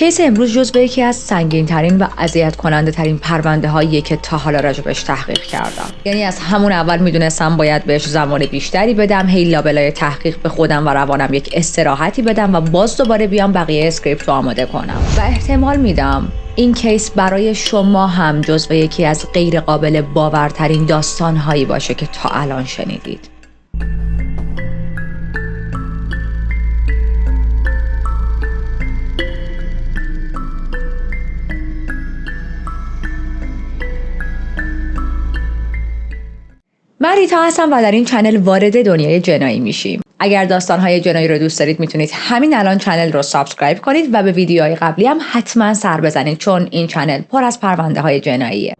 کیس امروز جزو یکی از سنگین‌ترین و اذیت کننده ترین پرونده هایی که تا حالا راجبش تحقیق کردم. یعنی از همون اول میدونستم باید بهش زمان بیشتری بدم، هی لابلای تحقیق به خودم و روانم یک استراحتی بدم و باز دوباره بیام بقیه اسکریپت رو آماده کنم. و احتمال میدم این کیس برای شما هم جزو یکی از غیر قابل باورترین داستان هایی باشه که تا الان شنیدید. من ریتا هستم و در این چنل وارد دنیای جنایی میشیم. اگر داستان‌های جنایی رو دوست دارید میتونید همین الان چنل رو سابسکرایب کنید و به ویدیوهای قبلی هم حتما سر بزنید چون این چنل پر از پرونده‌های جناییه.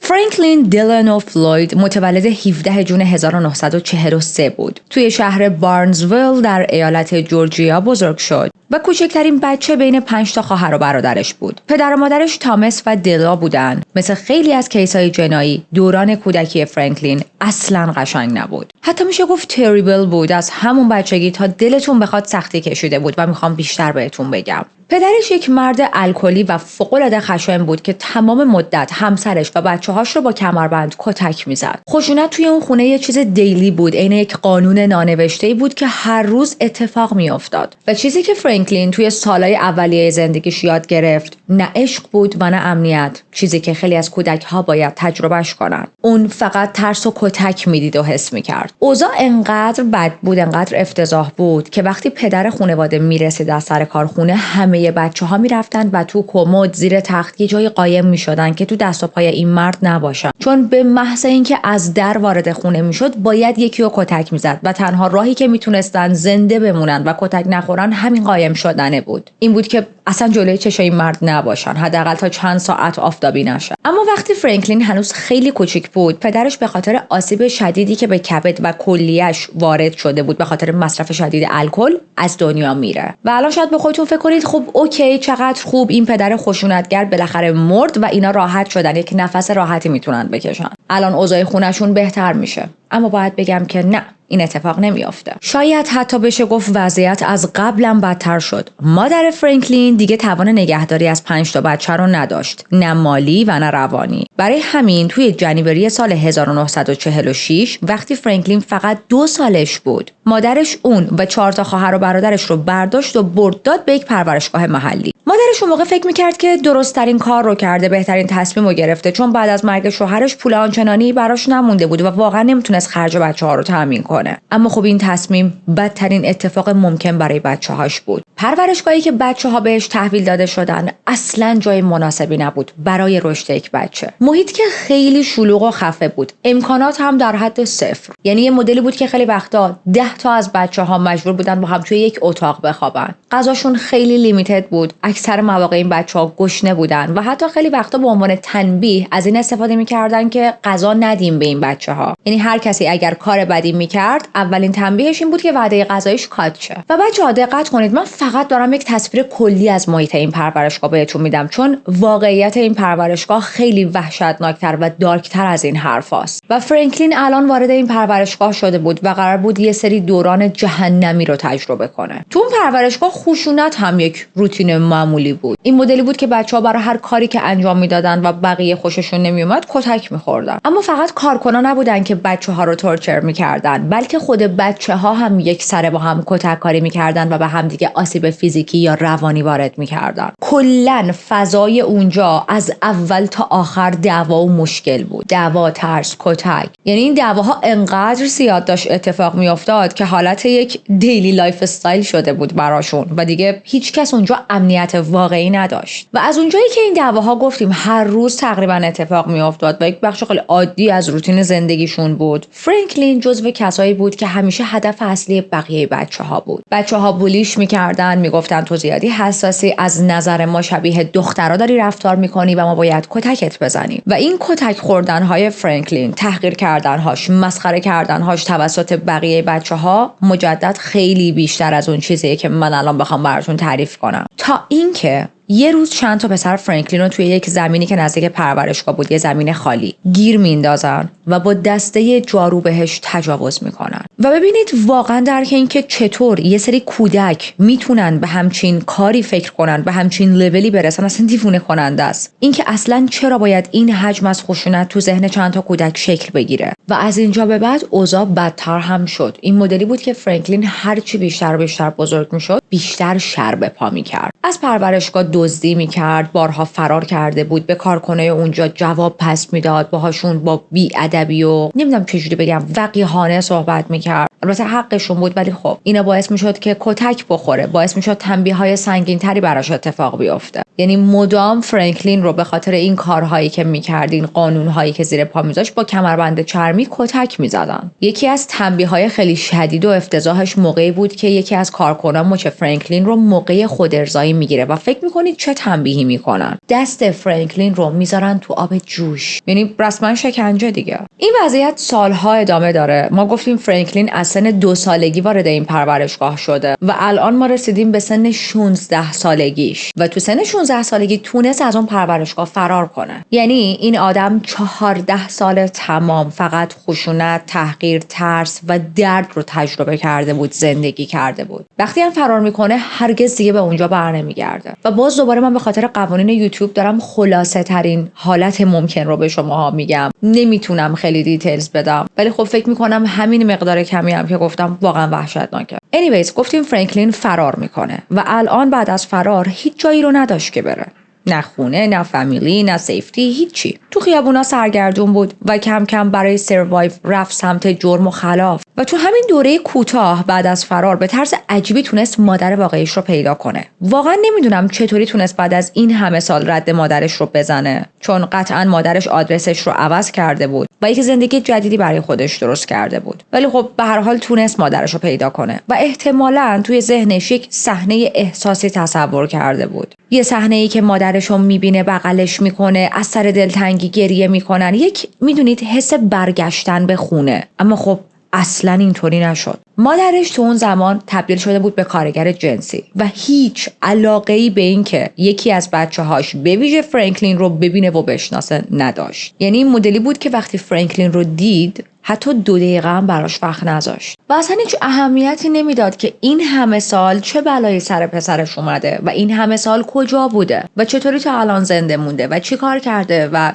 فرانکلین دیلانو فلوید متولد 17 جون 1943 بود. توی شهر بارنزویل در ایالت جورجیا بزرگ شد و کوچکترین بچه بین 5 تا خواهر و برادرش بود. پدر و مادرش تامس و دیلا بودن. مثل خیلی از کیس‌های جنایی، دوران کودکی فرانکلین اصلاً قشنگ نبود. حتی میشه گفت تریبل بود. از همون بچگی تا دلتون بخواد سختی کشیده بود و میخوام بیشتر بهتون بگم. پدرش یک مرد الکلی و فوق‌العاده خشن بود که تمام مدت همسرش و بچه‌هاش رو با کمربند کتک می‌زد. خشونت توی اون خونه یه چیز دیلی بود، عین یک قانون نانوشته‌ای بود که هر روز اتفاق می‌افتاد. و چیزی که فرانکلین توی سالهای اولیه زندگیش یاد گرفت، نه عشق بود و نه امنیت، چیزی که خیلی از کودک‌ها باید تجربهش کنن. اون فقط ترس و کتک می‌دید و حس می‌کرد. اوضاع انقدر بد بود، انقدر افتضاح بود که وقتی پدر خانواده می‌رسید از سر کارخونه، همه بچه‌ها میرفتن و تو کمد زیر تخت یه جای قایم میشدن که تو دست و پای این مرد نباشن، چون به محض اینکه از در وارد خونه میشد باید یکی رو کتک میزد و تنها راهی که میتونستن زنده بمونن و کتک نخورن همین قایم شدنه بود. این بود که اصلا جلوی چشم این مرد نباشن، حداقل تا چند ساعت آفتابی نشه. اما وقتی فرانکلین هنوز خیلی کوچیک بود، پدرش به خاطر آسیب شدیدی که به کبد و کلیه‌اش وارد شده بود به خاطر مصرف شدید الکل از دنیا میره. و الان شاید به خودتون فکر کنید خب اوکی، چقدر خوب، این پدر خشونتگر بالاخره مرد و اینا راحت شدن، یک نفس راحتی میتونن بکشن. الان اوضاع خونشون بهتر میشه. اما باید بگم که نه، این اتفاق نمیافته. شاید حتی بشه گفت وضعیت از قبلم بدتر شد. مادر فرانکلین دیگه توان نگهداری از 5 تا بچه رو نداشت، نه مالی و نه روانی. برای همین توی جنوبری سال 1946 وقتی فرانکلین فقط 2 سالش بود، مادرش اون و 4 تا خواهر و برادرش رو برداشت و برد داد به یک پرورشگاه محلی. مادرش اون موقع فکر می‌کرد که درست ترین کار رو کرده، بهترین تصمیم رو گرفته، چون بعد از مرگ شوهرش پول آنچنانی براش نمونده بود و واقعا نمیتونست خرج بچه‌ها رو تامین کنه. اما خب این تصمیم بدترین اتفاق ممکن برای بچه‌هاش بود. پرورشگاهی که بچه‌ها بهش تحویل داده شدن اصلاً جای مناسبی نبود برای رشد یک بچه. محیط که خیلی شلوغ و خفه بود، امکانات هم در حد 0. یعنی یه مدلی بود که خیلی وقتا 10 تا از بچه‌ها مجبور بودن با هم توی یک اتاق بخوابن. غذاشون خیلی لیمیتد بود. اکثر مواقع این بچه‌ها گشنه بودن و حتی خیلی وقتا به عنوان تنبیه از این استفاده می‌کردن که غذا ندیم به این بچه‌ها. یعنی هر کسی اگر کار بدی می‌کرد، اولین تنبیهش این بود که وعده غذایش کات شه. و بچه‌ها دقت کنید، من فقط دارم یک تصویر کلی از محیط این پرورشگاه بهتون میدم، چون واقعیت این پرورشگاه خیلی وحشتناکتر و دارکتر از این حرفاست. و فرانکلین الان وارد این پرورشگاه شده بود و قرار بود یه سری دوران جهنمی رو تجربه کنه. تو اون پرورشگاه خشونت هم یک روتین معمولی بود. این مدلی بود که بچه‌ها برای هر کاری که انجام میدادن و بقیه خوششون نمیومد کتک می‌خوردن. اما فقط کارکنان نبودن که بچه‌ها رو تورچر می‌کردن، بلکه خود بچه‌ها هم یک سره با هم کتک کاری می‌کردن و به هم دیگه آسیب فیزیکی یا روانی وارد می‌کردن. کلاً فضای اونجا از اول تا آخر دعوا و مشکل بود. دعوا، ترس، کتک. یعنی این دعواها انقدر زیاد داشت اتفاق می‌افتاد که حالت یک دیلی لایف استایل شده بود براشون و دیگه هیچ کس اونجا امنیت واقعی نداشت. و از اونجایی که این دعواها گفتیم هر روز تقریبا اتفاق می‌افتاد و یک بخش خیلی عادی از روتین زندگیشون بود، فرانکلین جزو کسایی بود که همیشه هدف اصلی بقیه بچه‌ها بود. بچه‌ها بولیش می‌کردن، میگفتن تو زیادی حساسی، از نظر ما شبیه دخترا داری رفتار می‌کنی و ما باید کتکت بزنیم. و این کتک خوردن‌های فرانکلین، تحقیر کردن‌هاش، مسخره کردن‌هاش توسط بقیه بچه‌ها مجدد خیلی بیشتر از اون چیزیه که من الان بخوام براتون تعریف کنم. تا اینکه یه روز چند تا پسر فرانکلین رو توی یک زمینی که نزدیک پرورشگاه بود، یه زمین خالی، گیر میندازن و با دسته جارو بهش تجاوز میکنن. و ببینید واقعا درک این که چطور یه سری کودک میتونن به همچین کاری فکر کنن، به همچین لولی برسن، اصلا دیوونه کننده است. این که اصلا چرا باید این حجم از خشونت تو ذهن چند تا کودک شکل بگیره. و از اینجا به بعد اوضاع بدتر هم شد. این مدلی بود که فرانکلین هرچی بیشتر و بیشتر بزرگ میشد، بیشتر شر به پا میکرد. از پرورشگاه دزدی میکرد، بارها فرار کرده بود، به کارکنای اونجا جواب پس میداد، باهاشون با بی‌ادبی و نمیدونم چجوری بگم وقیحانه صحبت میکرد. البته حقشون بود، ولی خب اینا باعث میشد که کتک بخوره، باعث میشد تنبیه‌های سنگین‌تری براش اتفاق بیفته. یعنی مدام فرانکلین رو به خاطر این کارهایی که میکرد، این قانونهایی که زیر پا میذاشت، با کمربند چرمی کتک میزدن. یکی از تنبیه‌های خیلی شدید و افتضاحش موقعی بود که یکی از کارکنان مچ فرانکلین رو موقع خودارضایی میگیره و فکر میکنید چه تنبیهی میکنن؟ دست فرانکلین رو میذارن تو آب جوش. یعنی رسما شکنجه دیگه. این وضعیت سالها ادامه داره. ما گفتیم فرانکلین از سن 2 سالگی وارد این پرورشگاه شده و الان ما رسیدیم به سن 16 سالگیش و تو سن 16 سالگی تونست از اون پرورشگاه فرار کنه. یعنی این آدم 14 سال تمام فقط خشونت، تحقیر، ترس و درد رو تجربه کرده بود، زندگی کرده بود. وقتی هم فرار میکنه هرگز دیگه به اونجا برنمیگرده. و باز دوباره من به خاطر قوانین یوتیوب دارم خلاصه ترین حالت ممکن رو به شماها میگم. نمیتونم خیلی دیتیلز بدم، ولی خب فکر میکنم همین مقدار کمی هم که گفتم واقعا وحشتناکه. anyways گفتیم فرانکلین فرار میکنه و الان بعد از فرار هیچ جایی رو نداشت که بره. نه خونه، نه فامیلی، نه سیفتی، هیچی. تو خیابونا سرگردون بود و کم کم برای سروایو رفت سمت جرم و خلاف. و تو همین دوره کوتاه بعد از فرار به طرز عجیبی تونست مادر واقعیش رو پیدا کنه. واقعا نمیدونم چطوری تونست بعد از این همه سال رد مادرش رو بزنه، چون قطعا مادرش آدرسش رو عوض کرده بود و یک زندگی جدیدی برای خودش درست کرده بود. ولی خب به هر حال تونست مادرش رو پیدا کنه و احتمالاً توی ذهنش یک صحنه احساسی تصور کرده بود. یه صحنه‌ای که مادرش رو میبینه، بغلش میکنه، از سر دلتنگی گریه میکنن. یک میدونید حس برگشتن به خونه. اما خب اصلا اینطوری نشد. مادرش تو اون زمان تبدیل شده بود به کارگر جنسی و هیچ علاقه‌ای به این که یکی از بچه‌هاش به ویژه فرانکلین رو ببینه و بشناسه نداشت. یعنی این مدلی بود که وقتی فرانکلین رو دید حتی 2 دقیقه هم براش وقت نذاشت و اصلا هیچ اهمیتی نمیداد که این همه سال چه بلایی سر پسرش اومده و این همه سال کجا بوده و چطوری تا الان زنده مونده و چی کار کرده و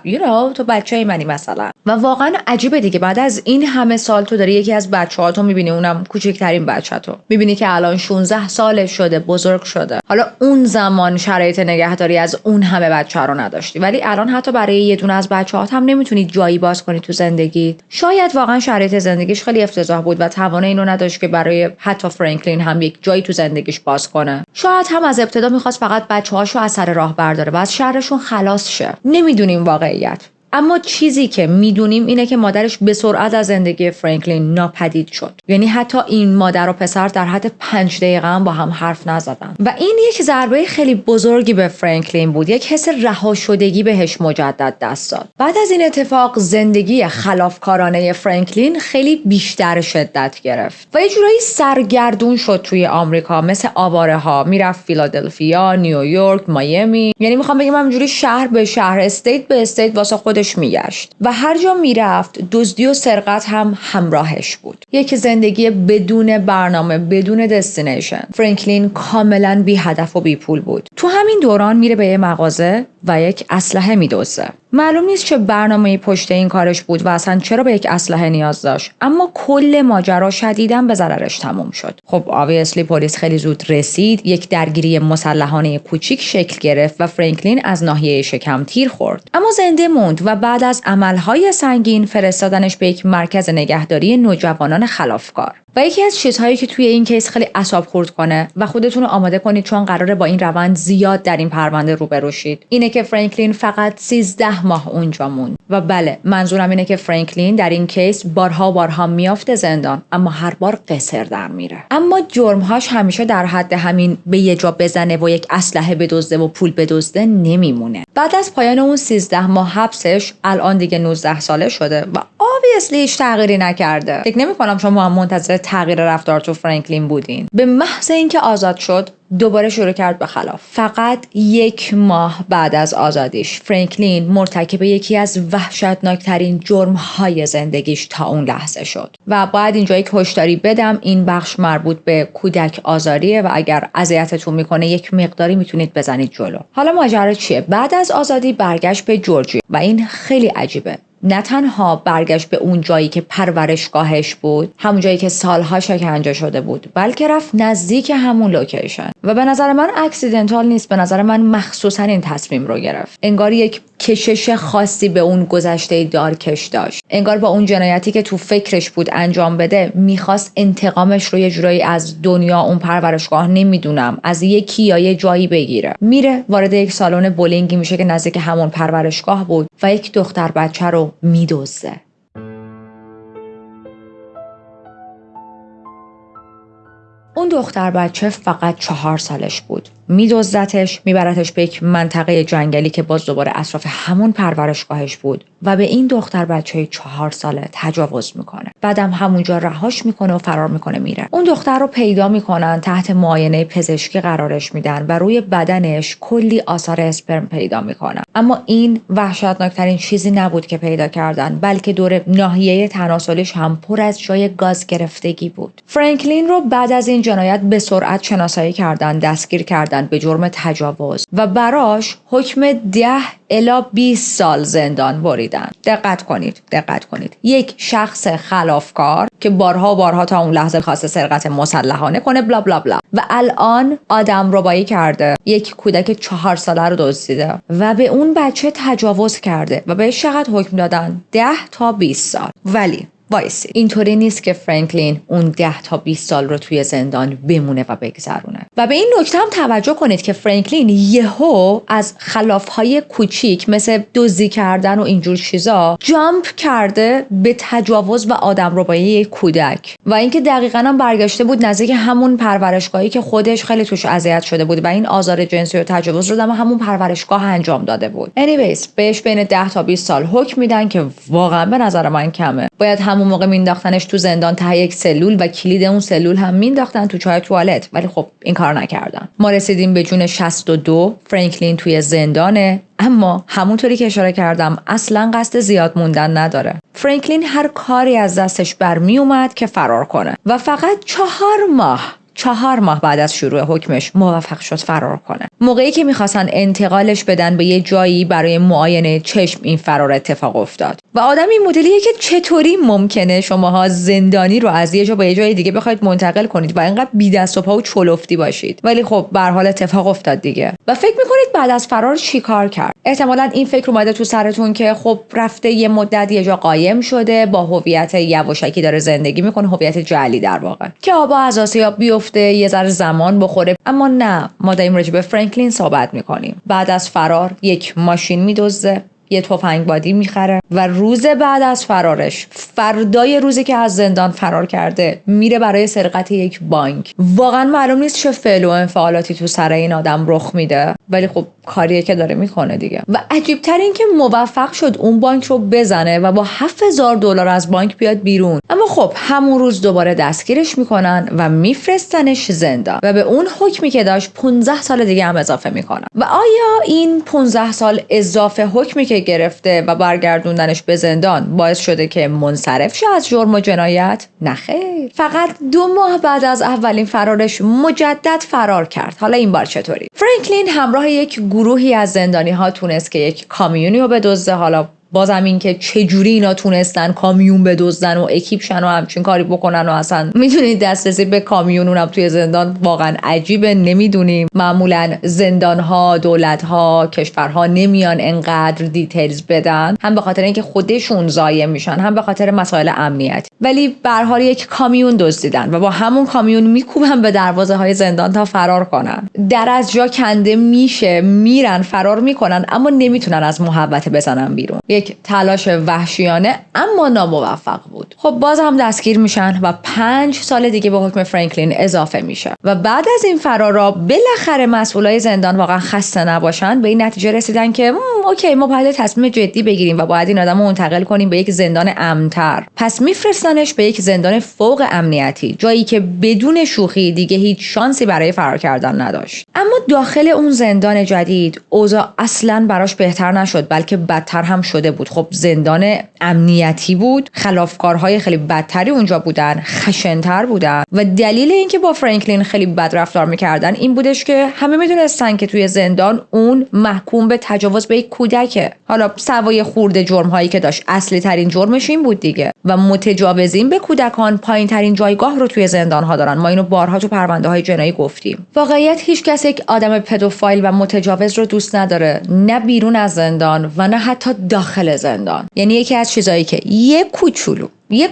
تو بچه‌ی منی مثلا. و واقعا عجیبه دیگه، بعد از این همه سال تو داری یکی از بچه‌هاتو میبینی، اونم کوچکترین بچه‌تو میبینی که الان 16 سالش شده، بزرگ شده. حالا اون زمان شرایط نگهداری از اون همه بچه رو نداشتی، ولی الان حتی برای یه دونه از بچه‌هات هم نمیتونی جایی باز کنی تو زندگیت. شاید واقعا شرایط زندگیش خیلی افتضاح بود و توانه اینو نداشت که برای حتی فرانکلین هم یک جایی تو زندگیش باز کنه. شاید هم از ابتدا میخواست فقط بچه‌هاشو از سر راه برداره و از شرشون خلاص شه. نمیدونیم واقعیت. اما چیزی که میدونیم اینه که مادرش به سرعت از زندگی فرانکلین ناپدید شد. یعنی حتی این مادر و پسر در حد 5 دقیقه هم با هم حرف نزدن. و این یک ضربه خیلی بزرگی به فرانکلین بود. یک حس رها شدگی بهش مجدد دست داد. بعد از این اتفاق زندگی خلافکارانه فرانکلین خیلی بیشتر شدت گرفت و یه جورایی سرگردون شد توی آمریکا، مثل آواره ها میرفت فیلادلفیا، نیویورک، مایامی. یعنی میخوام بگم همینجوری شهر به شهر، استیت به استیت واسه خودش میگشت و هر جا میرفت دزدی و سرقت هم همراهش بود. یک زندگی بدون برنامه، بدون دستینیشن. فرانکلین کاملا بی هدف و بی پول بود. تو همین دوران میره به یه مغازه و یک اسلحه میدزده. معلوم نیست چه برنامه‌ای پشت این کارش بود و اصلا چرا به یک اسلحه نیاز داشت، اما کل ماجرا شدیداً به ضررش تموم شد. خب obviously پلیس خیلی زود رسید، یک درگیری مسلحانه کوچیک شکل گرفت و فرانکلین از ناحیه شکم تیر خورد، اما زنده موند و بعد از عملهای سنگین فرستادنش به یک مرکز نگهداری نوجوانان خلافکار. و یکی از چیزهایی که توی این کیس خیلی اعصاب خورد کنه و خودتون رو آماده کنید چون قراره با این روند زیاد در این پرونده روبرو شید، اینه که فرانکلین فقط 13 ماه اونجا موند. و بله، منظورم اینه که فرانکلین در این کیس بارها میافته زندان، اما هر بار قصر در میره. اما جرمهاش همیشه در حد همین به یه جا بزنه و یک اسلحه بدزده و پول بدزده نمیمونه. بعد از پایان اون 13 ماه حبسش الان دیگه 19 ساله شده و obviously هیچ تغییری نکرده. فکر نمی‌کنم شما هم منتظر تغییر رفتار تو فرانکلین بودین. به محض اینکه آزاد شد دوباره شروع کرد به خلاف. فقط 1 ماه بعد از آزادیش فرانکلین مرتکب یکی از وحشتناکترین جرم‌های زندگیش تا اون لحظه شد. و باید اینجا یک هشداری بدم، این بخش مربوط به کودک آزاریه و اگر اذیتتون میکنه یک مقداری میتونید بزنید جلو. حالا ماجرا چیه؟ بعد از آزادی برگشت به جورجیا و این خیلی عجیبه. نه تنها برگشت به اون جایی که پرورشگاهش بود، همون جایی که سالها شکنجه شده بود، بلکه رفت نزدیک همون لوکیشن و به نظر من اکسیدنتال نیست. به نظر من مخصوصا این تصمیم رو گرفت. انگار یک کشش خاصی به اون گذشته دارکش داشت. انگار با اون جنایتی که تو فکرش بود انجام بده میخواست انتقامش رو یه جورایی از دنیا، اون پرورشگاه، نمیدونم از یکی یا یه جایی بگیره. میره وارد یک سالن بولینگی میشه که نزدیک همون پرورشگاه بود و یک دختر بچه رو میدزده. اون دختر بچه فقط 4 سالش بود. میدزدتش، میبرتش به یک منطقه جنگلی که باز دوباره اطراف همون پرورشگاهش بود و به این دختر بچه 4 ساله تجاوز میکنه. بعدم همونجا رهاش میکنه و فرار میکنه میره. اون دختر رو پیدا میکنن، تحت معاینه پزشکی قرارش میدن و روی بدنش کلی آثار اسپرم پیدا میکنن. اما این وحشتناکترین چیزی نبود که پیدا کردن، بلکه دور ناحیه تناسلیش هم پر از جای گاز گرفتگی بود. فرانکلین رو بعد از این جنایت به سرعت شناسایی کردن، دستگیر کردن به جرم تجاوز و براش حکم 10 الی 20 سال زندان بریدن. دقت کنید. یک شخص خلافکار که بارها تا اون لحظه خواسته سرقت مسلحانه کنه بلا بلا بلا و الان آدم ربایی کرده، یک کودک 4 ساله رو دزدیده و به اون بچه تجاوز کرده و بهش چقدر حکم دادن؟ 10 تا 20 سال. ولی وایسی، اینطوری نیست که فرانکلین اون 10 تا 20 سال رو توی زندان بمونه و بگذرونه. و به این نکته هم توجه کنید که فرانکلین یهو از خلافهای کوچیک مثل دزدی کردن و اینجور چیزا جامپ کرده به تجاوز و آدمربایی کودک و اینکه دقیقاً هم برگشته بود نزدیک همون پرورشگاهی که خودش خیلی توش اذیت شده بود و این آزار جنسی و تجاوز رو در همون پرورشگاه انجام داده بود. anyways بهش بین 10 تا 20 سال حکم میدن که واقعا به نظر من کمه. باید همون موقع مینداختنش تو زندان ته یک سلول و کلید اون سلول هم مینداختن تو چای توالت، ولی خب این کار نکردن. ما رسیدیم به جون 62. فرانکلین توی زندانه، اما همونطوری که اشاره کردم اصلا قصد زیاد موندن نداره. فرانکلین هر کاری از دستش برمی اومد که فرار کنه و فقط 4 ماه بعد از شروع حکمش موفق شد فرار کنه. موقعی که میخواستن انتقالش بدن به یه جایی برای معاینه چشم، این فرار اتفاق افتاد. و آدم این مدلیه که چطوری ممکنه شماها زندانی رو از یه جا به یه جای دیگه بخواید منتقل کنید و اینقدر بی دست و پا و چلفتی باشید؟ ولی خب به هر حال اتفاق افتاد دیگه. و فکر میکنید بعد از فرار چیکار کرد؟ احتمالاً این فکر اومده تو سرتون که خب رفته یه مدت یه جا قایم شده، با هویت یواشکی داره زندگی میکنه، هویت جعلی در واقع، که آبا از آسیاب بیفته، یه ذره زمان بخوره. اما نه، ما داریم راجع به فرانکلین صحبت میکنیم. بعد از فرار یک ماشین میدزده، یه تفنگ بادی میخره و روز بعد از فرارش، فردای روزی که از زندان فرار کرده، میره برای سرقت یک بانک. واقعا معلوم نیست چه فعل و انفعالاتی تو سر این آدم رخ میده، ولی خب کاریه که داره میکنه دیگه. و عجیبتر این که موفق شد اون بانک رو بزنه و با $7,000 از بانک بیاد بیرون. اما خب همون روز دوباره دستگیرش میکنن و میفرستنش زندان و به اون حکمی که داشت 15 سال دیگه هم اضافه میکنن. و آیا این 15 سال اضافه حکمی که گرفته و برگردوندنش به زندان باعث شده که منصرف شه از جرم و جنایت؟ نه خیر، فقط 2 ماه بعد از اولین فرارش مجدد فرار کرد. حالا این بار چطوری؟ فرانکلین همراه یک گروهی از زندانی ها تونست که یک کامیونی رو بدزده. حالا بازم این که چجوری اینا تونستن کامیون بدزدن و اکیپ شن و همچین کاری بکنن و اصلا میدونید دسترسی به کامیون اونم توی زندان واقعا عجیبه، نمیدونیم. معمولا زندان‌ها، دولت‌ها، کشورها نمیان انقدر دیتیلز بدن، هم به خاطر اینکه خودشون ضایع میشن، هم به خاطر مسائل امنیت. ولی به هر حال یک کامیون دزدیدن و با همون کامیون میکوبن به دروازه‌های زندان تا فرار کنن. در از جا کنده میشه، میرن فرار میکنن، اما نمیتونن از محوطه بزنن بیرون. یک تلاش وحشیانه اما ناموفق بود. خب باز هم دستگیر میشن و 5 سال دیگه به حکم فرانکلین اضافه میشه و بعد از این فرارا بالاخره مسئولای زندان واقعا خسته نباشن به این نتیجه رسیدن که اوکی ما باید تصمیم جدی بگیریم و باید این آدمو منتقل کنیم به یک زندان امن‌تر. پس میفرستنش به یک زندان فوق امنیتی، جایی که بدون شوخی دیگه هیچ شانسی برای فرار کردن نداشت. اما داخل اون زندان جدید اوضاع اصلاً براش بهتر نشد، بلکه بدتر هم شده بود. خب زندان امنیتی بود، خلافکارهای خیلی بدتری اونجا بودن، خشن‌تر بودن و دلیل اینکه با فرانکلین خیلی بد رفتار می‌کردن این بودش که همه می‌دونستن که توی زندان اون محکوم به تجاوز به یک کودکه. حالا سوای خورده جرم‌هایی که داشت، اصلی ترین جرمش این بود دیگه. و متجاوزین به کودکان پایین‌ترین جایگاه رو توی زندان‌ها دارن. ما اینو بارها تو پرونده‌های جنایی گفتیم. واقعیت هیچ کس یک آدم پدوفایل و متجاوز رو دوست نداره، نه بیرون از زندان و نه حتی داخل زندان. یعنی یکی از چیزایی که یه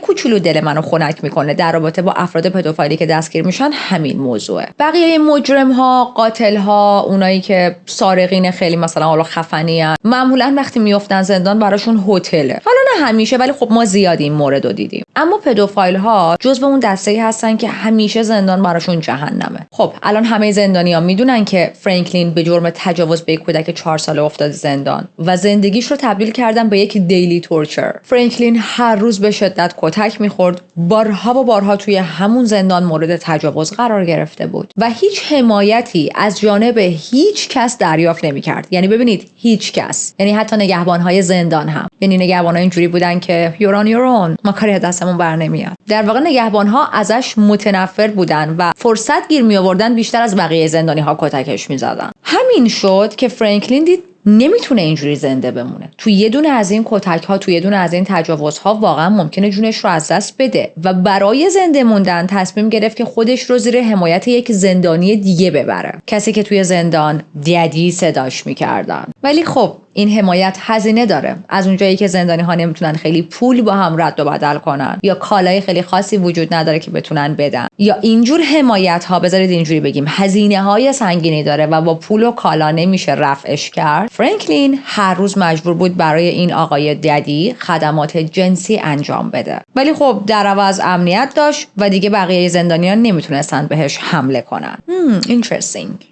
کوچولو دل منو خنک میکنه در رابطه با افراد پدوفایلی که دستگیر میشن همین موضوعه. بقیه مجرم ها، قاتل ها، اونایی که سارقین خیلی مثلا حالا خفنی ان، معمولا وقتی میافتن زندان براشون هتله. حالا نه همیشه، ولی خب ما زیاد این مورد رو دیدیم. اما پدوفایل ها جزو اون دسته‌ای هستن که همیشه زندان براشون جهنمه. خب الان همه زندانی‌ها میدونن که فرانکلین به جرم تجاوز به یک کودک 4 ساله افتاد زندان و زندگیش رو تبدیل کردن به یک دیلی تورچر. فرانکلین هر روز به شدت کتک میخورد، بارها و بارها توی همون زندان مورد تجاوز قرار گرفته بود و هیچ حمایتی از جانب هیچ کس دریافت نمیکرد. یعنی ببینید هیچ کس، یعنی حتی نگهبانهای زندان هم. یعنی نگهبانها اینجوری بودن که you're on your own، ما کاری از دستمون بر نمیاد. در واقع نگهبانها ازش متنفر بودن و فرصت گیر می آوردن بیشتر از بقیه زندانی‌ها کتکش میزدن. همین شد که فرانکلین دید نمیتونه اینجوری زنده بمونه. تو یه دونه از این کتک‌ها، تو یه دونه از این تجاوزها واقعا ممکنه جونش رو از دست بده و برای زنده موندن تصمیم گرفت که خودش رو زیر حمایت یک زندانی دیگه ببره، کسی که توی زندان ددی صداش میکردن. ولی خب این حمایت هزینه داره. از اونجایی که زندانی ها نمیتونن خیلی پول با هم رد و بدل کنن یا کالای خیلی خاصی وجود نداره که بتونن بدن، یا اینجور حمایت ها بذارید اینجوری بگیم هزینه های سنگینی داره و با پول و کالا نمیشه رفعش کرد، فرانکلین هر روز مجبور بود برای این آقای ددی خدمات جنسی انجام بده. ولی خب در عوض امنیت داشت و دیگه بقیه زندانیان نمیتونستن بهش حمله کنن. interesting.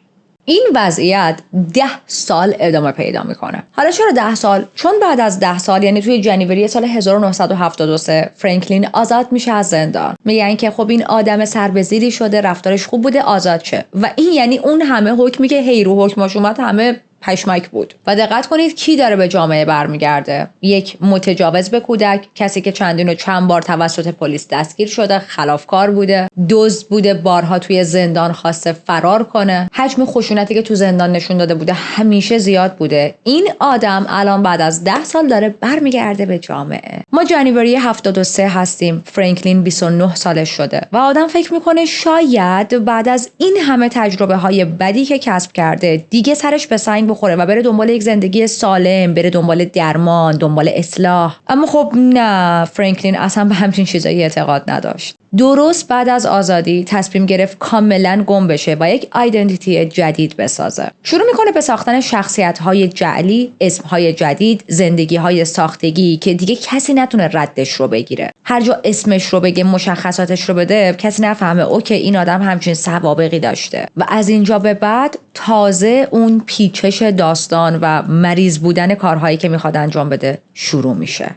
این وضعیت 10 سال ادامه پیدا میکنه. حالا چرا 10 سال؟ چون بعد از 10 سال، یعنی توی جنوری سال 1973 فرانکلین آزاد میشه از زندان. میگن که خب این آدم سربزیری شده، رفتارش خوب بوده، آزاد شه. و این یعنی اون همه حکمی که هیرو حکمش اومد همه پشمک بود. و دقت کنید کی داره به جامعه برمیگرده؟ یک متجاوز به کودک، کسی که چندین و چند بار توسط پلیس دستگیر شده، خلافکار بوده، دزد بوده، بارها توی زندان خواسته فرار کنه، حجم خشونتی که تو زندان نشون داده بوده همیشه زیاد بوده. این آدم الان بعد از 10 سال داره برمیگرده به جامعه. ما جنوری 73 هستیم، فرانکلین 29 سالش شده و آدم فکر میکنه شاید بعد از این همه تجربه های بدی که کسب کرده دیگه سرش به سنگ بخوره و بره دنبال یک زندگی سالم، بره دنبال درمان، دنبال اصلاح. اما خب نه، فرانکلین اصلا به همچین چیزایی اعتقاد نداشت. درست بعد از آزادی تصمیم گرفت کاملا گم بشه و یک آیدنتیتی جدید بسازه. شروع میکنه به ساختن شخصیت‌های جعلی، اسم‌های جدید، زندگی‌های ساختگی که دیگه کسی نتونه ردش رو بگیره. هر جا اسمش رو بگه، مشخصاتش رو بده، کسی نفهمه اوکی این آدم همچین سوابقی داشته. و از اینجا به بعد تازه اون پیچش داستان و مریض بودن کارهایی که میخواد انجام بده شروع میشه.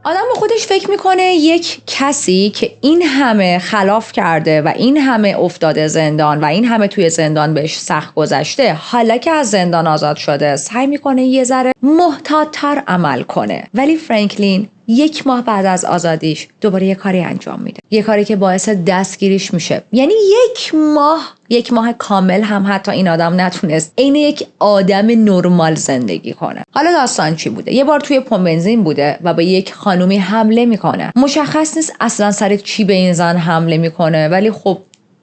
آدم به خودش فکر میکنه یک کسی که این همه خلاف کرده و این همه افتاده زندان و این همه توی زندان بهش سخت گذشته، حالا که از زندان آزاد شده سعی میکنه یه ذره محتاط‌تر عمل کنه. ولی فرانکلین 1 ماه بعد از آزادیش دوباره یه کاری انجام میده، یه کاری که باعث دستگیریش میشه. یعنی 1 ماه کامل هم حتی این آدم نتونست عین یک آدم نرمال زندگی کنه. حالا داستان چی بوده؟ یه بار توی پمپ بنزین بوده و به یک خانومی حمله میکنه. مشخص نیست اصلا سر چی به این زن حمله میکنه، ولی خب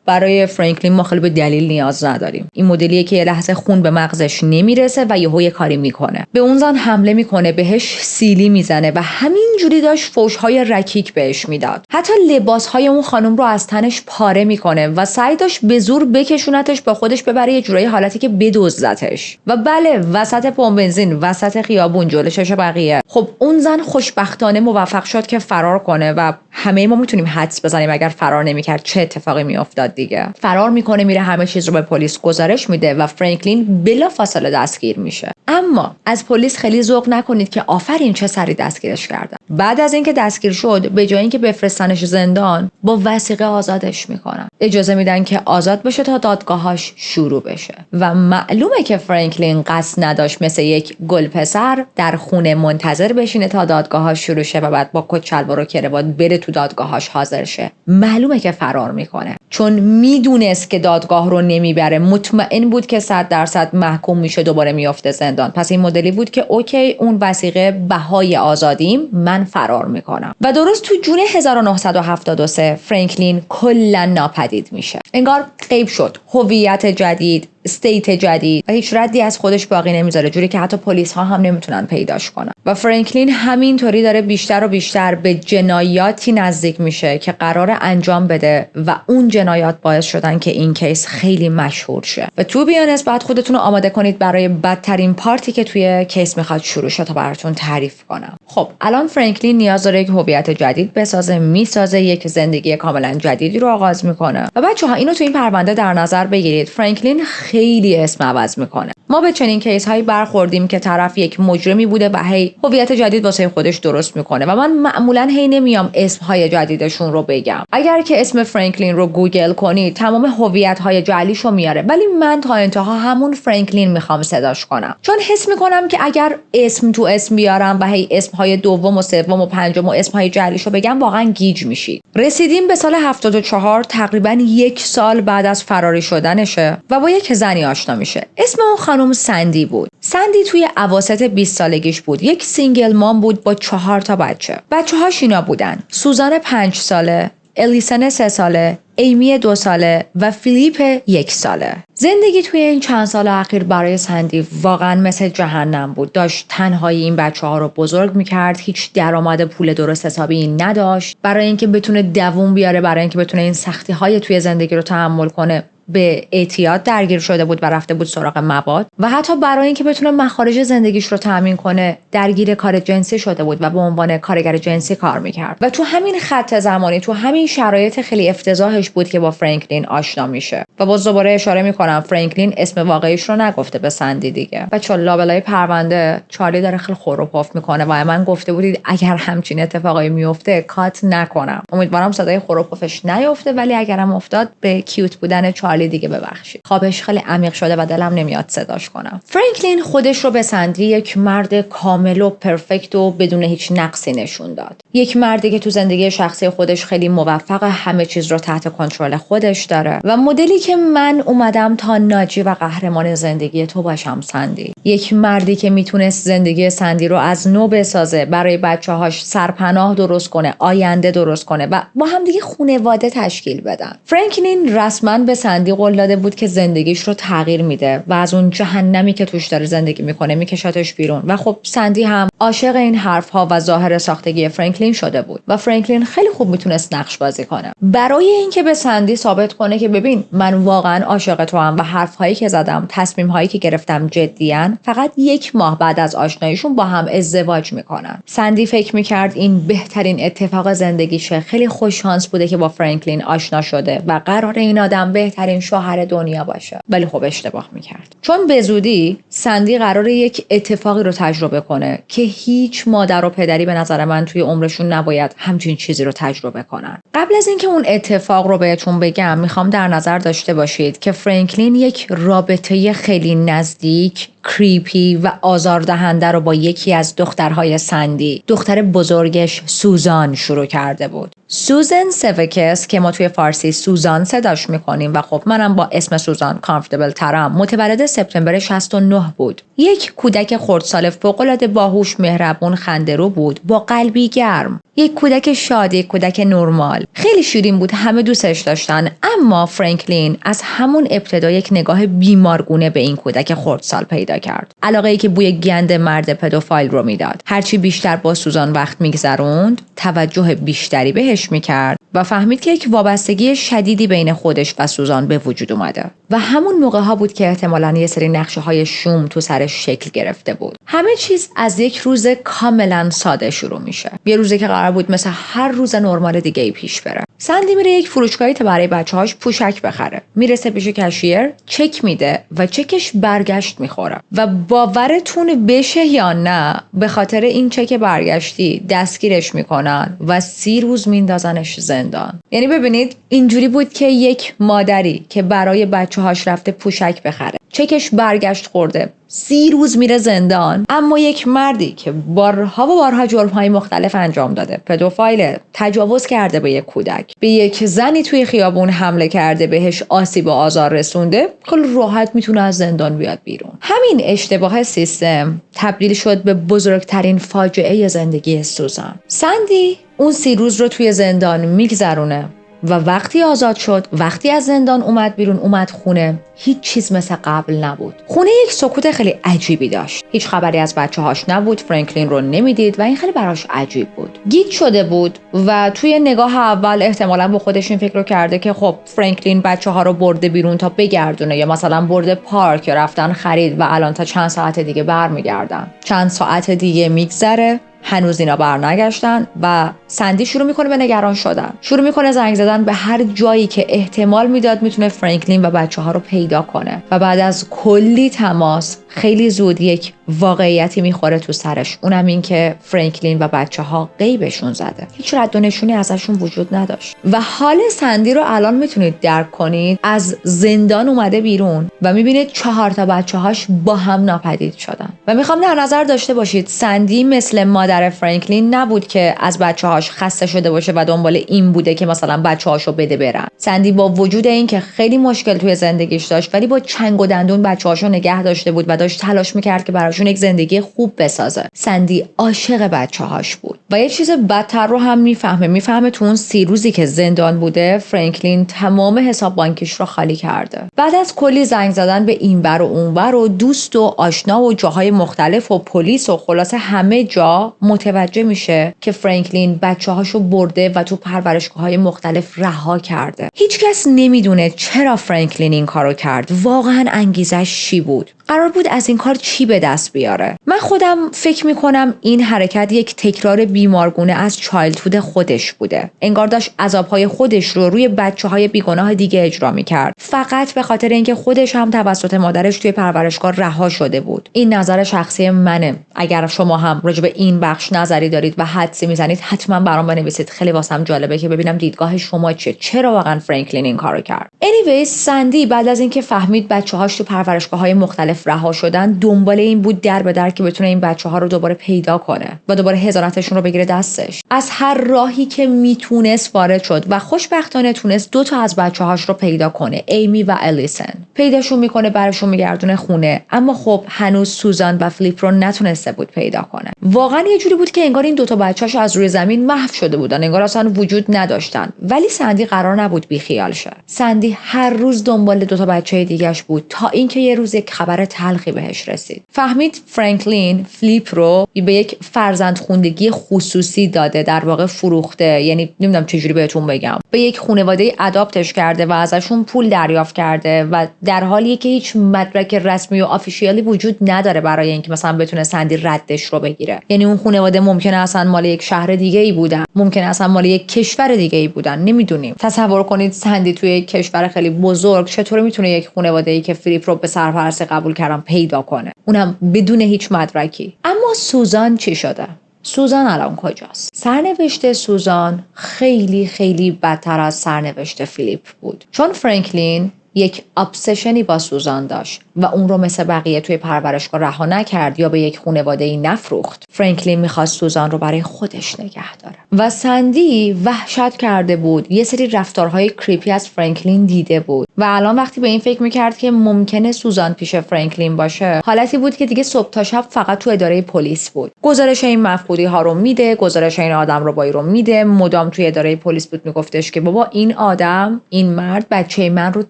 برای فرانکلین ما خیلی به دلیل نیاز نداریم. این مدلیه که یه لحظه خون به مغزش نمیرسه و یهو یه کاری میکنه. به اون زن حمله میکنه، بهش سیلی میزنه و همینجوری داشت فحش‌های رکیک بهش میداد. حتی لباسهای اون خانم رو از تنش پاره میکنه و سعی داشت به زور بکشونتش با خودش ببره یه جورایی حالتی که بدزدتش. و بله، وسط پمپ بنزین، وسط خیابون، جلوی چش بقیه. خب اون زن خوشبختانه موفق شد که فرار کنه و همه ما میتونیم حدس بزنیم اگر فرار نمیکرد چه اتفاقی میافتاد دیگه. فرار میکنه، میره همه چیز رو به پلیس گزارش میده و فرانکلین بلافاصله دستگیر میشه. اما از پلیس خیلی ذوق نکنید که آفرین چه سری دستگیرش کردن. بعد از اینکه دستگیر شد، به جای اینکه بفرستنش زندان، با وثیقه آزادش میکنن. اجازه میدن که آزاد بشه تا دادگاهاش شروع بشه. و معلومه که فرانکلین قصد نداشت مثل یک گل پسر در خونه منتظر بشینه تا دادگاهاش شروع شه و بعد با کت شلوار و کراوات بره تو دادگاهاش حاضر شه. معلومه که فرار میکنه، چون میدونست که دادگاه رو نمیبره. مطمئن بود که 100% محکوم میشه، دوباره میافته زندان. پس این مدلی بود که اوکی، اون وثیقه بهای آزادیم، من فرار میکنم. و درست تو جون 1973 فرانکلین کلا ناپدید میشه. انگار غیب شد. هویت جدید، استیت جدید و هیچ ردی از خودش باقی نمیذاره، جوری که حتی پلیس ها هم نمیتونن پیداش کنن. و فرانکلین همینطوری داره بیشتر و بیشتر به جنایاتی نزدیک میشه که قرار انجام بده و اون جنایات باعث شدن که این کیس خیلی مشهور شه. و تو بیانس بعد خودتون رو آماده کنید برای بدترین پارتی که توی کیس میخواد شروع شه تا براتون تعریف کنم. خب الان فرانکلین نیاز داره یک هویت جدید بسازه، میسازه، یک زندگی کاملا جدیدی رو آغاز میکنه. و بچه‌ها اینو تو این پرونده در نظر بگیرید، فرانکلین خیلی اسم عوض میکنه. ما به چنین کیس هایی برخوردیم که طرف یک مجرمی بوده و هی هویت جدید واسه خودش درست میکنه و من معمولا هی نمیام اسم های جدیدشون رو بگم. اگر که اسم فرانکلین رو گوگل کنید تمام هویت های جعلیشو میاره، ولی من تا انتها همون فرانکلین میخوام صداش کنم، چون حس میکنم که اگر اسم تو اسم بیارم و هی اسم های دوم و سوم و پنجم و اسم های جعلیشو بگم واقعا گیج میشید. رسیدیم به سال 74، تقریبا 1 سال بعد از فراری شدنشه و با یک زنی آشنا میشه. اسم اون خانم سندی بود. سندی توی اواسط 20 سالگیش بود. یک سینگل مام بود با 4 تا بچه. بچه‌هاش اینا بودن: سوزان 5 ساله، الیسن 3 ساله، ایمی 2 ساله و فیلیپ 1 ساله. زندگی توی این چند سال اخیر برای سندی واقعا مثل جهنم بود. داشت تنهایی این بچه‌ها رو بزرگ می‌کرد، هیچ درآمد پول درست حسابی نداشت. برای اینکه بتونه دووم بیاره، برای اینکه بتونه این سختی‌های توی زندگی رو تحمل کنه، به اعتیاد درگیر شده بود و رفته بود سراغ مواد و حتی برای اینکه بتونه مخارج زندگیش رو تامین کنه درگیر کار جنسی شده بود و به عنوان کارگر جنسی کار میکرد. و تو همین خط زمانی، تو همین شرایط خیلی افتضاحش بود که با فرانکلین آشنا میشه. و باز دوباره اشاره میکنم فرانکلین اسم واقعیش رو نگفته به سندی دیگه. بچه‌ها لابلای پرونده چارلی داره خیلی خور و پف میکنه و من گفته بودید اگر همچین اتفاقی میفته کات نکنم. امیدوارم صدای خور و پفش نیفته، ولی اگرم افتاد به کیوت بودن چارلی دیگه ببخشید. خوابش خیلی عمیق شده و دلم نمیاد صداش کنم. فرانکلین خودش رو به سندی یک مرد کامل و پرفکت و بدون هیچ نقصی نشون داد. یک مردی که تو زندگی شخصی خودش خیلی موفقه، همه چیز رو تحت کنترل خودش داره و مدلی که من اومدم تا ناجی و قهرمان زندگی تو باشم سندی. یک مردی که میتونست زندگی سندی رو از نو بسازه، برای بچه‌هاش سرپناه درست کنه، آینده درست کنه و با هم دیگه خانواده تشکیل بدن. فرانکلین رسما به سندی قول داده بود که زندگیش رو تغییر میده و از اون جهنمی که توش داره زندگی میکنه میکشاتش بیرون. و خب سندی هم عاشق این حرفها و ظاهر ساختگی فرانکلین شده بود و فرانکلین خیلی خوب میتونست نقش بازی کنه. برای اینکه به سندی ثابت کنه که ببین من واقعا عاشق تو ام و حرفهایی که زدم، تصمیمهایی که گرفتم جدیان، فقط 1 ماه بعد از آشناییشون با هم ازدواج میکنن. سندی فکر میکرد این بهترین اتفاق زندگیشه، خیلی خوش شانس بوده که با فرانکلین آشنا شده و قرار این آدم بهترین شوهر دنیا باشه. ولی خب اشتباه میکرد، چون به زودی سندی قراره یک اتفاقی رو تجربه کنه که هیچ مادر و پدری به نظر من توی عمرشون نباید همچین چیزی رو تجربه کنن. قبل از اینکه اون اتفاق رو بهتون بگم، میخوام در نظر داشته باشید که فرانکلین یک رابطه خیلی نزدیک، کریپی و آزاردهنده رو با یکی از دخترهای سندی، دختر بزرگش سوزان، شروع کرده بود. سوزان سوکس که ما توی فارسی سوزان صداش میکنیم و خب منم با اسم سوزان کامفورتبل ترم، متولد سپتامبر 69 بود. یک کودک خردسال فوق‌العاده باهوش، مهربون، خنده‌رو بود با قلبی گرم. یک کودک شاد، یک کودک نرمال. خیلی شیرین بود، همه دوستش داشتن. اما فرانکلین از همون ابتدا یک نگاه بیمارگونه به این کودک خردسال پیدا کرد. علاقه‌ای که بوی گند مرد پدوفایل رو میداد. هرچی بیشتر با سوزان وقت میگذروند، توجه بیشتری بهش میکرد و فهمید که یک وابستگی شدیدی بین خودش و سوزان به وجود اومده. و همون موقع ها بود که احتمالاً یه سری نقشه های شوم تو سرش شکل گرفته بود. همه چیز از یک روز کاملا ساده شروع میشه. یه روزی که قرار بود مثل هر روز نرمال دیگه ای پیش بره. سندی میره یک فروشگاهی تا برای بچه‌هاش پوشک بخره. میرسه پیش کشیر، چک میده و چکش برگشت میخوره. و باورتون بشه یا نه، به خاطر این چک برگشتی دستگیرش میکنن و 30 روز میندازنش زندان. یعنی ببینید اینجوری بود که یک مادری که برای بچه‌هاش رفته پوشک بخره، چکش برگشت خورده، 30 روز میره زندان. اما یک مردی که بارها و بارها جرم‌های مختلف انجام داده، پدوفایل، تجاوز کرده به یک کودک، به یک زنی توی خیابون حمله کرده، بهش آسیب و آزار رسونده، خیلی راحت میتونه از زندان بیاد بیرون. همین اشتباه سیستم تبدیل شد به بزرگترین فاجعه زندگی سوزان. سندی اون 30 روز رو توی زندان میگذرونه و وقتی آزاد شد، وقتی از زندان اومد بیرون، اومد خونه، هیچ چیز مثل قبل نبود. خونه یک سکوت خیلی عجیبی داشت. هیچ خبری از بچه‌هاش نبود، فرانکلین رو نمیدید و این خیلی براش عجیب بود. گیج شده بود و توی نگاه اول احتمالاً با خودش این فکر رو کرده که خب فرانکلین بچه‌ها رو برده بیرون تا بگردونه، یا مثلا برده پارک یا رفتن خرید و الان تا چند ساعت دیگه برمیگردن. چند ساعت دیگه میگذره، هنوز اینا برنگشتن و سندی شروع میکنه به نگران شدن. شروع میکنه زنگ زدن به هر جایی که احتمال میداد میتونه فرانکلین و بچه‌ها رو پیدا کنه. و بعد از کلی تماس خیلی زود یک واقعیتی میخوره تو سرش، اونم این که فرانکلین و بچه‌ها غیبشون زده. هیچ رد و نشونی ازشون وجود نداشت. و حال سندی رو الان میتونید درک کنید. از زندان اومده بیرون و میبینید 4 تا بچه‌هاش با هم ناپدید شدن. و میخوام در نظر داشته باشید سندی مثل مادر فرانکلین نبود که از بچه‌هاش خسته شده باشه و دنبال این بوده که مثلا بچه‌هاشو بده برن. سندی با وجود این که خیلی مشکل توی زندگیش داشت، ولی با چنگ و دندون بچه‌هاشو نگه داشته بود و داشت تلاش میکرد که براشون یک زندگی خوب بسازه. سندی عاشق بچه‌هاش بود و یه چیز بدتر رو هم میفهمه تو اون 30 روزی که زندان بوده، فرانکلین تمام حساب بانکیش رو خالی کرده. بعد از کلی زنگ زدن به اینور و اونور و دوست و آشنا و جاهای مختلف و پلیس و خلاصه همه جا، متوجه میشه که فرانکلین بچه‌هاشو برده و تو پرورشگاه‌های مختلف رها کرده. هیچکس نمیدونه چرا فرانکلین این کارو کرد. واقعا انگیزش چی بود؟ قرار بود از این کار چی به دست بیاره؟ من خودم فکر میکنم این حرکت یک تکرار بیمارگونه از چایلدهود خودش بوده. انگار داشت عذابهای خودش رو روی بچه‌های بیگناه دیگه اجرا میکرد، فقط به خاطر اینکه خودش هم توسط مادرش توی پرورشگاه رها شده بود. این نظر شخصی منه. اگر شما هم راجع به این بخش نظری دارید و حدسی میزنید، حتما برام بنویسید. خیلی واسم جالبه که ببینم دیدگاه شما چیه. چرا واقعا فرانکلین این کارو کرد؟ anyways سندی بعد از اینکه فهمید بچه‌هاش تو پرورشگاه‌های مختلف رها شدن، دنبال این بود در به در که بتونه این بچه‌ها رو دوباره پیدا کنه و دوباره حضانتشون رو بگیره دستش. از هر راهی که میتونست وارد شد و خوشبختانه تونست 2 تا از بچه‌هاش رو پیدا کنه، ایمی و الیسن. پیداشون میکنه، براشون میگردونه خونه. اما خب هنوز سوزان و فلیپ رو نتونسته بود پیدا کنه. واقعا یه جوری بود که انگار این 2 تا بچه‌اش از روی زمین محو شده بودن، انگار اصلا وجود نداشتن. ولی سندی قرار نبود بیخیال شه. سندی هر روز دنبال 2 تا بچه دیگه‌اش بود تا اینکه یه روز یک خبر تلخی بهش رسید. فهمید فرانکلین فلیپ رو به یک فرزندخوندگی خصوصی داده، در واقع فروخته. یعنی نمیدونم چجوری بهتون بگم، به یک خانواده اداپتش کرده و ازشون پول دریافت کرده و در حالیه که هیچ مدرک رسمی و آفیشیالی وجود نداره برای اینکه مثلا بتونه سندی ردش رو بگیره. یعنی اون خانواده ممکنه اصلا مال یک شهر دیگه ای بودن، ممکنه اصلا مال یک کشور دیگه ای بودن، نمیدونیم. تصور کنید سندی توی یک کشور خیلی بزرگ چطور میتونه یک خانواده ای که فلیپ رو به سرپرستی قبول کردن پیدا کنه، اونم بدون هیچ مدرکی. اما سوزان چی شده؟ سوزان الان کجاست؟ سرنوشت سوزان خیلی خیلی بدتر از سرنوشت فلیپ بود، چون فرانکلین یک ابسشنی با سوزان داشت و اون رو مثل بقیه توی پرورشگاه رها نکرد یا به یک خانواده‌ای نفروخت. فرانکلین میخواست سوزان رو برای خودش نگه داره و سندی وحشت کرده بود. یه سری رفتارهای کریپی از فرانکلین دیده بود و الان وقتی به این فکر میکرد که ممکنه سوزان پیش فرانکلین باشه، حالتی بود که دیگه صبح تا شب فقط تو اداره پلیس بود. گزارش این مفقودی ها رو میده، گزارش این آدم ربایی رو میده، مدام توی اداره پلیس بود میگفتش که بابا این آدم، این مرد بچه من رو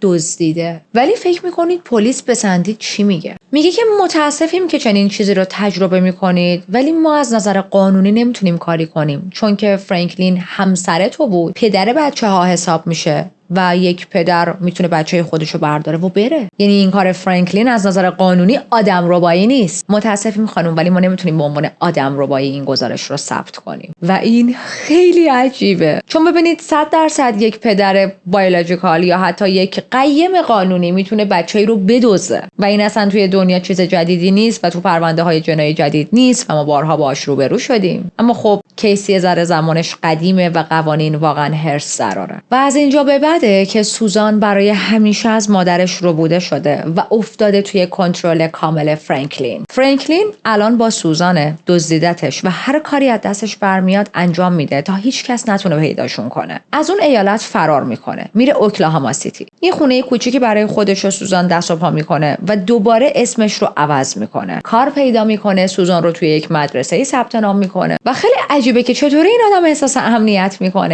دزدیده. ولی فکر میکنید پلیس به سندی چی میگه؟ میگه که متاسفیم که چنین چیزی رو تجربه میکنید، ولی ما از نظر قانونی نمیتونیم کاری کنیم، چون که فرانکلین همسر تو بود، پدر بچه ها حساب میشه و یک پدر میتونه بچه خودشو برداره و بره. یعنی این کار فرانکلین از نظر قانونی آدم ربایی نیست. متاسفیم خانم، ولی ما نمیتونیم به عنوان آدم ربایی این گزارش رو ثبت کنیم. و این خیلی عجیبه، چون ببینید 100% یک پدر بایولوژیکال یا حتی یک قیم قانونی میتونه بچه‌ای رو بدزده و این اصلا توی دنیا چیز جدیدی نیست و تو پرونده های جنایی جدید نیست و ما بارها باهاش روبرو شدیم. اما خب کیسی ذره زمانش قدیمه و قوانین واقعا هرس ضراره. و از اینجا به بعده که سوزان برای همیشه از مادرش ربوده شده و افتاده توی کنترل کامل فرانکلین. فرانکلین الان با سوزانه، دزدیدتش و هر کاری از دستش برمیاد انجام میده تا هیچ کس نتونه پیداشون کنه. از اون ایالت فرار میکنه، میره اوکلاهاما سیتی. این خونه کوچیکی برای خودش و سوزان دست و پا میکنه و دوباره اسمش رو عوض میکنه. کار پیدا میکنه، سوزان رو توی یک مدرسه ثبت نام میکنه و خیلی عجیبه که چطوری این آدم احساس امنیت میکنه.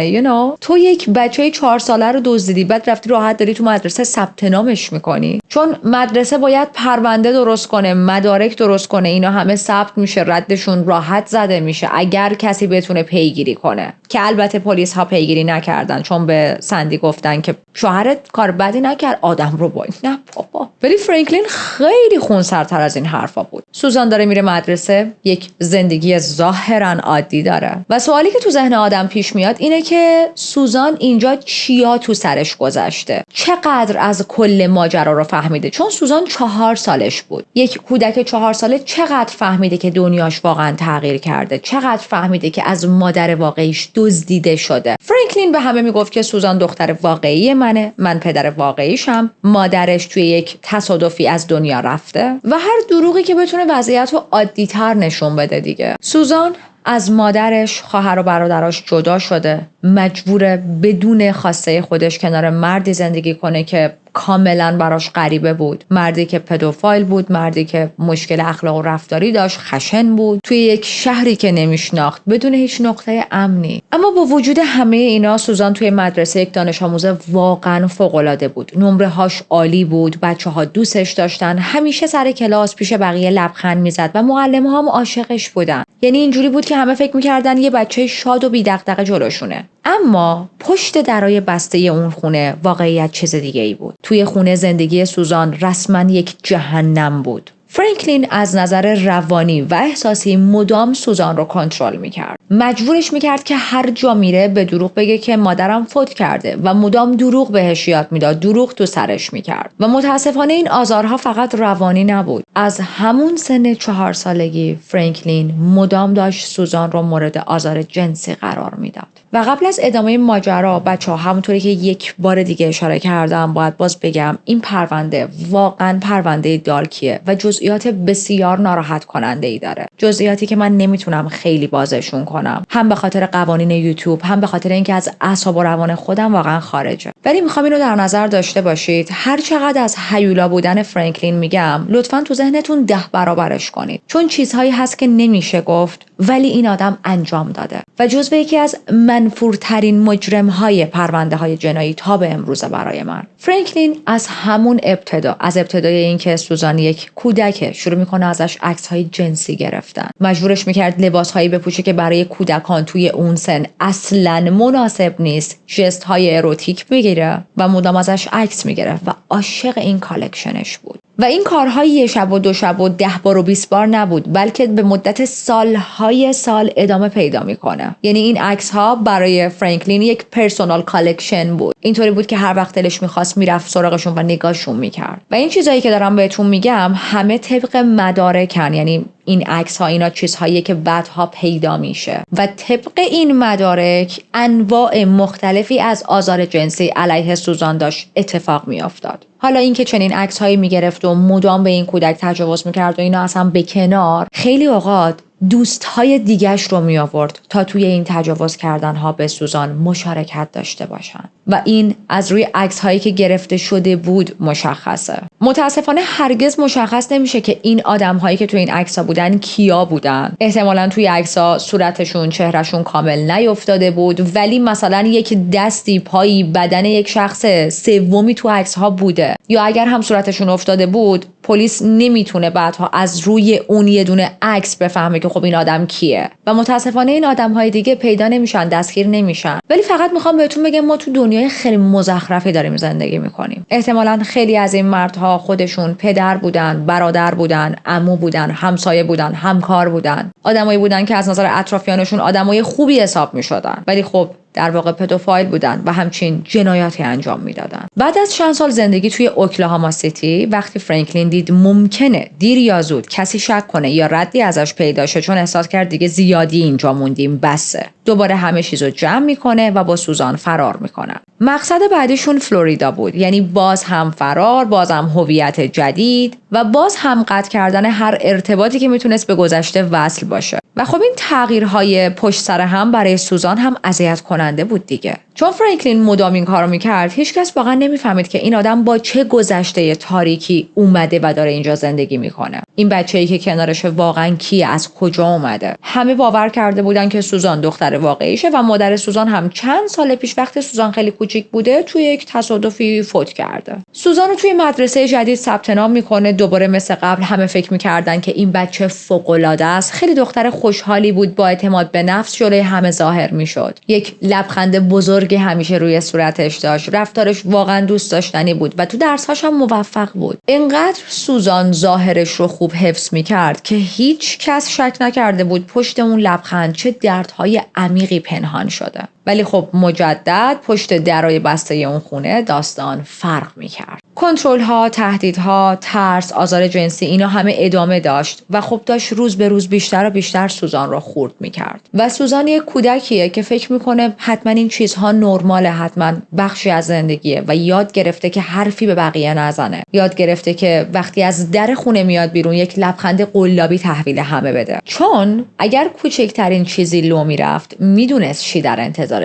تو یک بچه 4 ساله رو دزدیدی، بعد رفتی راحت داری تو مدرسه ثبت نامش میکنی، چون مدرسه باید پرونده درست کنه، مدارک درست کنه، اینا همه ثبت میشه، ردشون راحت زده میشه اگر کسی بتونه پیگیری کنه. که البته پلیس ها پیگیری نکردن، چون به سندی گفتن که شوهرت کار بدی نکرد، آدم رو باید نه بابا. ولی فرانکلین خیلی خونسردتر از این حرفا بود. سوزان داره میره مدرسه، یک زندگی ظاهرا عادی داره و سوالی که تو ذهن آدم پیش میاد اینه که سوزان اینجا چیا تو سرش گذشته، چقدر از کل ماجرا رو فهمیده. چون سوزان 4 سالش بود. یک کودک 4 ساله چقدر فهمیده که دنیاش واقعا تغییر کرده، چقدر فهمیده که از مادر واقعیش دزدیده شده. فرانکلین به همه میگفت که سوزان دختر واقعی منه، من پدر واقعیشم، مادرش توی یک تصادفی از دنیا رفته و هر دروغی که بتونه وضعیت رو عادی‌تر نشون بده دیگه. سوزان از مادرش، خواهر و برادراش جدا شده، مجبوره بدون خواسته خودش کنار مردی زندگی کنه که کاملا براش غریبه بود. مردی که پدوفایل بود، مردی که مشکل اخلاق و رفتاری داشت، خشن بود، توی یک شهری که نمیشناخت، بدون هیچ نقطه امنی. اما با وجود همه اینا سوزان توی مدرسه یک دانش آموز واقعا فوق‌العاده بود. نمره هاش عالی بود، بچه‌ها دوستش داشتن، همیشه سر کلاس پیش بقیه لبخند میزد و معلم‌ها هم عاشقش بودن. یعنی اینجوری بود که همه فکر می‌کردن یه بچه شاد و بی‌دغدغه جلوشونه. اما پشت درای بسته اون خونه واقعیت چیز دیگه‌ای بود. توی خونه زندگی سوزان رسما یک جهنم بود. فرانکلین از نظر روانی و احساسی مدام سوزان رو کنترل میکرد. مجبورش میکرد که هر جا میره به دروغ بگه که مادرم فوت کرده و مدام دروغ بهش یاد میداد، دروغ تو سرش میکرد. و متاسفانه این آزارها فقط روانی نبود. از همون سن 4 سالگی فرانکلین مدام داشت سوزان رو مورد آزار جنسی قرار میداد. و قبل از ادامه ماجرا بچه‌ها، همونطوری که یک بار دیگه اشاره کردم باید باز بگم این پرونده واقعا پرونده دارکیه و جزئیات بسیار ناراحت کننده ای داره. جزئیاتی که من نمیتونم خیلی بازشون کنم، هم به خاطر قوانین یوتیوب، هم به خاطر اینکه از اعصاب و روان خودم واقعا خارجه. ولی میخوام اینو در نظر داشته باشید، هر چقدر از هیولا بودن فرانکلین میگم، لطفاً تو ذهنتون 10 برابرش کنید، چون چیزهایی هست که نمیشه گفت ولی این آدم انجام داده و جزو یکی از منفورترین مجرم‌های پرونده‌های جنایی تا به امروز برای من. فرانکلین از همون ابتدا، از ابتدای اینکه سوزان یک کودک شروع میکنه ازش عکس‌های جنسی گرفتن، مجبورش میکرد لباس‌هایی بپوشه که برای کودکان توی اون سن اصلاً مناسب نیست، ژست‌های اروتیک بگیره و مدام ازش عکس میگرفت و عاشق این کالکشنش بود. و این کارها یه شب و 2 شب و 10 بار و 20 بار نبود، بلکه به مدت سالهای سال ادامه پیدا میکنه. یعنی این عکس ها برای فرانکلین یک پرسونال کالکشن بود. اینطوری بود که هر وقت دلش میخواست میرفت سراغشون و نگاهشون میکرد. و این چیزایی که دارم بهتون میگم همه طبق مدارکن، یعنی این عکس ها اینا چیزهایی که بعدها پیدا میشه و طبق این مدارک انواع مختلفی از آزار جنسی علیه سوزان داشت اتفاق میافتاد. حالا اینکه چنین عکس هایی میگرفت و مدام به این کودک تجاوز میکرد و اینا اصلا به کنار، خیلی اوقات دوستهای دیگش رو می آورد تا توی این تجاوز کردن ها به سوزان مشارکت داشته باشن و این از روی عکس هایی که گرفته شده بود مشخصه. متاسفانه هرگز مشخص نمیشه که این آدم هایی که توی این عکس ها بودن کیا بودن. احتمالاً توی عکس ها صورتشون، چهرهشون کامل نیفتاده بود، ولی مثلا یک دستی، پایی، بدن یک شخص سومی تو عکس ها بوده، یا اگر هم صورتشون افتاده بود پلیس نمیتونه بعدها از روی اون یه دونه عکس بفهمه که خب این آدم کیه و متاسفانه این آدم‌های دیگه پیدا نمیشن، دستگیر نمیشن. ولی فقط میخوام بهتون بگم ما تو دنیای خیلی مزخرفی داریم زندگی میکنیم. احتمالاً خیلی از این مردها خودشون پدر بودن، برادر بودن، عمو بودن، همسایه بودن، همکار بودن، آدمایی بودن که از نظر اطرافیانشون آدمای خوبی حساب میشدن، ولی خب در واقع پدوفایل بودن و همچین جنایاتی انجام میدادن. بعد از چند سال زندگی توی اوکلاهاما سیتی، وقتی فرانکلین دید ممکنه دیر یا زود کسی شک کنه یا ردی ازش پیدا شه، چون احساس کرد دیگه زیادی اینجا موندیم بسه، دوباره همه چیزو جمع میکنه و با سوزان فرار میکنه. مقصد بعدیشون فلوریدا بود، یعنی باز هم فرار، باز هم هویت جدید و باز هم قطع کردن هر ارتباطی که میتونست به گذشته وصل باشه. و خب این تغییرهای پشت سر هم برای سوزان هم اذیت کننده بود دیگه. چون فرانکلین مدام این کارو میکرد، هیچکس واقعا نمیفهمید که این آدم با چه گذشته تاریکی اومده و داره اینجا زندگی میکنه. این بچه‌ای که کنارش واقعا کیه، از کجا اومده. همه باور کرده بودن که سوزان دختر واقعیشه و مادر سوزان هم چند سال پیش وقتی سوزان خیلی کوچیک بوده توی یک تصادفی فوت کرده. سوزان رو توی مدرسه جدید ثبت نام میکنه. دوباره مثل قبل همه فکر میکردن که این بچه فوق‌العاده است. خیلی دختر خوشحالی بود، با اعتماد به نفس جلوی همه ظاهر میشد. یک لبخند بزرگ همیشه روی صورتش داشت. رفتارش واقعا دوست داشتنی بود و تو درس‌هاش هم موفق بود. اینقدر سوزان ظاهرش رو خوب حفظ میکرد که هیچ کس شک نکرده بود پشت اون لبخند چه دردهای عمیقی پنهان شده. ولی خب مجدد پشت درای بسته اون خونه داستان فرق میکرد. کنترل ها، تهدیدها، ترس، آزار جنسی، اینا همه ادامه داشت و خب داشت روز به روز بیشتر و بیشتر سوزان رو خورد میکرد. و سوزان یک کودکیه که فکر میکنه حتما این چیزها نرماله، حتما بخشی از زندگیه و یاد گرفته که حرفی به بقیه نزنه. یاد گرفته که وقتی از در خونه میاد بیرون یک لبخند قلابی تحویل همه بده. چون اگر کوچکترین چیزی لو میرفت میدونست چی در انتظارشه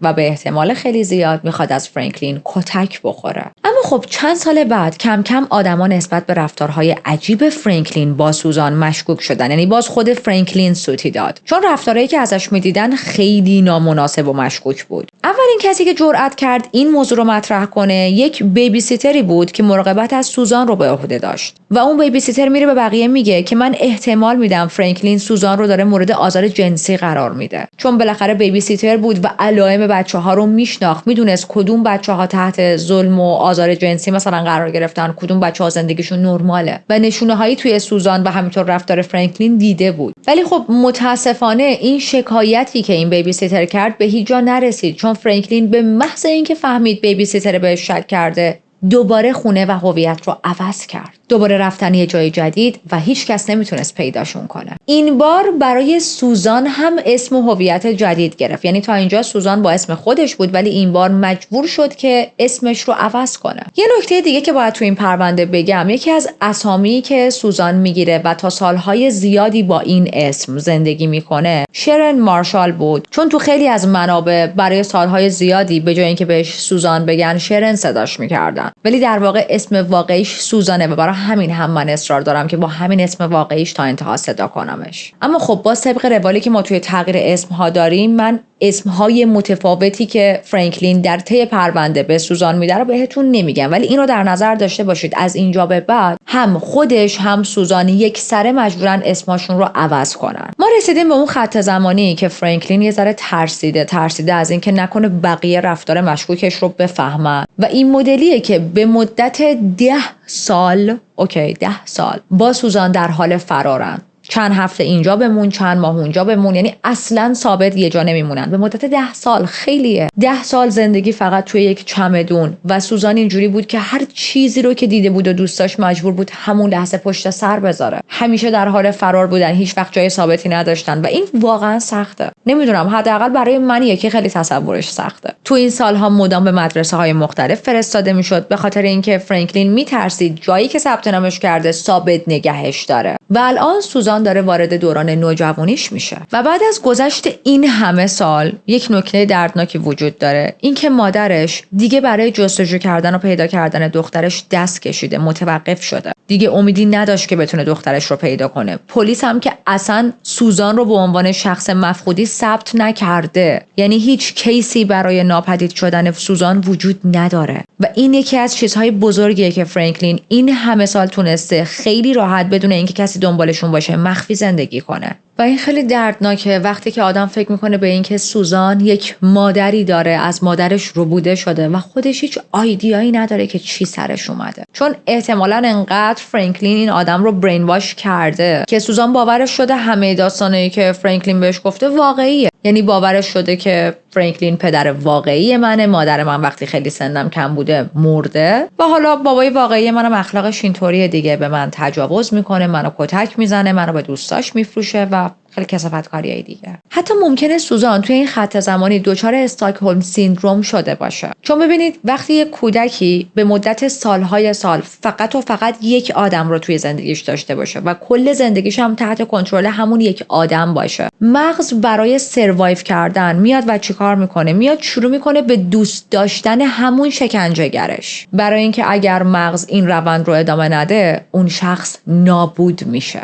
و به احتمال خیلی زیاد میخواد از فرانکلین کتک بخوره. اما خب چند سال بعد کم کم آدما نسبت به رفتارهای عجیب فرانکلین با سوزان مشکوک شدن. یعنی باز خود فرانکلین سوتی داد، چون رفتارهایی که ازش میدیدن خیلی نامناسب و مشکوک بود. اولین کسی که جرأت کرد این موضوع رو مطرح کنه یک بیبی سیتری بود که مراقبت از سوزان رو به عهده داشت و اون بیبی سیتر میره به بقیه میگه که من احتمال میدم فرانکلین سوزان رو داره مورد آزار جنسی قرار میده، چون بالاخره بیبی سیتر بود و علائم بچه‌ها رو میشناخت، میدونست کدوم بچه‌ها تحت ظلم و آزار جنسی مثلا قرار گرفتن، کدوم بچه‌ها زندگیشون نرماله و نشونه‌هایی توی سوزان و همینطور رفتار فرانکلین دیده بود. ولی خب متاسفانه این شکایتی که این بیبی سیتر کرد به هیچ جا نرسید، چون فرانکلین به محض اینکه فهمید بیبی سیتر بهش شک کرده دوباره خونه و هویت رو عوض کرد. دوباره رفتن یه جای جدید و هیچ کس نمیتونست پیداشون کنه. این بار برای سوزان هم اسم و هویت جدید گرفت. یعنی تا اینجا سوزان با اسم خودش بود، ولی این بار مجبور شد که اسمش رو عوض کنه. یه نکته دیگه که باید تو این پرونده بگم، یکی از اسامی که سوزان میگیره و تا سالهای زیادی با این اسم زندگی میکنه شرن مارشال بود، چون تو خیلی از منابع برای سالهای زیادی به جای اینکه بهش سوزان بگن شرن صداش میکردن، ولی در واقع اسم واقعیش سوزانه و برای همین هم من اصرار دارم که با همین اسم واقعیش تا انتها صدا کنمش. اما خب با طبق روالی که ما توی تغییر اسمها داریم، من اسمهای متفاوتی که فرانکلین در طی پرونده به سوزان میده رو بهتون نمیگم، ولی این رو در نظر داشته باشید از اینجا به بعد هم خودش هم سوزان یک سره مجبورن اسمشون رو عوض کنن. ما رسیدیم به اون خط زمانی که فرانکلین یه ذره ترسیده از اینکه نکنه بقیه رفتار مشکوکش رو بفهمن و این مدلیه که که به مدت 10 سال با سوزان در حال فرارن. چند هفته اینجا بمون، چند ماه اونجا بمون، یعنی اصلا ثابت یه جا نمیمونن. به مدت 10 سال خیلیه. 10 سال زندگی فقط توی یک چمدون و سوزان اینجوری بود که هر چیزی رو که دیده بود و دوست داشت مجبور بود همون لحظه پشت سر بذاره. همیشه در حال فرار بودن، هیچ وقت جای ثابتی نداشتن و این واقعا سخته. نمیدونم، حداقل برای منیه که خیلی تصورش سخته. تو این سالها مدام به مدرسه‌های مختلف فرستاده میشد به خاطر اینکه فرانکلین میترسید جایی که ثبت نامش کرده ثابت نگهش داره. و الان سوزان داره وارد دوران نوجوانیش میشه و بعد از گذشت این همه سال یک نکته دردناکی وجود داره، اینکه مادرش دیگه برای جستجو کردن و پیدا کردن دخترش دست کشیده، متوقف شده. دیگه امیدی نداشت که بتونه دخترش رو پیدا کنه. پلیس هم که اصلا سوزان رو به عنوان شخص مفقودی ثبت نکرده، یعنی هیچ کیسی برای ناپدید شدن سوزان وجود نداره. و این یکی از چیزهای بزرگیه که فرانکلین این همه سال تونسته خیلی راحت بدون اینکه کسی دنبالشون باشه مخفی زندگی کنه. و این خیلی دردناکه وقتی که آدم فکر میکنه به اینکه سوزان یک مادری داره، از مادرش ربوده شده و خودش هیچ آیدیایی نداره که چی سرش اومده. چون احتمالاً انقدر فرانکلین این آدم رو برین واش کرده که سوزان باورش شده همه داستانایی که فرانکلین بهش گفته واقعیه. یعنی باورش شده که فرانکلین پدر واقعی منه، مادر من وقتی خیلی سنم کم بوده مرده و حالا بابای واقعی منم اخلاقش اینطوریه دیگه، به من تجاوز میکنه، منو کتک میزنه، منو به دوستاش میفروشه و خیلی کثافتکاریای دیگه. حتی ممکنه سوزان توی این خط زمانی دچار استاکهلم سیندروم شده باشه. چون ببینید وقتی یک کودکی به مدت سالهای سال فقط و فقط یک آدم رو توی زندگیش داشته باشه و کل زندگیش هم تحت کنترل همون یک آدم باشه، مغز برای سروایو کردن میاد و چیکار میکنه؟ میاد شروع میکنه به دوست داشتن همون شکنجهگرش، برای اینکه اگر مغز این روند رو ادامه نده اون شخص نابود میشه.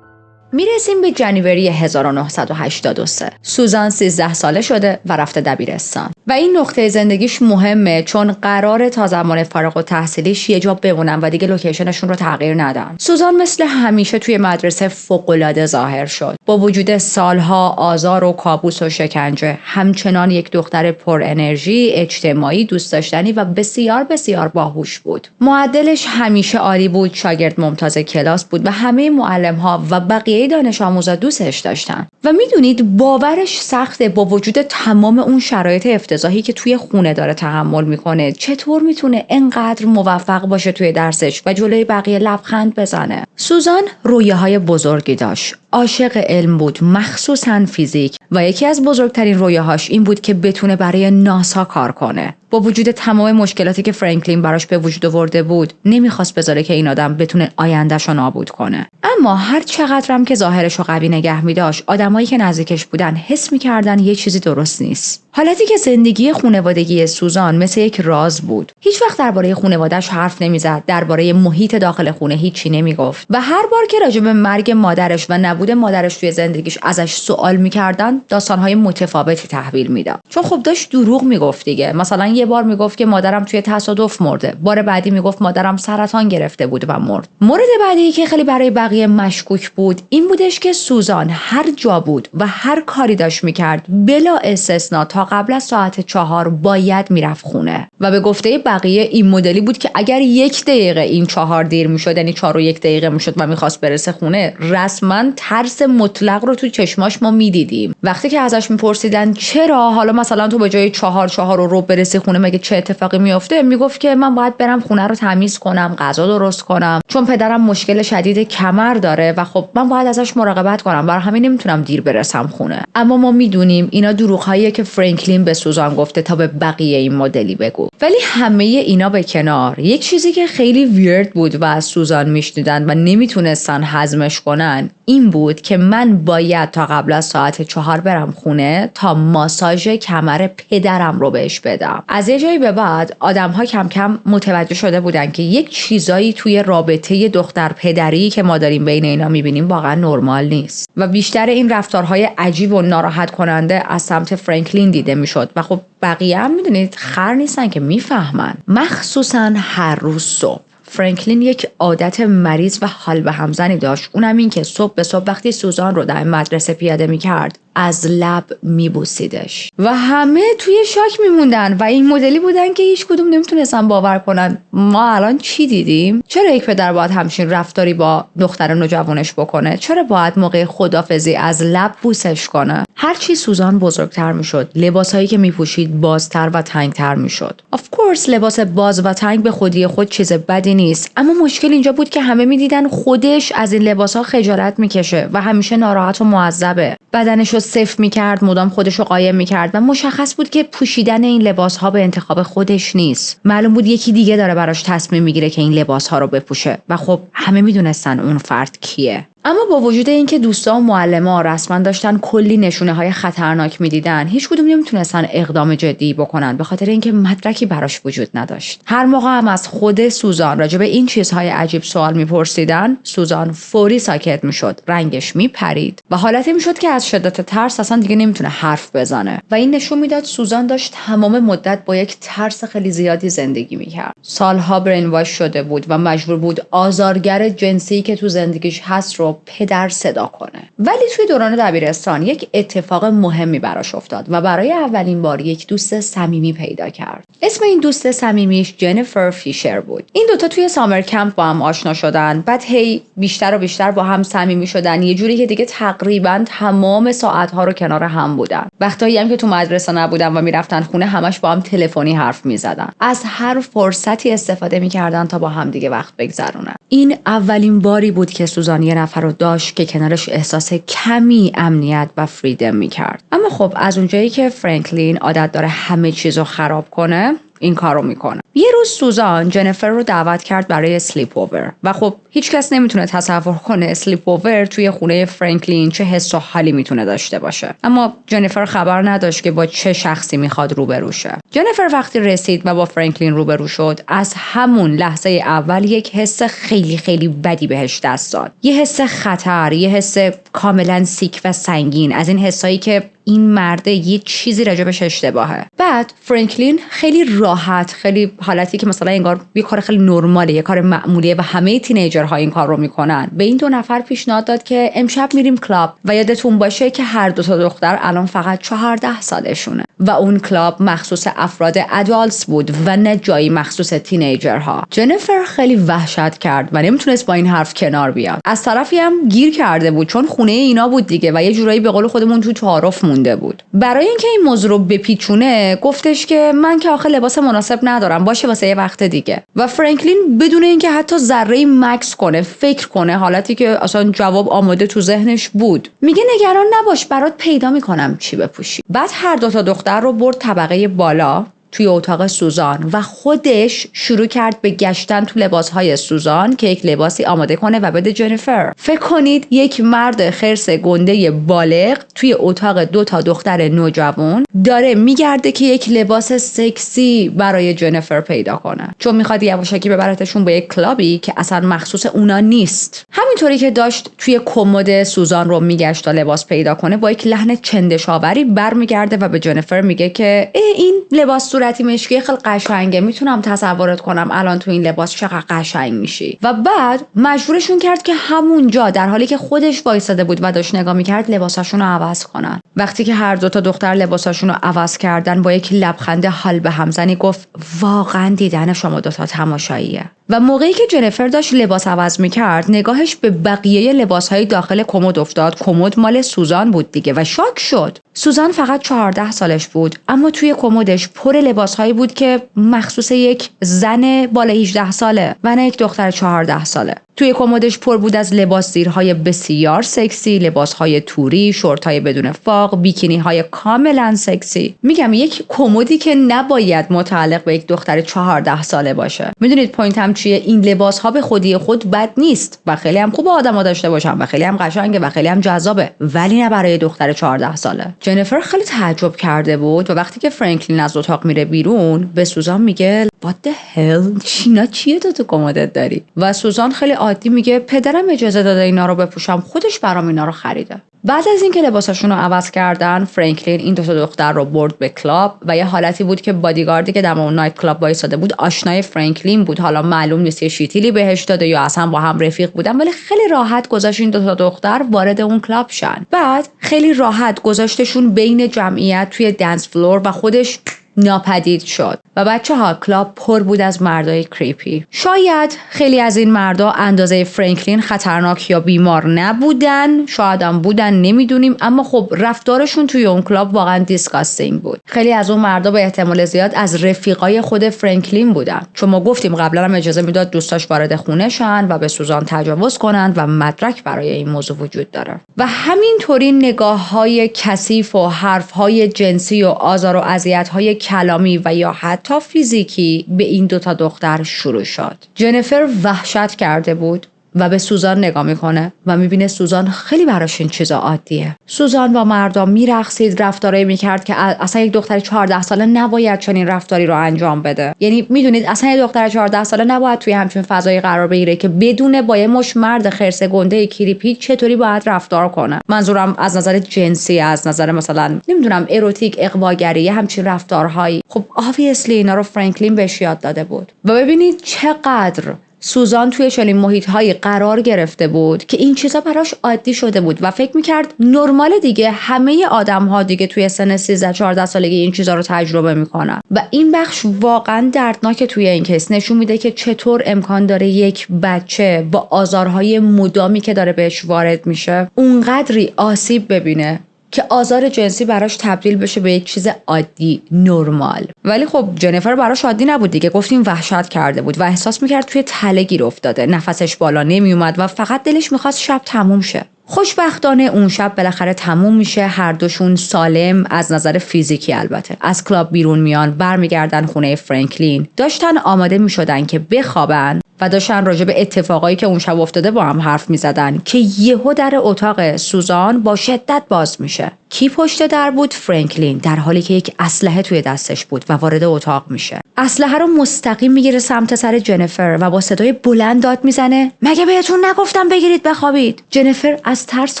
میرسیم به جنوری 1983. سوزان 13 ساله شده و رفته دبیرستان و این نقطه زندگیش مهمه چون قراره تا زمان فارغ التحصیلیش یه جا بمونن و دیگه لوکیشنشون رو تغییر ندن. سوزان مثل همیشه توی مدرسه فوق‌العاده ظاهر شد. با وجود سالها آزار و کابوس و شکنجه، همچنان یک دختر پر انرژی، اجتماعی، دوست داشتنی و بسیار بسیار باهوش بود. معدلش همیشه عالی بود، شاگرد ممتاز کلاس بود و همه معلم‌ها و بقیه دانش آموزا دوستش داشتن. و میدونید باورش سخته با وجود تمام اون شرایط افتضاحی که توی خونه داره تحمل میکنه چطور میتونه انقدر موفق باشه توی درسش و جلوی بقیه لبخند بزنه. سوزان رویاهای بزرگی داشت. عاشق علم بود، مخصوصاً فیزیک، و یکی از بزرگترین رویاهاش این بود که بتونه برای ناسا کار کنه. با وجود تمام مشکلاتی که فرانکلین براش به وجود آورده بود، نمیخواست بذاره که این آدم بتونه آینده‌شو نابود کنه. اما هر چقدرم که ظاهرشو قوی نگه می‌داشت، آدمایی که نزدیکش بودن حس می‌کردن یه چیزی درست نیست. حالتی که زندگی خانوادگی سوزان مثل یک راز بود. هیچ وقت درباره خانواده‌اش حرف نمی‌زد، درباره محیط داخل خونه هیچی نمیگفت و هر بار که راجع به مرگ مادرش و نبود مادرش توی زندگیش ازش سوال می‌کردن، داستان‌های متفاوتی تحویل میداد. چون خب داشت دروغ میگفت دیگه. مثلا یه بار میگفت که مادرم توی تصادف مرده، بار بعدی میگفت مادرم سرطان گرفته بود و مرد. مورد بعدی که خیلی برای بقیه مشکوک بود این بودش که سوزان هر جا بود و هر کاری داشت میکرد بلا استثنا تا قبل از ساعت 4 باید میرفت خونه و به گفته بقیه این مدلی بود که اگر 1 دقیقه این 4 دیر میشد، یعنی 4 و 1 دقیقه میشد و میخواست برسه خونه، رسما ترس مطلق رو تو چشماش ما میدیدیم. وقتی که ازش میپرسیدن چرا حالا مثلا تو به جای 4 و ربع برسی خونه مگه چه اتفاقی میفته، میگفت که من باید برم خونه رو تمیز کنم، غذا درست کنم، چون پدرم مشکل شدید کمر داره و خب من باید ازش مراقبت کنم، برای همین نمیتونم دیر برسم خونه. اما ما میدونیم اینا دروغ‌هاییه که فرانکلین به سوزان گفته تا به بقیه این مدلی بگو. ولی همه اینا به کنار، یک چیزی که خیلی ویرد بود و از سوزان میشنیدن و نمیتونستن هضمش کنن این بود که من باید تا قبل از ساعت 4 برم خونه تا ماساژ کمر پدرم رو بهش بدم. از یه جایی به بعد آدم‌ها کم کم متوجه شده بودن که یک چیزایی توی رابطه دختر پدری که ما داریم بین اینا می‌بینیم واقعا نرمال نیست و بیشتر این رفتارهای عجیب و ناراحت کننده از سمت فرانکلین دیده میشد و خب بقیه هم میدونید خر نیستن که میفهمن. مخصوصا هر روز صبح فرانکلین یک عادت مریض و حال به همزنی داشت. اونم این که صبح به صبح وقتی سوزان رو در مدرسه پیاده می‌کرد از لب میبوسیدش و همه توی شاک میموندن و این مدلی بودن که هیچ کدوم نمیتونستن باور کنن ما الان چی دیدیم. چرا یک پدر باید همچین رفتاری با دختر نوجوانش بکنه؟ چرا باید موقع خدافظی از لب بوسش کنه؟ هرچی سوزان بزرگتر میشد لباسایی که میپوشید بازتر و تنگتر میشد. Of course لباس باز و تنگ به خودی خود چیز بدی نیست، اما مشکل اینجا بود که همه میدیدن خودش از این لباسا خجالت میکشه و همیشه ناراحت و معذبه. بدنشو صف میکرد، مدام خودشو قایم میکرد و مشخص بود که پوشیدن این لباسها به انتخاب خودش نیست. معلوم بود یکی دیگه داره براش تصمیم میگیره که این لباسها رو بپوشه و خب همه میدونستن اون فرد کیه. اما با وجود اینکه دوستا و معلم‌ها رسما داشتن کلی نشونه‌های خطرناک می‌دیدن، هیچ کدوم نمیتونستن اقدام جدی بکنن به خاطر اینکه مدرکی براش وجود نداشت. هر موقع هم از خود سوزان راجع به این چیزهای عجیب سوال می‌پرسیدن، سوزان فوری ساکت می‌شد، رنگش می‌پرید و حالتی می‌شد که از شدت ترس اصلا دیگه نمیتونه حرف بزنه و این نشون میداد سوزان داشت تمام مدت با یک ترس خیلی زیادی زندگی می‌کرد. سالها برین واش شده بود و مجبور بود آزارگر جنسی که تو زندگیش هست رو پدر صدا کنه. ولی توی دوران دبیرستان یک اتفاق مهمی براش افتاد و برای اولین بار یک دوست صمیمی پیدا کرد. اسم این دوست صمیمیش جنیفر فیشر بود. این دوتا توی سامر کمپ با هم آشنا شدن، بعد هی بیشتر و بیشتر با هم صمیمی شدن، یه جوری که دیگه تقریبا تمام ساعت‌ها رو کنار هم بودن. وقتایی هم که تو مدرسه نبودن و میرفتن خونه همش با هم تلفنی حرف میزدن. از هر فرصتی استفاده میکردن تا با هم دیگه وقت بگذرونن. این اولین باری بود که سوزان یه نفر رو داشت که کنارش احساس کمی امنیت و فریدم میکرد. اما خب از اونجایی که فرانکلین عادت داره همه چیزو خراب کنه این کارو میکنه. یه روز سوزان جنیفر رو دعوت کرد برای اسلیپ اوور و خب هیچ کس نمیتونه تصور کنه اسلیپ اوور توی خونه فرانکلین چه حس و حالی میتونه داشته باشه. اما جنیفر خبر نداشت که با چه شخصی میخواد روبرو شه. جنیفر وقتی رسید و با فرانکلین روبرو شد، از همون لحظه اول یک حس خیلی خیلی بدی بهش دست داد. یه حس خطر، یه حس کاملا سیک و سنگین، از این حسایی که این مرده یه چیزی راجبش اشتباهه. بعد فرانکلین خیلی راحت، خیلی حالتی که مثلا انگار یه کار خیلی نرماله، یه کار معمولیه و همه تینیجرها این کار رو میکنن، به این دو نفر پیشنهاد داد که امشب میریم کلاب و یادتون باشه که هر دو تا دختر الان فقط 14 سالشونه و اون کلاب مخصوص افراد ادالتس بود و نه جایی مخصوص تینیجرها. جنیفر خیلی وحشت کرد و نمیتونست با این حرف کنار بیاد. از طرفی هم گیر کرده بود چون خونه اینا بود دیگه و یه جورایی به قول خودمون تو تعارف مونده بود. برای اینکه این موضوع رو بپیچونه گفتش که من که آخه لباس مناسب ندارم، باشه واسه یه وقت دیگه. و فرانکلین بدون اینکه حتی ذره مکس کنه، فکر کنه، حالتی که اصلا جواب آماده تو ذهنش بود، میگه نگران نباش برات پیدا میکنم چی بپوشی. بعد هر دو تا دختر رو برد طبقه بالا توی اتاق سوزان و خودش شروع کرد به گشتن تو لباسهای سوزان که یک لباسی آماده کنه و بده جنیفر. فکر کنید یک مرد خرس گنده بالغ توی اتاق دو تا دختر نوجوان داره میگرده که یک لباس سکسی برای جنیفر پیدا کنه، چون میخواد یواشکی ببرتشون به یک کلابی که اصلا مخصوص اونا نیست. همینطوری که داشت توی کمد سوزان رو میگشت تا لباس پیدا کنه، با یک لحن چندشاوری برمیگرده و به جنیفر میگه که این لباس صورتی مشکی خیلی قشنگه، میتونم تصورت کنم الان تو این لباس چقدر قشنگ میشی. و بعد مجبورشون کرد که همونجا در حالی که خودش وایساده بود و داشت نگاه میکرد لباساشون رو عوض کنن. وقتی که هر دو تا دختر لباساشون رو عوض کردن با یک لبخند حال به همزنی گفت واقعا دیدن شما دو تا تماشاییه. و موقعی که جنیفر داشت لباس عوض میکرد نگاهش به بقیه لباسهای داخل کمد افتاد. کمد مال سوزان بود دیگه و شاک شد. سوزان فقط 14 سالش بود اما توی کمدش پر لباسهایی بود که مخصوص یک زن بالا 18 ساله و نه یک دختر 14 ساله. توی کمدش پر بود از لباس زیرهای بسیار سکسی، لباسهای توری، شورتهای بدون فاق، بیکینیهای کاملا سکسی. میگم یک کمدی که نباید متعلق به یک دختر 14 ساله باشه. میدونید پوینتم چیه؟ این لباسها به خودی خود بد نیست و خیلی هم خوب آدم‌ها داشته باشن و خیلی هم قشنگه و خیلی هم جذابه، ولی نه برای دختر 14 ساله. جنیفر خیلی تعجب کرده بود و وقتی که فرانکلین از اتاق میره بیرون به سوزان میگه What the hell؟ چیه تو کمدت داری؟ و سوزان خیلی عادی میگه پدرم اجازه داده اینا رو بپوشم، خودش برام اینا رو خریده. بعد از اینکه لباساشون رو عوض کردن فرانکلین این دو تا دختر رو برد به کلاب و یه حالتی بود که بادیگاردی که در اون نایت کلاب وایساده بود آشنای فرانکلین بود. حالا معلوم نیست یه شیتیلی بهش داده یا اصلا با هم رفیق بودن، ولی خیلی راحت گذاشت این 2 دختر وارد اون کلاب شن. بعد خیلی راحت گذاشتشون بین جمعیت توی دنس فلور و خودش ناپدید شد و بچه‌ها کلاب پر بود از مردای کریپی. شاید خیلی از این مردا اندازه فرانکلین خطرناک یا بیمار نبودن، شاید هم بودن، نمیدونیم، اما خب رفتارشون توی اون کلاب واقعا دیسکاستینگ بود. خیلی از اون مردا به احتمال زیاد از رفیقای خود فرانکلین بودن، چون ما گفتیم قبلا هم اجازه میداد دوستاش وارد خونه شن و به سوزان تجاوز کنند و مدرک برای این موضوع وجود داره. و همینطوری نگاه‌های کثیف و حرف‌های جنسی و آزار و اذیت‌های کلامی و یا حتی فیزیکی به این 2 دختر شروع شد. جنیفر وحشت کرده بود و به سوزان نگاه میکنه و میبینه سوزان خیلی براش این چیزا عادیه. سوزان با مردم میرقصید، رفتارایی میکرد که اصلا یک دختر 14 ساله نباید چنین رفتاری رو انجام بده. یعنی میدونید اصلا یک دختر 14 ساله نباید توی همچین فضایی قرار بگیره که بدون با یه مش مرد خرسه گنده کریپی چطوری باید رفتار کنه. منظورم از نظر جنسی، از نظر مثلا نمیدونم اروتیک، اغواگری، همچین رفتارهایی. خب obviously اینا رو فرانکلین بهش یاد داده بود. و ببینید چقدر سوزان توی چنین محیط‌هایی قرار گرفته بود که این چیزا براش عادی شده بود و فکر می‌کرد نرمال دیگه، همه آدم‌ها دیگه توی سن 13-14 سالگی این چیزا رو تجربه می‌کنن. و این بخش واقعاً دردناک توی این کیس نشون میده که چطور امکان داره یک بچه با آزارهای مدامی که داره بهش وارد میشه اونقدری آسیب ببینه که آزار جنسی براش تبدیل بشه به یک چیز عادی، نرمال. ولی خب جنیفر براش عادی نبود دیگه، گفتیم وحشت کرده بود و احساس میکرد توی تله گیر افتاده، نفسش بالا نمیومد و فقط دلش میخواست شب تموم شه. خوشبختانه اون شب بالاخره تموم میشه، هر دوشون سالم از نظر فیزیکی البته از کلاب بیرون میان، برمیگردن خونه فرانکلین. داشتن آماده میشدن که بخوابن و داشتن راجع به اتفاقایی که اون شب افتاده با هم حرف میزدن که یهو در اتاق سوزان با شدت باز میشه. کی پشت در بود؟ فرانکلین، در حالی که یک اسلحه توی دستش بود و وارد اتاق میشه. اسلحه رو مستقیم میگیره سمت سر جنیفر و با صدای بلند داد میزنه مگه بهتون نگفتم بگیرید بخوابید؟ جنیفر از ترس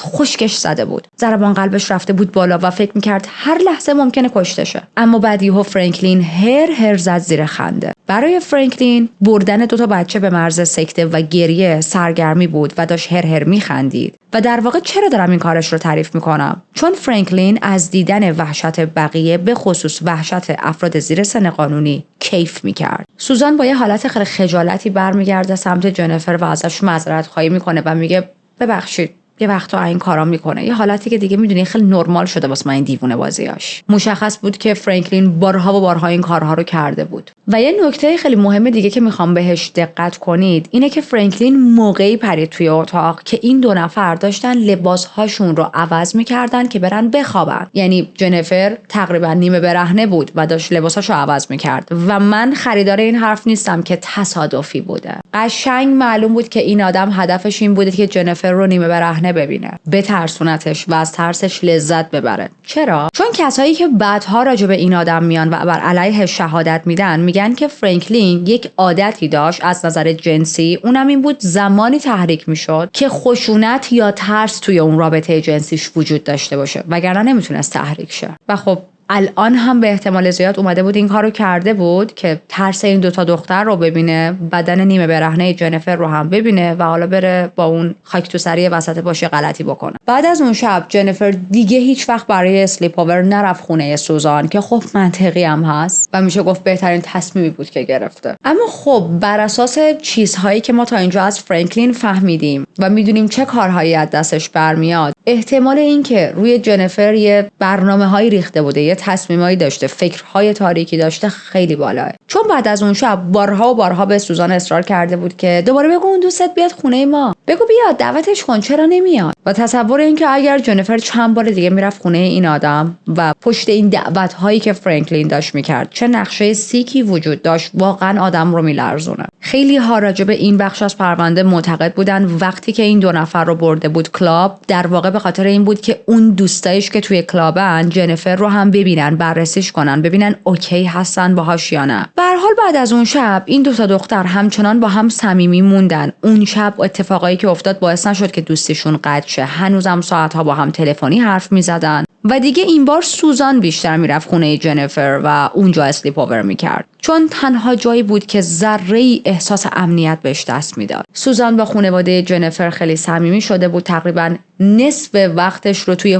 خشکش زده بود، ضربان قلبش رفته بود بالا و فکر میکرد هر لحظه ممکنه کشته شه. اما بعد یهو فرانکلین هر زد زیر خنده. برای فرانکلین بردن 2 بچه به مرز سکته و گریه سرگرمی بود و داشت هر میخندید. و در واقع چرا دارم این کارش رو تعریف میکنم؟ چون فرانکلین از دیدن وحشت بقیه، به خصوص وحشت افراد زیر سن قانونی، کیف میکرد. سوزان با یه حالت خیلی خجالتی برمیگرده سمت جنیفر و ازش معذرت خواهی میکنه و میگه ببخشید یه وقتا این کارا میکنه. یه حالتی که دیگه میدونی خیلی نرمال شده واسه من این دیوونه بازیاش. مشخص بود که فرانکلین بارها و بارها این کارها رو کرده بود. و یه نکته خیلی مهم دیگه که میخوام بهش دقت کنید اینه که فرانکلین موقعی پرید توی اتاق که این 2 نفر داشتن لباسهاشون رو عوض میکردن که برن بخوابن. یعنی جنیفر تقریبا نیمه برهنه بود و داشت لباساشو عوض میکرد و من خریدار این حرف نیستم که تصادفی بوده. قشنگ معلوم بود که این آدم هدفش این بوده که جنیفر رو نیمه برهنه ببینه، بترسونتش و از ترسش لذت ببره. چرا؟ چون کسایی که بعدها راجع به این آدم میان و بر علیه شهادت میدن میگن که فرانکلین یک عادتی داشت از نظر جنسی، اونم این بود زمانی تحریک میشد که خشونت یا ترس توی اون رابطه جنسیش وجود داشته باشه، وگرنه نمیتونست تحریک شه. و خب الان هم به احتمال زیاد اومده بود این کارو کرده بود که ترس این 2 دختر رو ببینه، بدن نیمه برهنه جنیفر رو هم ببینه و حالا بره با اون خاک تو سری وسط باشه غلطی بکنه. بعد از اون شب جنیفر دیگه هیچ وقت برای اسلیپ اوور نرفت خونه سوزان که خب منطقی هم هست و میشه گفت بهترین تصمیمی بود که گرفته. اما خب بر اساس چیزهایی که ما تا اینجا از فرانکلین فهمیدیم و میدونیم چه کارهایی از دستش برمیاد، احتمال این که روی جنیفر یه برنامه‌هایی ریخته بوده، تصمیمایی داشته، فکرهای تاریکی داشته، خیلی بالاه. چون بعد از اون شب بارها و بارها به سوزان اصرار کرده بود که دوباره بگو اون دوستت بیاد خونه ما، بگو بیاد، دعوتش کن، چرا نمیاد؟ و تصور این که اگر جنیفر چند بار دیگه میرفت خونه این آدم و پشت این دعوت‌هایی که فرانکلین داشت میکرد چه نقشه سیکی وجود داشت، واقعا آدم رو میلرزونه. خیلی ها راجع به این بخش از پرونده معتقد بودن وقتی که این 2 نفر رو برده بود کلاب، در واقع به خاطر این بود که اون دوستایش که توی کلابن جنیفر رو هم ببینن، بررسیش کنن، ببینن اوکی هستن باهاش یا نه. به هر حال بعد از اون شب این 2 دختر همچنان با هم صمیمی موندن. اون شب اتفاقایی که افتاد باعث نشد که دوستیشون قطع شه. هنوزم ساعت‌ها با هم تلفنی حرف می‌زدن و دیگه این بار سوزان بیشتر میرفت خونه جنیفر و اونجا اسلیپ اوور میکرد، چون تنها جایی بود که ذره‌ای احساس امنیت بهش دست میداد. سوزان با خانواده جنیفر خیلی صمیمی شده بود، تقریباً نصف وقتش رو توی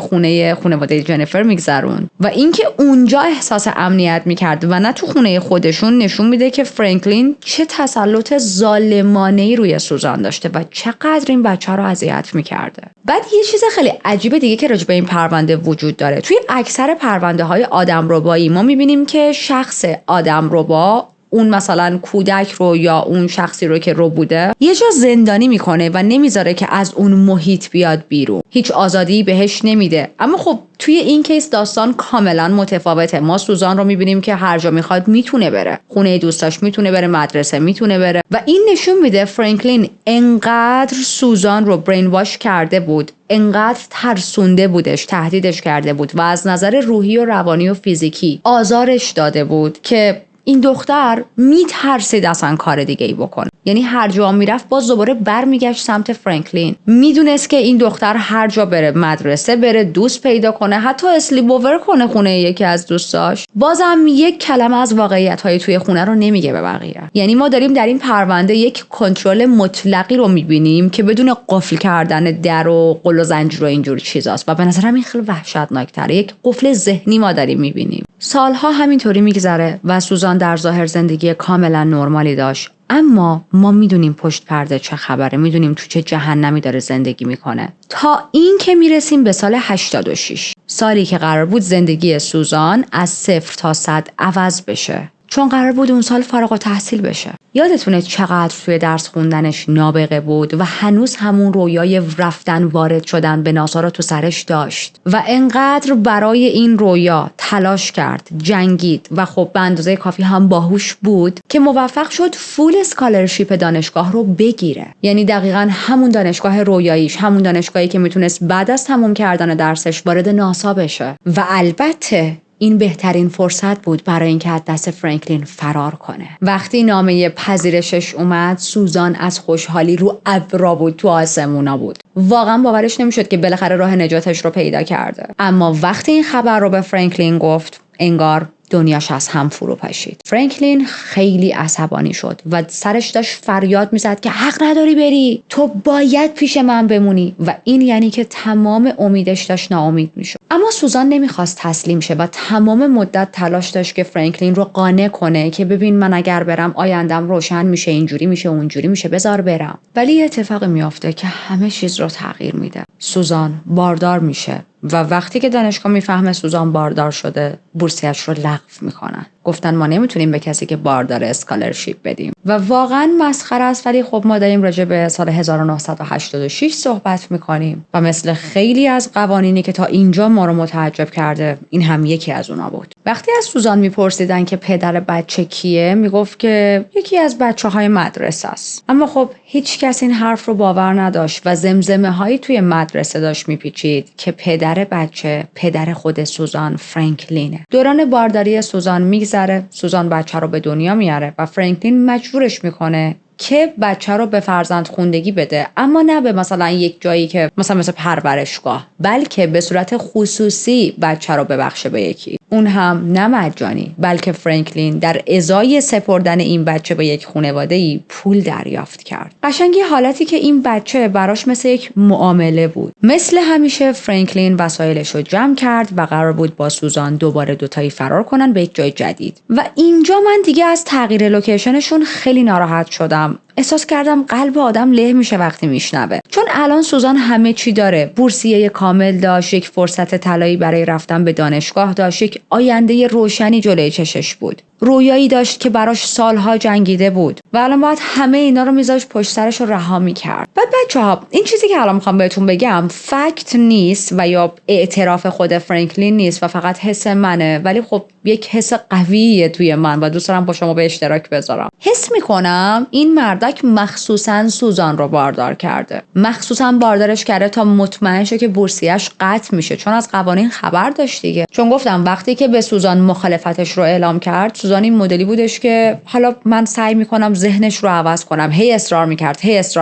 خانواده جنیفر میگذرون و اینکه اونجا احساس امنیت میکرد و نه تو خونه خودشون نشون میده که فرانکلین چه تسلط ظالمانه‌ای روی سوزان داشته و چقدر این بچه رو اذیت میکرده. بعد یه چیز خیلی عجیب دیگه که راجع به این پرونده وجود داره. توی اکثر پرونده های آدمربایی ما میبینیم که شخص آدمربا، اون مثلا کودک رو یا اون شخصی رو که رو بوده، یه جا زندانی میکنه و نمیذاره که از اون محیط بیاد بیرون، هیچ آزادی بهش نمیده. اما خب توی این کیس داستان کاملا متفاوته. ما سوزان رو میبینیم که هر جا میخواد میتونه بره، خونه دوستاش میتونه بره، مدرسه میتونه بره و این نشون میده فرانکلین انقدر سوزان رو برین واش کرده بود، انقدر ترسونده بودش، تهدیدش کرده بود و از نظر روحی و روانی و فیزیکی آزارش داده بود که این دختر میترسید اصلا کار دیگه ای بکنه. یعنی هر جا میرفت باز دوباره برمیگشت سمت فرانکلین. میدونست که این دختر هر جا بره، مدرسه بره، دوست پیدا کنه، حتی اسلیپ اوور کنه خونه یکی از دوستاش، بازم یک کلمه از واقعیت‌های توی خونه رو نمیگه به بقیه. یعنی ما داریم در این پرونده یک کنترل مطلقی رو میبینیم که بدون قفل کردن در و قل و زنجیر و اینجور چیزاست و به نظرم این خیلی وحشتناک‌تره. یک قفل ذهنی ما داریم میبینیم. سالها همینطوری میگذره و سوزان در ظاهر زندگی کاملا نرمالی داشت، اما ما میدونیم پشت پرده چه خبره، میدونیم تو چه جهنمی داره زندگی میکنه. تا این که میرسیم به سال 86، سالی که قرار بود زندگی سوزان از 0 تا 100 عوض بشه، چون قرار بود اون سال فارغ التحصیل بشه. یادتونه چقدر توی درس خوندنش نابغه بود و هنوز همون رویای رفتن وارد شدن به ناسا رو تو سرش داشت و انقدر برای این رویا تلاش کرد، جنگید و خب به اندازه کافی هم باهوش بود که موفق شد فول اسکالرشیپ دانشگاه رو بگیره. یعنی دقیقاً همون دانشگاه رویاییش، همون دانشگاهی که میتونست بعد از تموم کردن درسش وارد ناسا بشه. و البته این بهترین فرصت بود برای اینکه از دست فرانکلین فرار کنه. وقتی نامه پذیرشش اومد، سوزان از خوشحالی رو ابرا بود، تو آسمونا بود. واقعا باورش نمیشد که بالاخره راه نجاتش رو پیدا کرده. اما وقتی این خبر رو به فرانکلین گفت، انگار دنیاش از هم فرو پاشید. فرانکلین خیلی عصبانی شد و سرش داشت فریاد میزد که حق نداری بری، تو باید پیش من بمونی. و این یعنی که تمام امیدش داشت ناامید میشد. اما سوزان نمیخواست تسلیم شه و تمام مدت تلاش داشت که فرانکلین رو قانع کنه که ببین من اگر برم آیندم روشن میشه، اینجوری میشه، اونجوری میشه، بذار برم. ولی یه اتفاقی میافته که همه چیز رو تغییر میده. سوزان باردار میشه و وقتی که دانشگاه میفهمه سوزان باردار شده، بورسیش رو لغو میکنن. گفتن ما نمیتونیم به کسی که باردار اسکالرشیپ بدیم و واقعا مسخره است. ولی خب ما داریم راجع به سال 1986 صحبت میکنیم و مثل خیلی از قوانینی که تا اینجا ما رو متعجب کرده، این هم یکی از اونا بود. وقتی از سوزان میپرسیدن که پدر بچه کیه، میگفت که یکی از بچه‌های مدرسه است. اما خب هیچ کس این حرف رو باور نداشت و زمزمه هایی توی مدرسه داشت میپیچید که پدر بچه پدر خود سوزان، فرانکلینه. دوران بارداری سوزان میگذره، سوزان بچه رو به دنیا میاره و فرانکلین مجبورش میکنه که بچه رو به فرزند خوندگی بده، اما نه به مثلا یک جایی که مثل پرورشگاه، بلکه به صورت خصوصی بچه رو ببخشه به یکی، اون هم نه مجانی، بلکه فرانکلین در ازای سپردن این بچه به یک خانواده‌ای پول دریافت کرد. قشنگی حالتی که این بچه براش مثل یک معامله بود. مثل همیشه فرانکلین وسایلش رو جمع کرد و قرار بود با سوزان دوباره دوتایی فرار کنن به یک جای جدید. و اینجا من دیگه از تغییر لوکیشنشون خیلی ناراحت شدم. احساس کردم قلب آدم له میشه وقتی میشنوه، چون الان سوزان همه چی داره. بورسیه کامل داشت، یک فرصت طلایی برای رفتن به دانشگاه داشت، یک آینده روشنی جلوی چشش بود، رویایی داشت که براش سالها جنگیده بود و الان باید همه اینا رو میذاشت پشت سرش رو رها میکرد. بعد بچه‌ها، این چیزی که الان میخوام بهتون بگم فکت نیست و یا اعتراف خود فرانکلین نیست و فقط حس منه، ولی خب یک حس قویه توی من و دوست دارم با شما به اشتراک بذارم. حس میکنم این مرد مرداک مخصوصا سوزان رو باردار کرده. مخصوصا باردارش کرده تا مطمئن شه که بورسیه‌اش قطع میشه، چون از قوانین خبر داشت دیگه. چون گفتم وقتی که به سوزان مخالفتش رو اعلام کرد، سوزان این مدلی بودش که حالا من سعی میکنم ذهنش رو عوض کنم، هی اصرار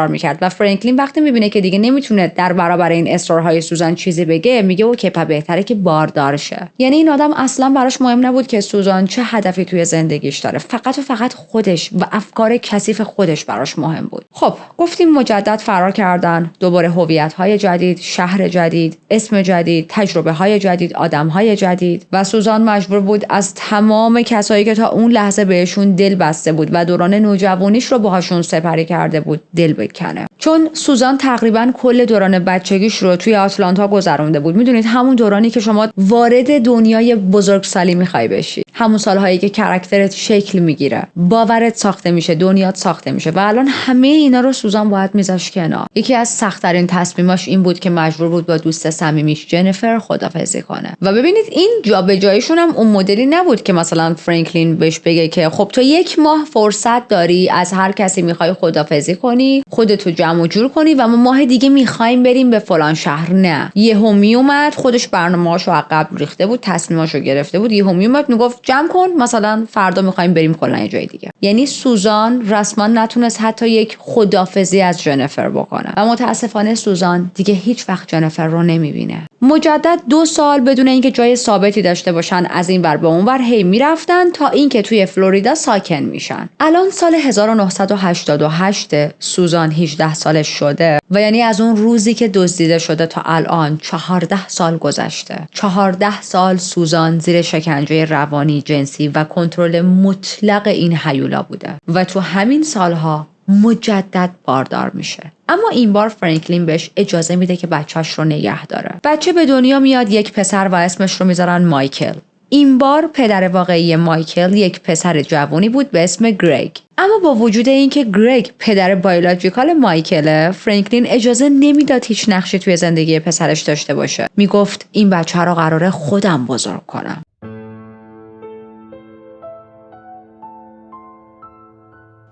میکرد و فرانکلین وقتی میبینه که دیگه نمیتونه در برابر این اصرارهای سوزان چیزی بگه، میگه اوکی پس بهتره که باردار شه. یعنی این آدم اصلا براش مهم نبود که سوزان چه هدفی توی زندگیش داره، فقط و فقط خودش و افکار کثیف خودش براش مهم بود. خب گفتیم مجدد فرار کردن، دوباره هویت‌های جدید، شهر جدید، اسم جدید، تجربه‌های جدید، آدم‌های جدید و سوزان مجبور بود از تمام کسایی که تا اون لحظه بهشون دل بسته بود و دوران نوجوانیش رو باهاشون سپری کرده بود دل بکنه. چون سوزان تقریبا کل دوران بچگیش رو توی آتلانتا گذرونده بود. میدونید همون دورانی که شما وارد دنیای بزرگسالی میخوای بشی، همون سالهایی که کاراکترت شکل میگیره، باورت ساخته میشه، دنیات ساخته میشه و الان همه اینا رو سوزان باید میذاش کنار. یکی از سخت‌ترین تصمیماش این بود که مجبور بود با دوست صمیمیش جنیفر خدافظی کنه. و ببینید این جابجاییشون هم اون مدلی نبود که مثلا فرانکلین بهش بگه که خب تو 1 ماه فرصت داری از هر کسی میخوای خدافظی کنی، خودتو جمع و جور کنی و ما ماه دیگه میخوایم بریم به فلان شهر. نه، یهو میومد، خودش برنامه‌اشو عقب ریخته بود، تصمیماشو گرفته بود، یهو میومد میگفت جمع کن، مثلا فردا میخوایم بریم کلا جای دیگه. یعنی سوزان رسما نتونست حتی یک خدافظی از جنیفر بکنه و متاسفانه سوزان دیگه هیچ وقت جنیفر رو نمیبینه. مجدد 2 سال بدون اینکه جای ثابتی داشته باشن از این ور به اون ور هی میرفتن تا اینکه توی فلوریدا ساکن میشن. الان سال 1988 سوزان 18 سالش شده و یعنی از اون روزی که دزدیده شده تا الان 14 سال گذشته. 14 سال سوزان زیر شکنجه روانی، جنسی و کنترل مطلق این هیولا بوده و تو همین سالها مجدد باردار میشه. اما این بار فرانکلین بهش اجازه میده که بچه‌اش رو نگه داره. بچه به دنیا میاد، یک پسر و اسمش رو میذارن مایکل. این بار پدر واقعی مایکل یک پسر جوانی بود به اسم گرگ. اما با وجود اینکه گرگ پدر بایولوژیکال مایکله، فرانکلین اجازه نمیداد هیچ نقشی توی زندگی پسرش داشته باشه. میگفت این بچه رو قراره خودم بزرگ کنم.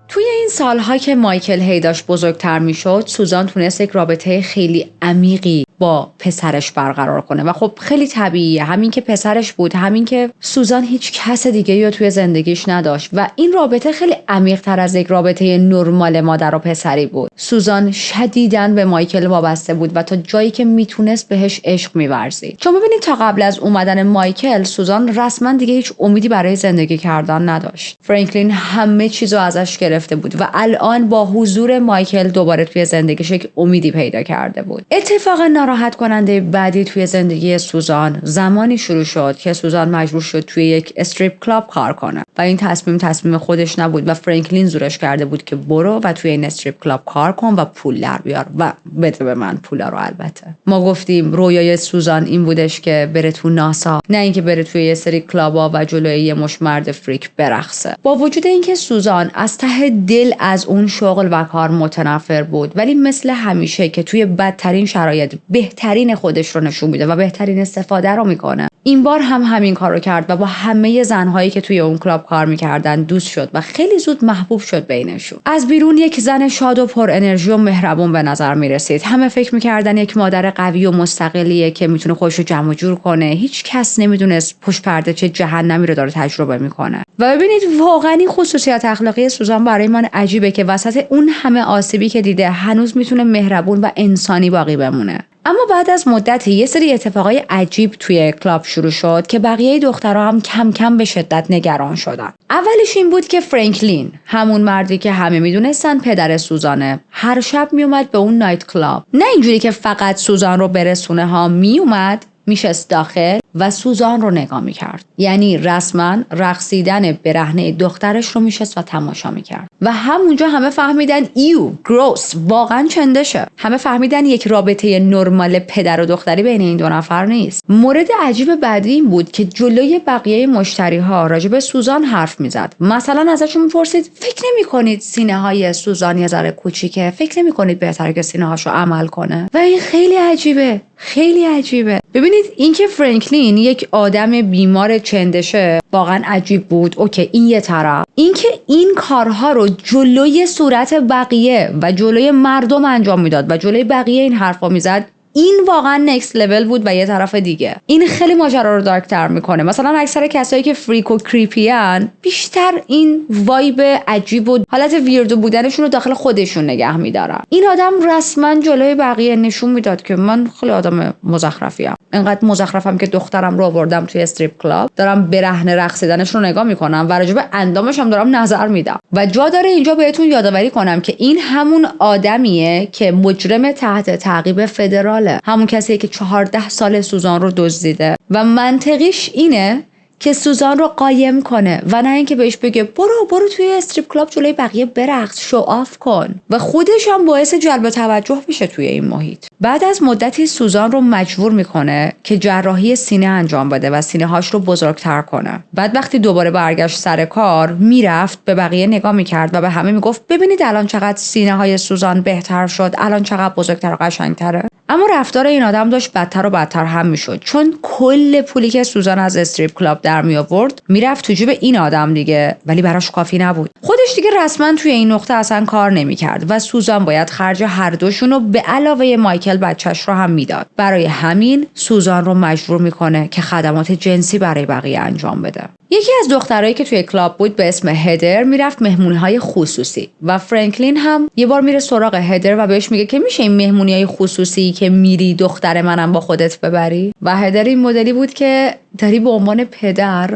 توی این سالها که مایکل هی داشت بزرگتر میشد، سوزان تونست یک رابطه خیلی عمیقی با پسرش برقرار کنه و خب خیلی طبیعیه، همین که پسرش بود، همین که سوزان هیچ کس دیگه رو توی زندگیش نداشت و این رابطه خیلی عمیق تر از یک رابطه نرمال مادر و پسری بود. سوزان شدیداً به مایکل وابسته بود و تا جایی که میتونست بهش عشق می‌ورزید. چون ببینید تا قبل از اومدن مایکل سوزان رسما دیگه هیچ امیدی برای زندگی کردن نداشت. فرانکلین همه چیزو ازش گرفته بود و الان با حضور مایکل دوباره توی زندگیش یک امیدی پیدا کرده بود. اتفاقا ناراحت کننده بعدی توی زندگی سوزان زمانی شروع شد که سوزان مجبور شد توی یک استریپ کلاب کار کنه و این تصمیم خودش نبود و فرانکلین زورش کرده بود که برو و توی این استریپ کلاب کار کن و پول در بیار و بده به من پولا رو. البته ما گفتیم رویای سوزان این بودش که بره تو ناسا، نه اینکه بره توی یه سری کلابا و جلوی یه مش مرد فریک برقصه. با وجود اینکه سوزان از ته دل از اون شغل و کار متنفر بود، ولی مثل همیشه که توی بدترین شرایط بهترین خودش رو نشون میده و بهترین استفاده رو میکنه. این بار هم همین کار رو کرد و با همه زنهایی که توی اون کلاب کار میکردن دوست شد و خیلی زود محبوب شد بینشون. از بیرون یک زن شاد و پر انرژی و مهربون به نظر میرسید. همه فکر میکردن یک مادر قوی و مستقلیه که میتونه خودش رو جمع و جور کنه. هیچ کس نمیدونست پشت پرده چه جهنمی رو داره تجربه میکنه. و ببینید واقعا این خصوصیت اخلاقی سوزان برای من عجیبه که وسط اون همه آسیبی که دیده هنوز میتونه مهربون و انسانی باقی بمونه. اما بعد از مدتی یه سری اتفاقای عجیب توی کلاب شروع شد که بقیه دخترها هم کم کم به شدت نگران شدن. اولش این بود که فرانکلین، همون مردی که همه میدونستن پدر سوزانه، هر شب میومد به اون نایت کلاب. نه اینجوری که فقط سوزان رو برسونه ها، میومد میشست داخل و سوزان رو نگاه میکرد. یعنی رسما رقصیدن برهنه دخترش رو میشست و تماشا میکرد و همونجا همه فهمیدن ایو گروس، واقعا چندشه. همه فهمیدن یک رابطه نرمال پدر و دختری بین این دو نفر نیست. مورد عجیب بعدی این بود که جلوی بقیه مشتری ها راجع به سوزان حرف میزد. مثلا ازشون میپرسید فکر نمیکنید سینه های سوزان یه ذره کوچیکه؟ فکر نمیکنید بهتره که سینه هاشو عمل کنه؟ و این خیلی عجیبه، خیلی عجیبه. ببینید ببینید اینکه فرانکلین یک آدم بیمار چندشه واقعا عجیب بود. اوکی، این یه طرف. اینکه این کارها رو جلوی صورت بقیه و جلوی مردم انجام میداد و جلوی بقیه این حرفا میزد، این واقعا نکست لول بود. و یه طرف دیگه این خیلی ماجرا رو دارکتر میکنه. مثلا اکثر کسایی که فریک و کریپیان بیشتر این وایب عجیب و حالت ویردو بودنشون رو داخل خودشون نگه میدارن. این آدم رسما جلوی بقیه نشون میداد که من خیلی آدم مزخرفیم، انقدر مزخرفم که دخترم رو آوردم توی استریپ کلاب، دارم برهنه رقصیدنش رو نگاه میکنم و راجع به اندامش هم دارم نظر میدم. و جا داره اینجا بهتون یادآوری کنم که این همون آدمیه که مجرم تحت تعقیب فدرال، همون کسیه که 14 سال سوزان رو دزدیده و منطقیش اینه که سوزان رو قایم کنه و نه اینکه بهش بگه برو توی استریپ کلاب جلوی بقیه برقص، شو آف کن. و خودش هم باعث جلب توجه میشه توی این محیط. بعد از مدتی سوزان رو مجبور میکنه که جراحی سینه انجام بده و سینه هاش رو بزرگتر کنه. بعد وقتی دوباره برگشت سر کار، میرفت به بقیه نگاه میکرد و به همه میگفت ببینید الان چقدر سینه های سوزان بهتر شد، الان چقدر بزرگتر و قشنگتره. اما رفتار این آدم داشت بدتر و بدتر هم میشد، چون کل پولی که سوزان از استریپ کلاب در می آورد میرفت تو جیب این آدم دیگه، ولی براش کافی نبود. خودش دیگه رسما توی این نقطه اصلا کار نمیکرد و سوزان باید خرج هر دوشون رو به علاوه مایکل بچهش رو هم میداد. برای همین سوزان رو مجبور میکنه که خدمات جنسی برای بقیه انجام بده. یکی از دخترایی که توی کلاب بود به اسم هدر میرفت مهمونی‌های خصوصی و فرانکلین هم یه بار میره سراغ هدر و بهش میگه که میشه این مهمونی‌های خصوصی که میری دختر منم با خودت ببری. و هدر این مدلی بود که داری به عنوان پدر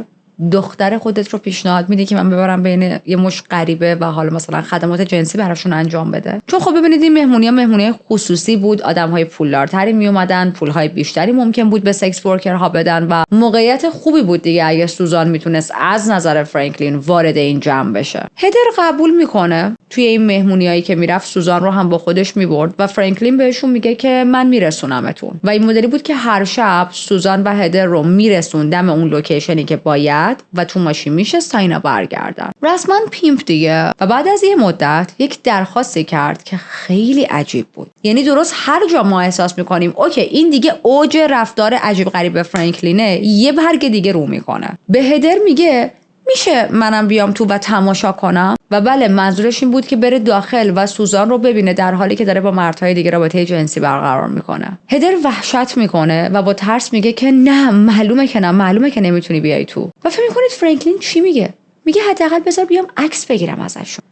دختر خودت رو پیشنهاد میدی که من ببرم بین یه مش غریبه و حالا مثلا خدمات جنسی براشون انجام بده. چون خب ببینید این مهمونی خصوصی بود، آدم‌های پولدارتری می اومدن، پول‌های بیشتری ممکن بود به سکس ورکرها بدن و موقعیت خوبی بود دیگه اگه سوزان میتونست از نظر فرانکلین وارد این جمع بشه. هدر قبول میکنه. توی این مهمونیایی که میرفت سوزان رو هم با خودش میبرد و فرانکلین بهشون میگه که من میرسونمتون. و این مدلی بود که هر شب سوزان و هدر رو میرسوندم اون لوکیشنی که باید و تو ماشین میشست تا اینا برگردن. رسما پیمپ دیگه. و بعد از یه مدت یک درخواستی کرد که خیلی عجیب بود. یعنی درست هر جا ما احساس میکنیم اوکی این دیگه اوج رفتار عجیب غریب فرانکلینه، یه برگ دیگه رو میکنه. به هدر میگه میشه منم بیام تو و تماشا کنم؟ و بله، منظورش این بود که بره داخل و سوزان رو ببینه در حالی که داره با مردهای دیگه رابطه جنسی برقرار میکنه. هدر وحشت میکنه و با ترس میگه که نه، معلومه که نمیتونی بیای تو. و فکر میکنید فرانکلین چی میگه؟ میگه حداقل بذار بیام عکس بگیرم ازشون.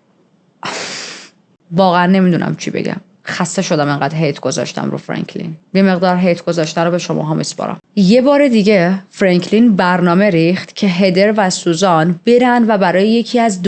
واقعا نمیدونم چی بگم. خسته شدم انقدر هیت گذاشتم رو فرانکلین. یه مقدار هیت گذاشته رو به شما هم میسپارم. یه بار دیگه فرانکلین برنامه ریخت که هدر و سوزان برن و برای یکی از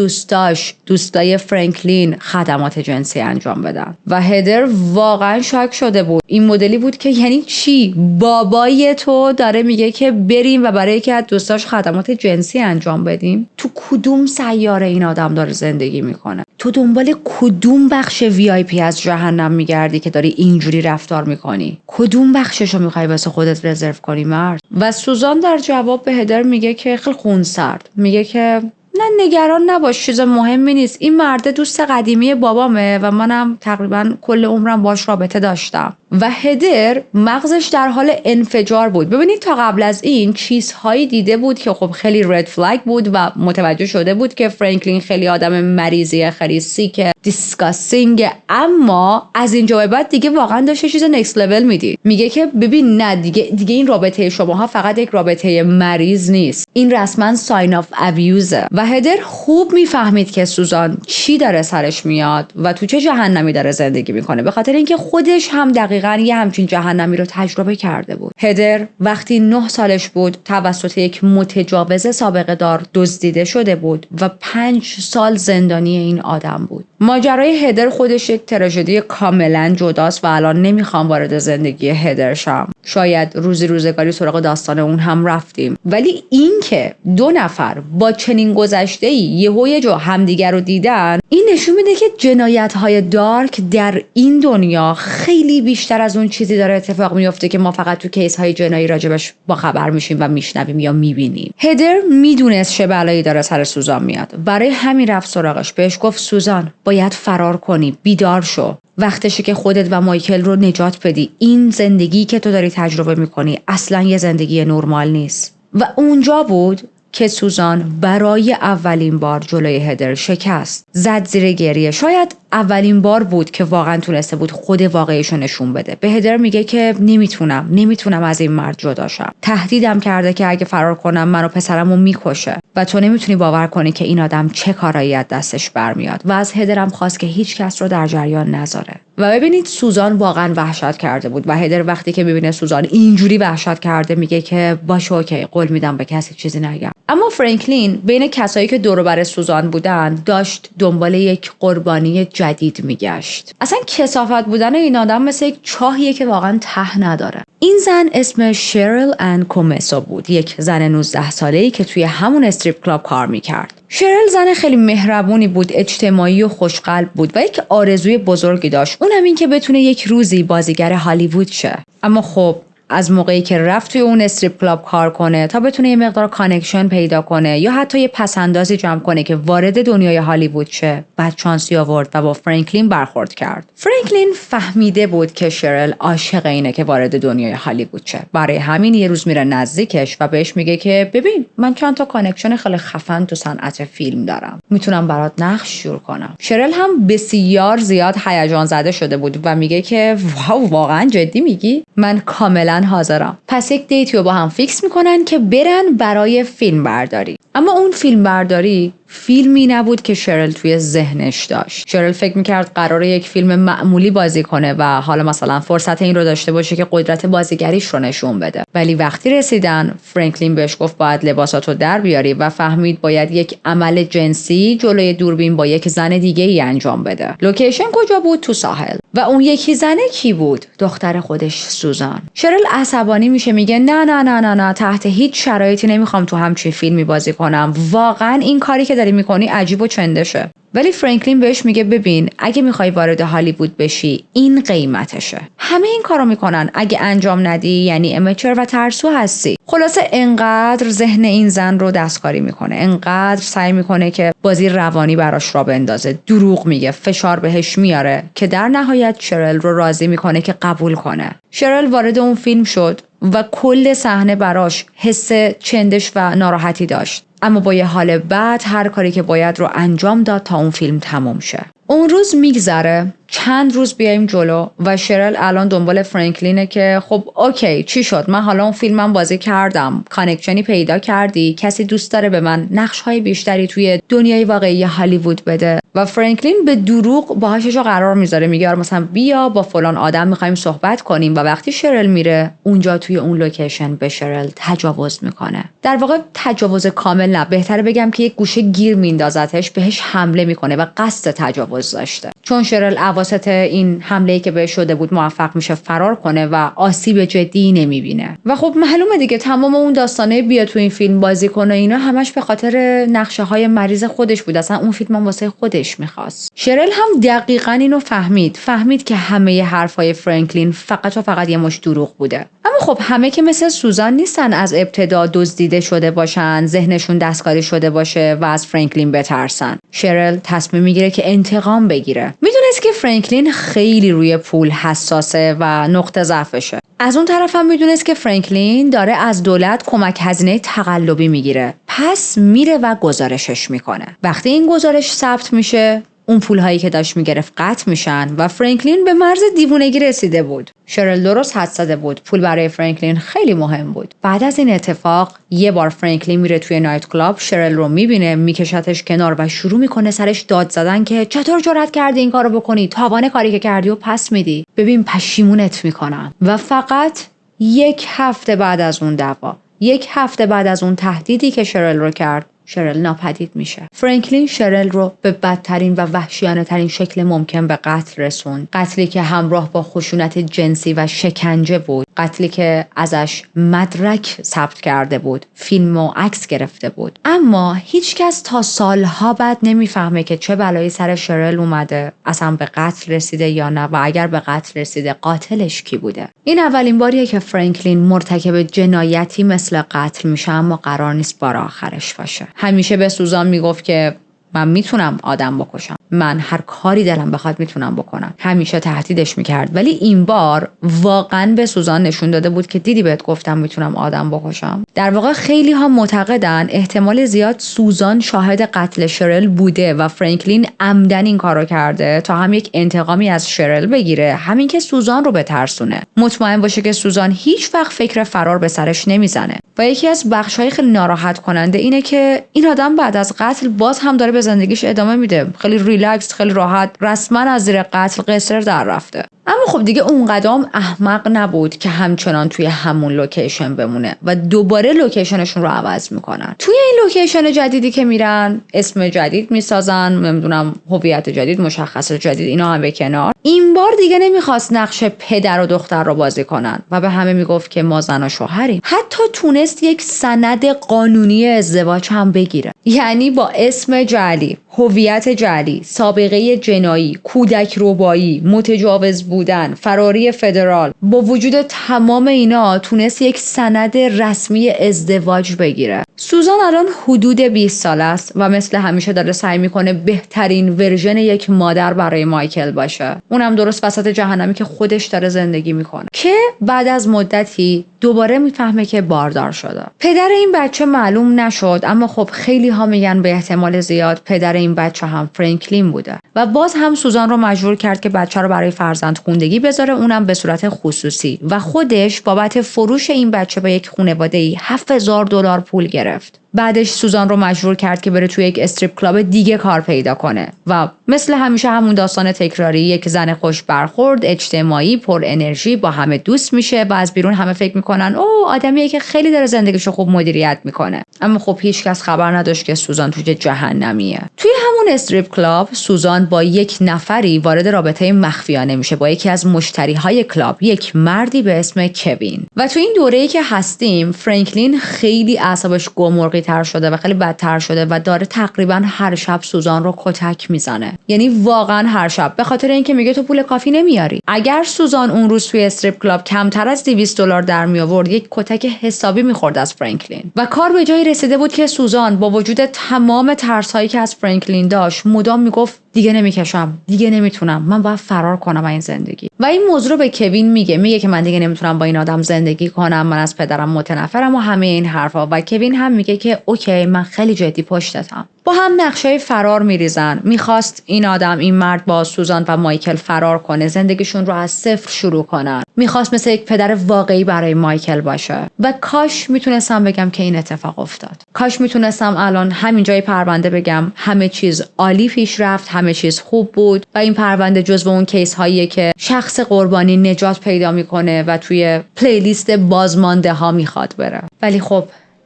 دوستای فرانکلین خدمات جنسی انجام بدن. و هدر واقعا شاک شده بود. این مدلی بود که یعنی چی؟ بابای تو داره میگه که بریم و برای یکی از دوستاش خدمات جنسی انجام بدیم؟ تو کدوم سیاره این آدم داره زندگی میکنه؟ تو دنبال کدوم بخش VIP از جهنم میگردی که داری اینجوری رفتار میکنی؟ کدوم بخششو میخوای واسه خودت رزرو کنی مرد؟ و سوزان در جواب به هدر میگه که خیلی خونسرد، میگه که نه نگران نباش، چیز مهمی نیست. این مرد دوست قدیمی بابامه و منم تقریبا کل عمرم باش رابطه داشتم. و هدر مغزش در حال انفجار بود. ببینید تا قبل از این چیزهایی دیده بود که خب خیلی رد فلگ بود و متوجه شده بود که فرانکلین خیلی آدم مریضیه، خیلی سیکه، دیسکاستینگ. اما از اینجا به بعد دیگه واقعا داشته چیز نکست لول میدید. میگه که ببین نه دیگه این رابطه شماها فقط یک رابطه مریض نیست، این رسما ساین آف ابیوزه. و هدر خوب میفهمید که سوزان چی داره سرش میاد و تو چه جهنمی داره زندگی میکنه، به خاطر اینکه خودش هم دقیقاً یه همچین جهنمی رو تجربه کرده بود. هدر وقتی 9 سالش بود توسط یک متجاوز سابقه دار دزدیده شده بود و 5 سال زندانی این آدم بود. ماجرای هدر خودش یک تراژدی کاملا جداست و الان نمیخوام وارد زندگی هدر شم. شاید روزگاری سراغ داستان اون هم رفتیم، ولی این که 2 نفر با چنین گذشته‌ای یه جا همدیگر رو دیدن، این نشون میده که جنایت‌های دارک در این دنیا خیلی بیشتر از اون چیزی داره اتفاق میفته که ما فقط تو کیس‌های جنایی راجبش با خبر میشیم و میشنویم یا میبینیم. هدر میدونست چه بلایی داره سر سوزان میاد، برای همین رفت سراغش. بهش گفت سوزان باید فرار کنی، بیدار شو. وقتشه که خودت و مایکل رو نجات بدی. این زندگی که تو داری تجربه میکنی اصلا یه زندگی نرمال نیست. و اونجا بود که سوزان برای اولین بار جلوی هدر شکست. زد زیر گریه. شاید اولین بار بود که واقعا تونسته بود خود واقعیشو نشون بده. به هدر میگه که نمیتونم از این مرد جدا شم. تهدیدم کرده که اگه فرار کنم منو پسرمو میکشه و تو نمیتونی باور کنی که این آدم چه کارایی از دستش برمیاد. و از هدرم خواست که هیچ کس رو در جریان نذاره. و ببینید سوزان واقعا وحشت کرده بود و هدر وقتی که میبینه سوزان اینجوری وحشت کرده میگه که باشه اوکی، قول میدم به کسی چیزی نگم. اما فرانکلین بین کسایی که دور و بر سوزان بودن داشت دنبال یک قربانی جدید میگشت. اصلا کثافت بودن این آدم مثل یک چاهیه که واقعا ته نداره. این زن اسمش شریل ان کومسو بود، یک زن 19 ساله‌ای که توی همون استریپ کلاب کار میکرد. شریل زن خیلی مهربونی بود، اجتماعی و خوشقلب بود و یک آرزوی بزرگی داشت، اونم این که بتونه یک روزی بازیگر هالیوود شه. اما خب از موقعی که رفت توی اون استریپ کلاب کار کنه تا بتونه یه مقدار کانکشن پیدا کنه یا حتی یه پسندازی جمع کنه که وارد دنیای هالیوود شه، بعد چانسی آورد و با فرانکلین برخورد کرد. فرانکلین فهمیده بود که شریل عاشق اینه که وارد دنیای هالیوود شه. برای همین یه روز میره نزدیکش و بهش میگه که ببین من چند تا کانکشن خیلی خفن تو صنعت فیلم دارم، میتونم برات نقش شروع کنم. شریل هم بسیار زیاد هیجان زده شده بود و میگه که واو واقعا جدی میگی؟ من کاملا حاضرم. پس یک دیتی رو با هم فیکس میکنن که برن برای فیلم برداری. اما اون فیلم برداری فیلمی نبود که شریل توی ذهنش داشت. شریل فکر میکرد قراره یک فیلم معمولی بازی کنه و حالا مثلا فرصت این رو داشته باشه که قدرت بازیگریش رو نشون بده. ولی وقتی رسیدن فرانکلین بهش گفت باید لباساتو در بیاری و فهمید باید یک عمل جنسی جلوی دوربین با یک زن دیگه ای انجام بده. لوکیشن کجا بود؟ تو ساحل. و اون یکی زنه کی بود؟ دختر خودش سوزان. شریل عصبانی میشه، میگه نه تحت هیچ شرایطی نمیخوام تو همچین فیلمی بازی کنم. واقعا این کاری که داری میکنی عجیب و چندشه. ولی فرانکلین بهش میگه ببین اگه میخوای وارد هالیوود بشی این قیمتشه. همه این کارو میکنن، اگه انجام ندی یعنی امچر و ترسو هستی. خلاصه انقدر ذهن این زن رو دستکاری میکنه، انقدر سعی میکنه که بازی روانی براش را بندازه، دروغ میگه، فشار بهش میاره که در نهایت شریل رو راضی میکنه که قبول کنه. شریل وارد اون فیلم شد و کل صحنه براش حس چندش و ناراحتی داشت، اما با یه حال بعد هر کاری که باید رو انجام داد تا اون فیلم تموم شه. اون روز میگذره، چند روز بیایم جلو و شریل الان دنبال فرانکلینه که خب اوکی چی شد؟ من حالا اون فیلمم بازی کردم، کانکشنی پیدا کردی، کسی دوست داره به من نقش‌های بیشتری توی دنیای واقعی هالیوود بده. و فرانکلین به دروغ باهاشو قرار میذاره، میگه مثلا بیا با فلان آدم میخوایم صحبت کنیم و وقتی شریل میره اونجا توی اون لوکیشن به شریل تجاوز میکنه. در واقع تجاوز کامل نه، بهتره بگم که یک گوشه گیر میندازتش، بهش حمله میکنه و قصد تجاوز داشته. چون شریل واسط این حمله‌ای که بهش شده بود موفق میشه فرار کنه و آسیب جدی نمیبینه. و خب معلومه دیگه تمام اون داستانه بیا تو این فیلم بازی کنه اینا همش به خاطر نقشه‌های مریض خودش بود، اصلا اون فیلم هم واسه خودش میخواست. شریل هم دقیقاً اینو فهمید که همه حرفای فرانکلین فقط یه مش دروغ بوده. اما خب همه که مثل سوزان نیستن از ابتدا دزدیده شده باشن، ذهنشون دستکاری شده باشه و از فرانکلین بترسن. شریل تصمیم میگیره که انتقام بگیره. میدونست که فرانکلین خیلی روی پول حساسه و نقطه ضعفشه. از اون طرف هم میدونست که فرانکلین داره از دولت کمک هزینه تقلبی میگیره. پس میره و گزارشش میکنه. وقتی این گزارش ثبت میشه اون پولهایی که داشت میگرفت قطع میشن و فرانکلین به مرز دیوونگی رسیده بود. شریل درست حدس زده بود، پول برای فرانکلین خیلی مهم بود. بعد از این اتفاق یه بار فرانکلین میره توی نایت کلاب، شریل رو میبینه، میکشتش کنار و شروع میکنه سرش داد زدن که چطور جرأت کردی این کارو بکنی؟ تاوان کاری که کردی و پس میدی. ببین پشیمونت میکنم. و فقط یک هفته بعد از اون دعوا، یک هفته بعد از اون تهدیدی که شریل رو کرد، شریل ناپدید میشه. فرانکلین شریل رو به بدترین و وحشیانه ترین شکل ممکن به قتل رسوند. قتلی که همراه با خشونت جنسی و شکنجه بود. قتلی که ازش مدرک ثبت کرده بود، فیلم و عکس گرفته بود. اما هیچکس تا سالها بعد نمیفهمه که چه بلایی سر شریل اومده، اصلا به قتل رسیده یا نه، و اگر به قتل رسیده قاتلش کی بوده. این اولین باریه که فرانکلین مرتکب جنایتی مثل قتل میشه، اما قرار نیست بار آخرش باشه. همیشه به سوزان میگفت که من میتونم آدم بکشم، من هر کاری دلم بخواد میتونم بکنم. همیشه تهدیدش میکرد، ولی این بار واقعا به سوزان نشون داده بود که دیدی بهت گفتم میتونم آدم بکشم. در واقع خیلی ها معتقدن احتمال زیاد سوزان شاهد قتل شرل بوده و فرانکلین عمدن این کارو کرده تا هم یک انتقامی از شرل بگیره، همین که سوزان رو بترسونه. مطمئن باشه که سوزان هیچ وقت فکر فرار به سرش نمیزنه. و یکی از بخش‌های خیلی ناراحت کننده اینه که این آدم بعد از قتل باز هم داره به زندگیش ادامه میده. خیلی ریلکس، خیلی راحت، رسما از زیر قتل قصر در رفته. اما خب دیگه اون قدم احمق نبود که همچنان توی همون لوکیشن بمونه و دوباره لوکیشنشون رو عوض میکنن. توی این لوکیشن جدیدی که میرن اسم جدید میسازن، نمیدونم هویت جدید، مشخصات جدید، اینا هم به کنار. این بار دیگه نمیخواست نقش پدر و دختر رو بازی کنن و به همه میگفت که ما زن و شوهریم. حتی تونست یک سند قانونی ازدواج هم بگیره. یعنی با اسم جعلی، هویت جعلی، سابقه جنایی، کودک ربایی، متجاوز بودن، فراری فدرال، با وجود تمام اینا تونست یک سند رسمی ازدواج بگیره. سوزان الان حدود 20 سال است و مثل همیشه داره سعی میکنه بهترین ورژن یک مادر برای مایکل باشه، اونم درست وسط جهنمی که خودش داره زندگی میکنه. که بعد از مدتی دوباره میفهمه که باردار شده. پدر این بچه معلوم نشد، اما خب خیلی ها میگن به احتمال زیاد پدر این بچه هم فرانکلین بوده و باز هم سوزان رو مجبور کرد که بچه رو برای فرزندخوندگی بذاره، اونم به صورت خصوصی، و خودش بابت فروش این بچه به یک خانواده‌ای $7,000 پول گرفت. بعدش سوزان رو مجبور کرد که بره توی یک استریپ کلاب دیگه کار پیدا کنه و مثل همیشه همون داستان تکراری، یک زن خوش برخورد، اجتماعی، پر انرژی، با همه دوست میشه و از بیرون همه فکر میکنن اوه آدمیه که خیلی داره زندگیشو خوب مدیریت میکنه. اما خب هیچکس خبر نداشت که سوزان توی جهنمیه. توی همون استریپ کلاب سوزان با یک نفری وارد رابطه مخفیانه میشه، با یکی از مشتریهای کلاب، یک مردی به اسم کوین. و توی این دوره‌ای که هستیم فرانکلین خیلی اعصابش گمرغی تر شده و خیلی بدتر شده و داره تقریبا هر شب سوزان رو کتک میزنه. یعنی واقعا هر شب، به خاطر اینکه میگه تو پول کافی نمیاری. اگر سوزان اون روز توی استریپ کلاب کمتر از $200 در می آورد، یک کتک حسابی میخورد از فرانکلین. و کار به جایی رسیده بود که سوزان با وجود تمام ترسایی که از فرانکلین داشت مدام میگفت دیگه نمیکشم، دیگه نمیتونم، من باید فرار کنم از این زندگی. و این موضوع رو به کوین میگه که من دیگه نمیتونم با این آدم زندگی کنم، من از پدرم متنفرم و همه این حرفا. و کوین هم میگه که اوکی، من خیلی جدی پشتتم. با هم نقشه فرار میریزن. میخواست این آدم، این مرد، با سوزان و مایکل فرار کنه، زندگیشون رو از صفر شروع کنن. میخواست مثل یک پدر واقعی برای مایکل باشه و کاش میتونستم بگم که این اتفاق افتاد. کاش میتونستم الان همین جای پرونده بگم همه چیز عالی پیش رفت، همه چیز خوب بود و این پرونده جزو اون کیس هاییه که شخص قربانی نجات پیدا میکنه و توی پلیلیست بازمانده ها میخواد بره. ولی خب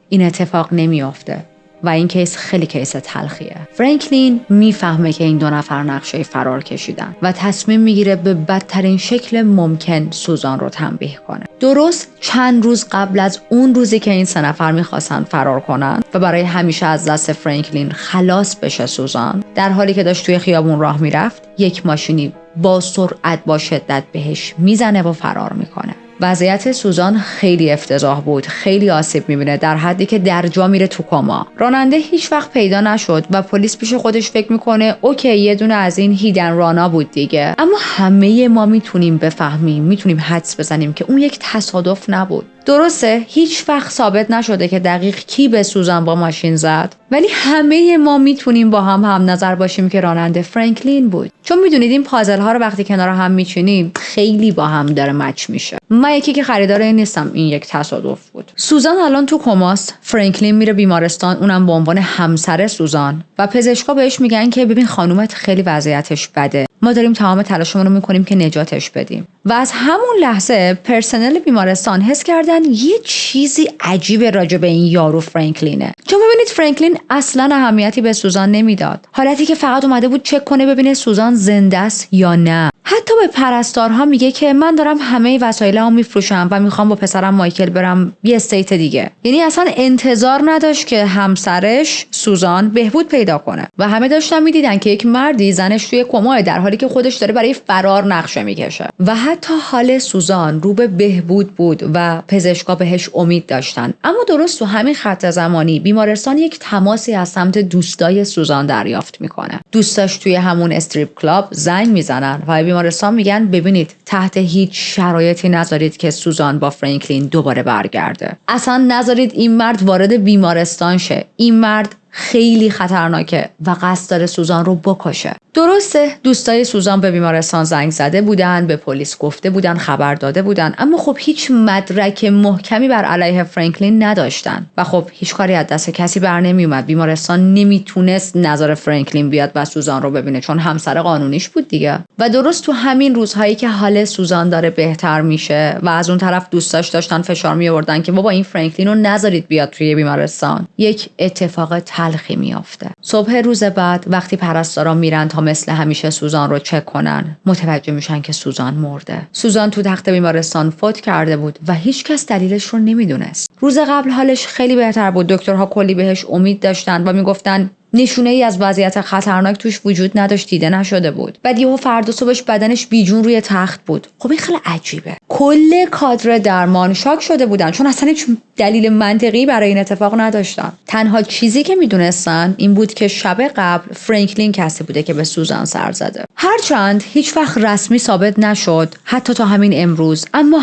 این اتفاق نمیافته و این کیس خیلی کیس تلخیه. فرانکلین میفهمه که این دو نفر نقشه فرار کشیدن و تصمیم میگیره به بدترین شکل ممکن سوزان رو تنبیه کنه. درست چند روز قبل از اون روزی که این سه نفر میخواستن فرار کنن و برای همیشه از دست فرانکلین خلاص بشه سوزان، در حالی که داشت توی خیابون راه میرفت، یک ماشینی با سرعت با شدت بهش میزنه و فرار میکنه. وضعیت سوزان خیلی افتضاح بود، خیلی آسیب میبینه، در حدی که در جا میره تو کما. راننده هیچ وقت پیدا نشد و پلیس پیش خودش فکر میکنه اوکی یه دونه از این هیدن رانا بود دیگه. اما همه ما میتونیم بفهمیم، میتونیم حدس بزنیم که اون یک تصادف نبود. درسته هیچ وقت ثابت نشده که دقیق کی به سوزان با ماشین زد، ولی همه ما میتونیم با هم نظر باشیم که راننده فرانکلین بود. چون میدونید این پازل ها رو وقتی کنار هم میچینیم خیلی با هم داره مچ میشه. من یکی که خریدار این نیستم این یک تصادف بود. سوزان الان تو کماست، فرانکلین میره بیمارستان، اونم به عنوان همسر سوزان، و پزشکا بهش میگن که ببین خانومت خیلی وضعیتش بده، ما داریم تمام تلاشمون رو میکنیم که نجاتش بدیم. و از همون لحظه پرسنل بیمارستان حس کردن یه چیزی عجیب راجع به این یارو فرانکلینه. چون ببینید فرانکلین اصلا اهمیتی به سوزان نمیداد، حالتی که فقط اومده بود چک کنه ببینه سوزان زنده است یا نه. حتی به پرستارها میگه که من دارم همه وسایلمو میفروشم و میخوام با پسرم مایکل برم یه استیت دیگه. یعنی اصلا انتظار نداشت که همسرش سوزان بهبود پیدا کنه و همه داشتن میدیدن که یک مردی زنش توی کماه در حالی که خودش داره برای فرار نقشه میکشه. و حتی حال سوزان رو به بهبود بود و پزشکا بهش امید داشتن. اما درست تو همین خط زمانی بیمارستان یک تماسی از سمت دوستای سوزان دریافت میکنه. دوستاش توی همون استریپ کلاب زنگ میزنن و بیمارستان میگن ببینید تحت هیچ شرایطی نذارید که سوزان با فرانکلین دوباره برگرده. اصلا نذارید این مرد وارد بیمارستان شه. این مرد خیلی خطرناکه و قصد داره سوزان رو بکشه. درسته دوستای سوزان به بیمارستان زنگ زده بودن، به پلیس گفته بودن، خبر داده بودن، اما خب هیچ مدرک محکمی بر علیه فرانکلین نداشتن و خب هیچ کاری از دست کسی بر نمی اومد. بیمارستان نمیتونست نظر فرانکلین بیاد و سوزان رو ببینه چون همسر قانونیش بود دیگه. و درست تو همین روزهایی که حال سوزان داره بهتر میشه و از اون طرف دوستاش داشتن فشار می آوردن که بابا این فرانکلین رو نذارید بیاد توی بیمارستان، یک اتفاق تلخی میافته. صبح روز بعد وقتی پرستارا میرن تا مثل همیشه سوزان رو چک کنن، متوجه میشن که سوزان مرده. سوزان تو تخت بیمارستان فوت کرده بود و هیچ کس دلیلش رو نمیدونست. روز قبل حالش خیلی بهتر بود. دکترها کلی بهش امید داشتن و میگفتن نشونه ای از وضعیت خطرناک توش وجود نداشت، دیده نشده بود. بعد یهو فردا صبحش بدنش بیجون روی تخت بود. خب این خیلی عجیبه. کل کادر درمان شاک شده بودن چون اصلا هیچ دلیل منطقی برای این اتفاق نداشتن. تنها چیزی که میدونستن این بود که شب قبل فرانکلین کسی بوده که به سوزان سر زده. هرچند هیچ وقت رسمی ثابت نشد حتی تا همین امروز، اما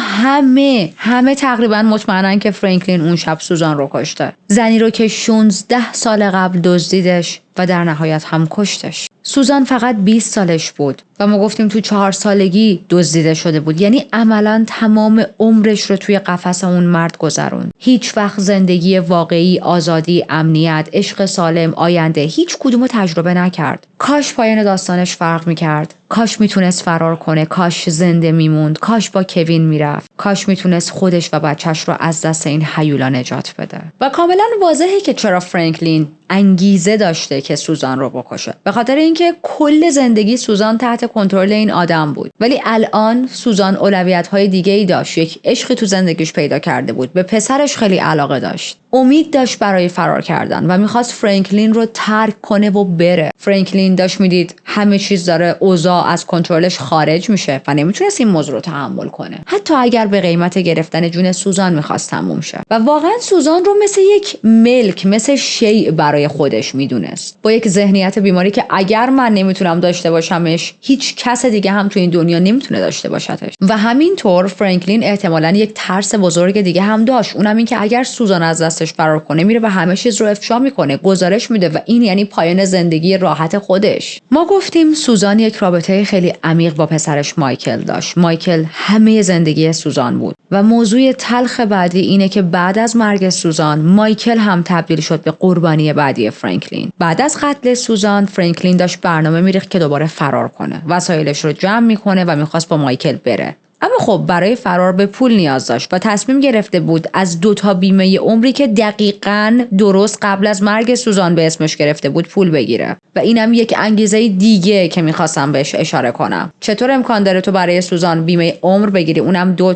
همه تقریبا مطمئنن که فرانکلین اون شب سوزان رو کشته. زنی رو که 16 سال قبل دزدیدش و در نهایت هم کشتش. سوزان فقط 20 سالش بود و ما گفتیم تو 4 سالگی دزدیده شده بود. یعنی عملاً تمام عمرش رو توی قفس اون مرد گذروند. هیچ وقت زندگی واقعی، آزادی، امنیت، عشق سالم، آینده هیچ کدومو تجربه نکرد. کاش پایان داستانش فرق میکرد. کاش میتونست فرار کنه، کاش زنده میموند، کاش با کوین میرفت، کاش میتونست خودش و بچهش رو از دست این هیولا نجات بده. و کاملا واضحه که چرا فرانکلین انگیزه داشته که سوزان رو بکشه. به خاطر اینکه کل زندگی سوزان تحت کنترل این آدم بود. ولی الان سوزان اولویت‌های دیگه‌ای داشت. یک عشقی تو زندگیش پیدا کرده بود. به پسرش خیلی علاقه داشت. امید داشت برای فرار کردن و میخواست فرانکلین رو ترک کنه و بره. فرانکلین داشت میدید همه چیز داره اوضاع از کنترلش خارج میشه و نمیتونست این موضوع رو تحمل کنه. حتی اگر به قیمت گرفتن جون سوزان میخواست تموم شه. و واقعا سوزان رو مثل یک ملک، مثل شیء برای خودش میدونست. با یک ذهنیت بیماری که اگر من نمیتونم داشته باشمش، هیچ کس دیگه هم تو این دنیا نمیتونه داشته باشتش. و همینطور فرانکلین احتمالاً یک ترس بزرگ دیگه هم داشت. اونم این که اگر سوزان از دستش فرار کنه میره و همه چیز رو افشا میکنه، گزارش میده و این یعنی پایان زندگی راحت خودش. ما گفتیم سوزان یک رابطه خیلی عمیق با پسرش مایکل داشت. مایکل همه زندگی سوزان بود و موضوع تلخ بعدی اینه که بعد از مرگ سوزان مایکل هم تبدیل شد به قربانی بعدی فرانکلین. بعد از قتل سوزان فرانکلین داشت برنامه میریخت که دوباره فرار کنه. وسایلش رو جمع میکنه و میخواست با مایکل بره. اما خب برای فرار به پول نیاز داشت و تصمیم گرفته بود از 2 بیمه عمری که دقیقاً درست قبل از مرگ سوزان به اسمش گرفته بود پول بگیره. و اینم یک انگیزه دیگه که میخواستم بهش اشاره کنم. چطور امکان داره تو برای سوزان بیمه عمر بگیری، اونم 2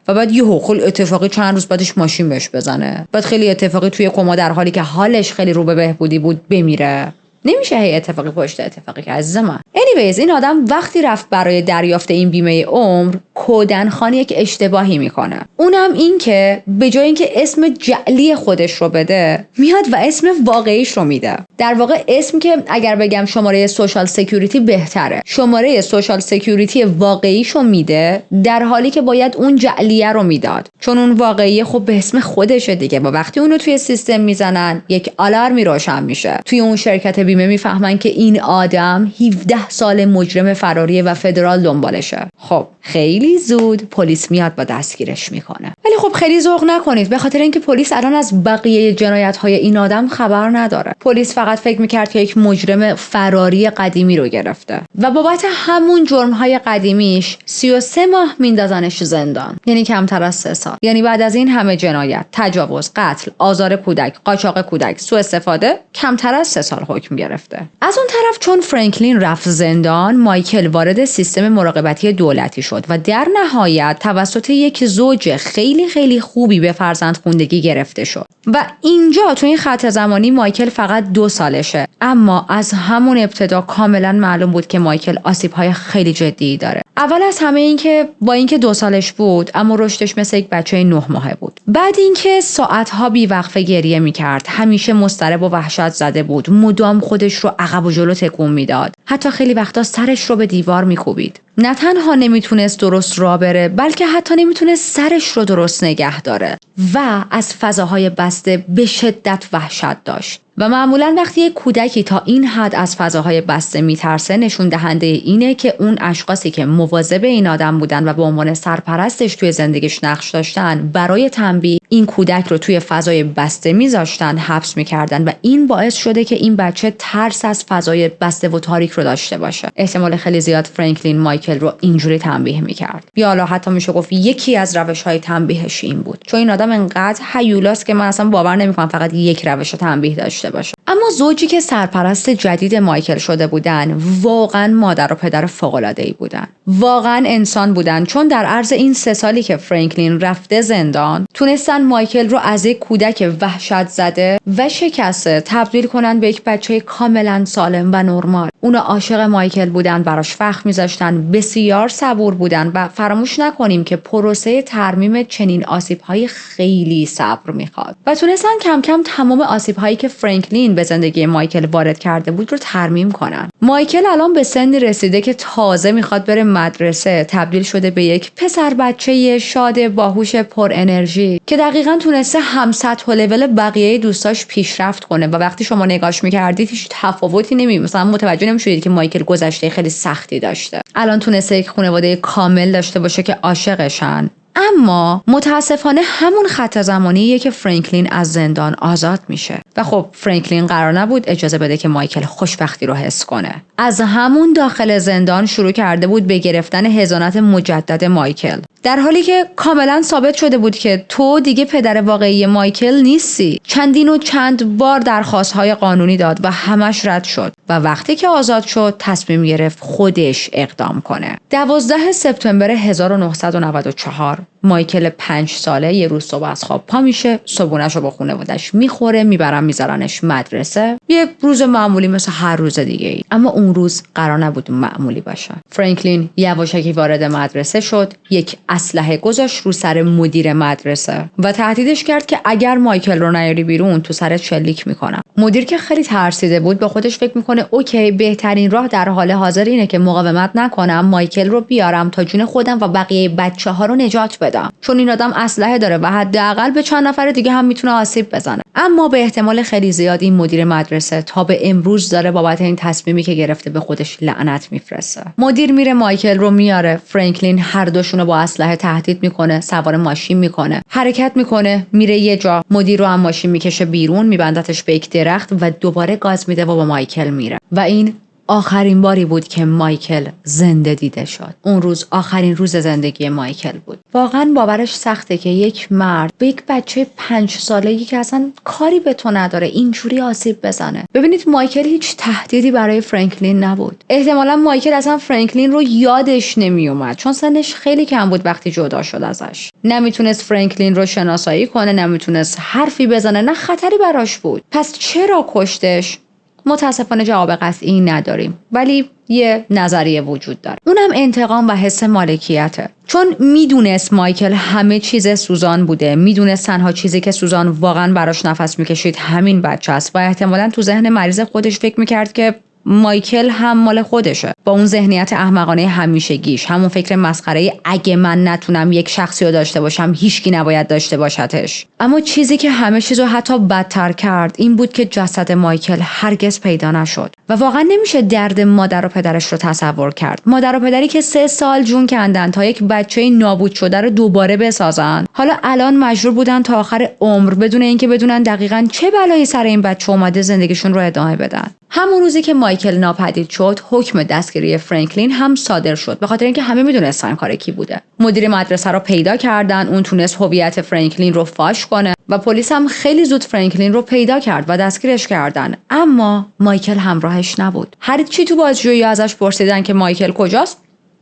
و بعد یهو خیلی اتفاقی چند روز بعدش ماشین بهش بزنه، بعد خیلی اتفاقی توی کما در حالی که حالش خیلی رو به بهبودی بود بمیره؟ نمیشه هی اتفاقی پشت اتفاقی که عزیز من. anyways این آدم وقتی رفت برای دریافت این بیمه عمر کودنخوان یک اشتباهی میکنه. اونم این که به جای اینکه اسم جعلی خودش رو بده میاد و اسم واقعیش رو میده. در واقع اسم که اگر بگم شماره سوشال سکیوریتی بهتره، شماره سوشال سکیوریتی واقعیش رو میده در حالی که باید اون جعلیه رو میداد، چون اون واقعیه خب به اسم خودشه دیگه. و وقتی اونو توی سیستم میزنن یک آلارمی روشن میشه. توی اون شرکت بیمه میفهمن که این آدم 17 سال مجرم فراریه و فدرال دنبالشه. خب خیلی زود پلیس میاد و دستگیرش میکنه. ولی خب خیلی ذوق نکنید، به خاطر اینکه پلیس الان از بقیه جنایت‌های این آدم خبر نداره. پلیس فقط فکر می‌کرد که یک مجرم فراری قدیمی رو گرفته و بابت همون جرم‌های قدیمیش 33 ماه میندازنش زندان، یعنی کمتر از 3 سال. یعنی بعد از این همه جنایت، تجاوز، قتل، آزار کودک، قاچاق کودک، سوء استفاده، کمتر از 3 سال حکم گرفته. از اون طرف چون فرانکلین رفت زندان، مایکل وارد سیستم مراقبتی دولتی شد و در نهایت توسط یک زوج خیلی خوبی به فرزندخوندگی گرفته شد. و اینجا تو این خط زمانی مایکل فقط 2 سالشه، اما از همون ابتدا کاملا معلوم بود که مایکل آسیب‌های خیلی جدی داره. اول از همه این که با اینکه 2 سالش بود اما رشدش مثل یک بچه 9 ماهه بود. بعد اینکه ساعت‌ها بی‌وقفه گریه می‌کرد، همیشه مضطرب و وحشت زده بود، مدام خودش رو عقب و جلو تکون میداد، حتی خیلی وقتا سرش رو به دیوار می‌کوبید. نه تنها نمیتونست درست راه بره، بلکه حتی نمیتونست سرش رو درست نگه داره و از فضاهای بسته به شدت وحشت داشت. و معمولا وقتی یک کودکی تا این حد از فضاهای بسته میترسه، نشون دهنده اینه که اون اشخاصی که مواظب این آدم بودن و به عنوان سرپرستش توی زندگیش نقش داشتن، برای تنبیه این کودک رو توی فضای بسته میذاشتن، حبس میکردن و این باعث شده که این بچه ترس از فضای بسته و تاریک رو داشته باشه. احتمال خیلی زیاد فرانکلین مایکل رو اینجوری تنبیه میکرد، یا حالا حتی میشه گفت یکی از روش‌های تنبیهش این بود، چون این آدم انقدر هیولاست که من اصلا باور نمیکنم فقط یک روش تنبیه داشته باشه. اما زوجی که سرپرست جدید مایکل شده بودن واقعا مادر و پدر فوق‌العاده‌ای بودن، واقعا انسان بودن، چون در عرض این 3 سالی که فرانکلین رفته زندان تونستن مایکل رو از یک کودک وحشت زده و شکسته تبدیل کنن به یک بچه کاملا سالم و نرمال. اونا عاشق مایکل بودن، براش فخر میذاشتن، بسیار صبور بودن و فراموش نکنیم که پروسه ترمیم چنین آسیب‌های خیلی صبر میخواد و تونستن کم کم تمام آسیب‌هایی که فرانکلین به زندگی مایکل وارد کرده بود رو ترمیم کنن. مایکل الان به سنی رسیده که تازه میخواد بره مدرسه، تبدیل شده به یک پسر بچه شاد، باهوش، پر انرژی که دقیقاً تونسته همسطح و لول بقیه دوستاش پیشرفت کنه و وقتی شما نگاش می‌کردید هیچ تفاوتی مثلا متوجه نمی‌شدید که مایکل گذشته خیلی سختی داشته. الان تونسته یک خانواده کامل داشته باشه که عاشقشن. اما متاسفانه همون خط زمانیه که فرانکلین از زندان آزاد میشه و خب فرانکلین قرار نبود اجازه بده که مایکل خوشبختی رو حس کنه. از همون داخل زندان شروع کرده بود به گرفتن حضانت مجدد مایکل، در حالی که کاملا ثابت شده بود که تو دیگه پدر واقعی مایکل نیستی. چندین و چند بار درخواست‌های قانونی داد و همش رد شد و وقتی که آزاد شد تصمیم گرفت خودش اقدام کنه. 12 سپتامبر 1994 مایکل 5 ساله یه روز صبح از خواب پا میشه، صبحونه‌شو با خانواده‌اش میخوره، میذارنش مدرسه. یه روز معمولی مثل هر روز دیگه ای. اما اون روز قرار نبود معمولی باشه. فرانکلین یواشکی وارد مدرسه شد، یک اسلحه گذاشت رو سر مدیر مدرسه و تهدیدش کرد که اگر مایکل رو نیاری بیرون تو سرت شلیک میکنم. مدیر که خیلی ترسیده بود به خودش فکر میکنه اوکی، بهترین راه در حال حاضر اینه که مقاومت نکنم، مایکل رو بیارم تا جون خودم و بقیه بچه‌ها رو نجات بدم، چون این آدم اسلحه داره و حداقل به چند نفر دیگه هم میتونه آسیب بزنه. اما به احتمال خیلی زیاد این مدیر مدرسه تا به امروز داره بابت این تصمیمی که گرفته به خودش لعنت میفرسته. مدیر میره مایکل رو میاره، فرانکلین هر دوشونو با اسلحه تهدید میکنه، سوار ماشین میکنه، حرکت میکنه، میره یه جا، مدیر رو هم ماشین میکشه بیرون، میبندتش به یک درخت و دوباره گاز میده و با مایکل میره. و این آخرین باری بود که مایکل زنده دیده شد. اون روز آخرین روز زندگی مایکل بود. واقعا باورش سخته که یک مرد به یک بچه 5 سالگی که اصلا کاری به تو نداره اینجوری آسیب بزنه. ببینید مایکل هیچ تهدیدی برای فرانکلین نبود. احتمالاً مایکل اصلا فرانکلین رو یادش نمیومد، چون سنش خیلی کم بود وقتی جدا شد ازش. نمیتونست فرانکلین رو شناسایی کنه، نمیتونست حرفی بزنه، نه خطری براش بود. پس چرا کشتش؟ متاسفانه جواب قطعی نداریم، ولی یه نظریه وجود داره. اونم انتقام و حس مالکیته. چون میدونست مایکل همه چیز سوزان بوده، میدونست تنها چیزی که سوزان واقعا براش نفس میکشید همین بچه است و احتمالاً تو ذهن مریض خودش فکر میکرد که مایکل هم مال خودشه، با اون ذهنیت احمقانه همیشگیش، همون فکر مسخره اگه من نتونم یک شخصی رو داشته باشم هیچکی نباید داشته باشتش. اما چیزی که همه چیزو حتی بدتر کرد این بود که جسد مایکل هرگز پیدا نشد و واقعا نمیشه درد مادر و پدرش رو تصور کرد. مادر و پدری که 3 سال جون کندن تا یک بچه نابود شده رو دوباره بسازن، حالا الان مجبور بودن تا آخر عمر بدون اینکه بدونن دقیقاً چه بلایی سر این بچه اومده زندگیشون رو ادامه بدن. همون روزی که مایکل ناپدید شد، حکم دستگیری فرانکلین هم صادر شد، به خاطر اینکه همه میدونستن کار کی بوده. مدیر مدرسه رو پیدا کردن، اون تونست هویت فرانکلین رو فاش کنه و پلیس هم خیلی زود فرانکلین رو پیدا کرد و دستگیرش کردن. اما مایکل همراهش نبود. هر چی تو بازجویی ازش پرسیدن که مایکل کجاست،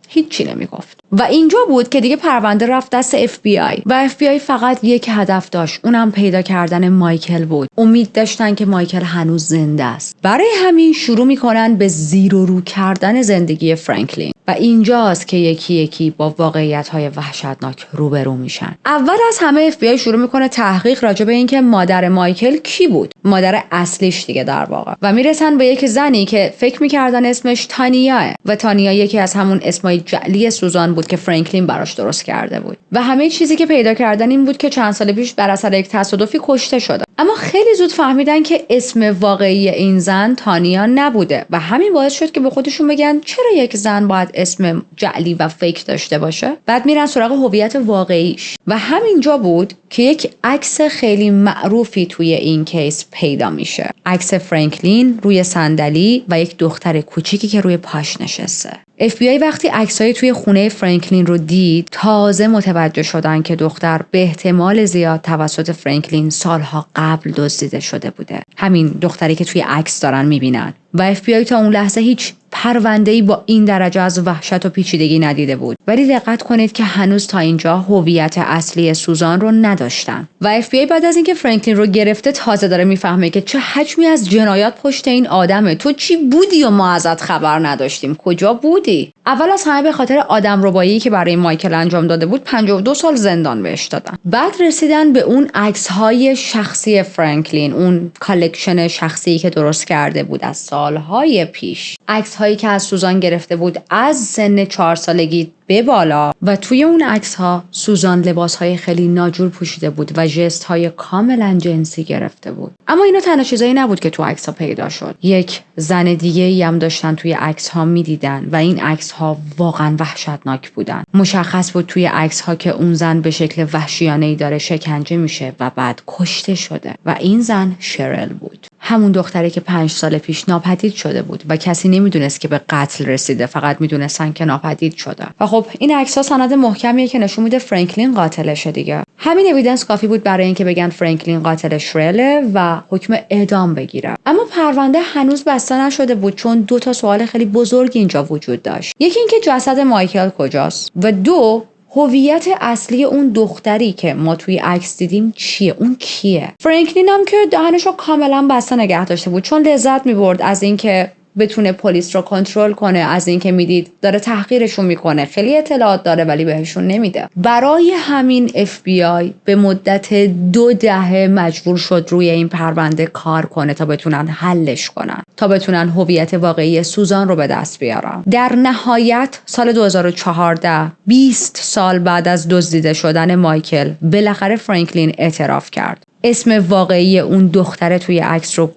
هیچی نمیگفت. و اینجا بود که دیگه پرونده رفت دست FBI و FBI فقط یک هدف داشت، اونم پیدا کردن مایکل بود. امید داشتن که مایکل هنوز زنده است. برای همین شروع میکنن به زیر و رو کردن زندگی فرانکلین و اینجاست که یکی یکی با واقعیت‌های وحشتناک روبرو میشن. اول از همه FBI شروع میکنه تحقیق راجع به اینکه مادر مایکل کی بود، مادر اصلیش دیگه در واقع، و میرسن به یک زنی که فکر میکردن اسمش تانیاه و تانیا یکی از همون اسمای جعلی سوزان بود که فرانکلین براش درست کرده بود. و همه چیزی که پیدا کردن این بود که چند سال پیش بر اثر یک تصادفی کشته شده. اما خیلی زود فهمیدن که اسم واقعی این زن تانیا نبوده و همین باعث شد که به خودشون بگن چرا یک زن باید اسم جعلی و فیک داشته باشه. بعد میرن سراغ هویت واقعیش و همینجا بود که یک عکس خیلی معروفی توی این کیس پیدا میشه. عکس فرانکلین روی صندلی و یک دختر کوچیکی که روی پاش نشسته. FBI وقتی عکسای توی خونه فرانکلین رو دید، تازه متوجه شدن که دختر به احتمال زیاد توسط فرانکلین سالها قبل دزدیده شده بوده. همین دختری که توی عکس دارن میبینن. و FBI تا اون لحظه هیچ پرونده‌ای با این درجه از وحشت و پیچیدگی ندیده بود. ولی دقت کنید که هنوز تا اینجا هویت اصلی سوزان رو نداشتن. و FBI بعد از اینکه فرانکلین رو گرفته تازه داره میفهمه که چه حجمی از جنایات پشت این آدمه. تو چی بودی و ما ازت خبر نداشتیم؟ کجا بودی؟ اول از همه به خاطر آدمربایی که برای مایکل انجام داده بود 52 سال زندان بهش دادن. بعد رسیدن به اون عکس‌های شخصی فرانکلین، اون کالکشن شخصی که درست کرده بود از سالهای پیش. عکس‌هایی که از سوزان گرفته بود از سن 4 سالگی به بالا و توی اون عکس‌ها سوزان لباس‌های خیلی ناجور پوشیده بود و ژست‌های کاملا جنسی گرفته بود. اما اینا تنها چیزایی نبود که تو عکس‌ها پیدا شد. یک زن دیگه‌ای هم داشتن توی عکس‌ها می‌دیدن و این عکس‌ها واقعا وحشتناک بودن. مشخص بود توی عکس‌ها که اون زن به شکل وحشیانه‌ای داره شکنجه میشه و بعد کشته شده و این زن شرل بود. همون دختری که 5 سال پیش ناپدید شده بود و کسی نمیدونست که به قتل رسیده، فقط میدونستن که ناپدید شده. و خب این عکس‌ها سند محکمیه که نشون میده فرانکلین قاتلشه دیگه. همین اوییدنس کافی بود برای اینکه بگن فرانکلین قاتل شرله و حکم اعدام بگیره. اما پرونده هنوز بسته نشده بود چون 2 تا سوال خیلی بزرگ اینجا وجود داشت. یکی اینکه جسد مایکل کجاست و 2 هویت اصلی اون دختری که ما توی عکس دیدیم چیه؟ اون کیه؟ فرانکلین هم که دهنشو کاملا بسته نگه داشته بود چون لذت می‌برد از اینکه بتونه پلیس رو کنترل کنه، از اینکه میدید داره تحقیرشون میکنه، خیلی اطلاعات داره ولی بهشون نمیده. برای همین FBI به مدت 2 دهه مجبور شد روی این پرونده کار کنه تا بتونن حلش کنن، تا بتونن هویت واقعی سوزان رو به دست بیارن. در نهایت سال 2014 20 سال بعد از دزدیده شدن مایکل بالاخره فرانکلین اعتراف کرد. اسم واقعی اون دختره توی عکس رو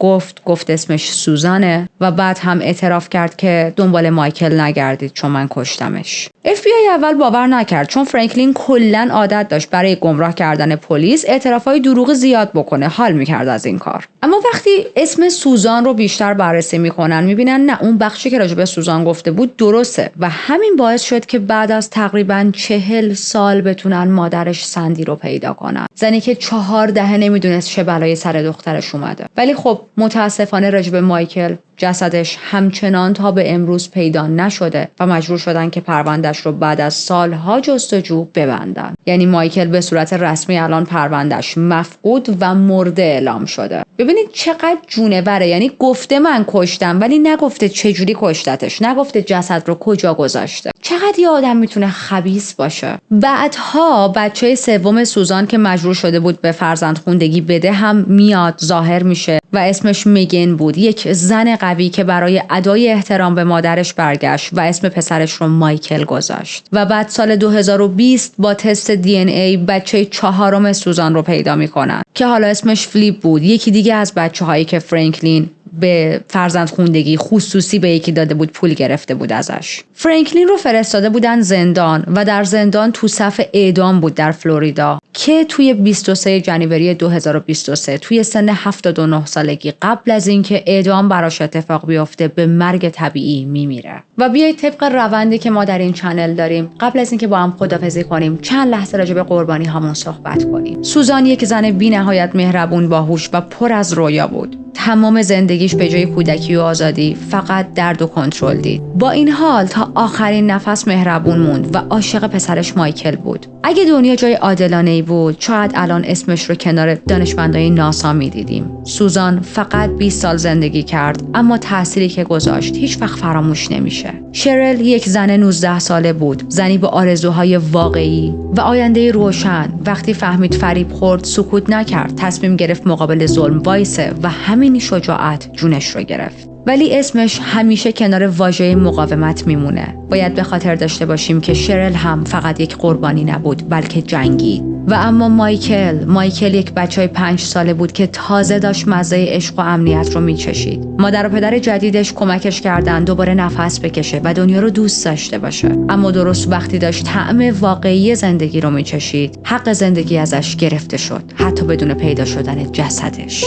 گفت اسمش سوزانه و بعد هم اعتراف کرد که دنبال مایکل نگردید چون من کشتمش. FBI اول باور نکرد چون فرانکلین کلاً عادت داشت برای گمراه کردن پلیس اعترافای دروغ زیاد بکنه، حال میکرد از این کار. اما وقتی اسم سوزان رو بیشتر بررسی میکنن میبینن نه، اون بخشی که راجع به سوزان گفته بود درسته و همین باعث شد که بعد از تقریباً 40 سال بتونن مادرش سندی رو پیدا کنن. زنی که 4 دهه نمیدونست چه بلایی سر دخترش اومده. ولی خب متاسفانه راجع به مایکل جسدش همچنان تا به امروز پیدا نشده و مجبور شدن که پروندهش رو بعد از سالها جستجو ببندن. یعنی مایکل به صورت رسمی الان پروندهش مفقود و مرده اعلام شده. ببینید چقدر جونوره، یعنی گفته من کشتم ولی نگفته چجوری کشتتش، نگفته جسد رو کجا گذاشته. چقدر یه آدم میتونه خبیث باشه. بعدها بچه 3 سوزان که مجبور شده بود به فرزندخوندگی بده هم میاد ظاهر میشه و اسمش میگن بود، یک زن قوی که برای ادای احترام به مادرش برگشت و اسم پسرش رو مایکل گذاشت. و بعد سال 2020 با تست DNA بچه 4 سوزان رو پیدا میکنن که حالا اسمش فلیپ بود، یکی دیگه از بچه‌هایی که فرانکلین به فرزندخوندگی خصوصی به یکی داده بود، پول گرفته بود ازش. فرانکلین رو فرستاده بودن زندان و در زندان تو صف اعدام بود در فلوریدا که توی 23 جنوری 2023 توی سن 79 سالگی قبل از اینکه اعدام براش اتفاق بیفته به مرگ طبیعی میمیره. و بیایید طبق روندی که ما در این چنل داریم قبل از اینکه با هم خداحافظی کنیم چند لحظه راجع به قربانی هامون صحبت کنیم. سوزان یک زن بی‌نهایت مهربون، باهوش و پر از رویا بود. تمام زندگیش به جای کودکی و آزادی فقط درد و کنترل دید. با این حال تا آخرین نفس مهربون موند و عاشق پسرش مایکل بود. اگه دنیا جای عادلانه‌ای بود شاید الان اسمش رو کنار دانشمندای ناسا می‌دیدیم. سوزان فقط 20 سال زندگی کرد اما تأثیری که گذاشت هیچ وقت فراموش نمیشه. شرل یک زن 19 ساله بود، زنی با آرزوهای واقعی و آینده روشن. وقتی فهمید فریب خورد سکوت نکرد، تصمیم گرفت مقابل ظلم وایسه و همین شجاعت جونش رو گرفت. ولی اسمش همیشه کنار واژه مقاومت میمونه. باید به خاطر داشته باشیم که شرل هم فقط یک قربانی نبود بلکه جنگی. و اما مایکل یک بچه 5 ساله بود که تازه داشت مزه عشق و امنیت رو میچشید. مادر و پدر جدیدش کمکش کردن دوباره نفس بکشه و دنیا رو دوست داشته باشه. اما درست وقتی داشت طعم واقعی زندگی رو میچشید حق زندگی ازش گرفته شد، حتی بدون پیدا شدن جسدش.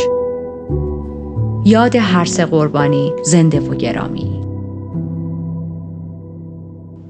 یاد هر 3 قربانی زنده و گرامی.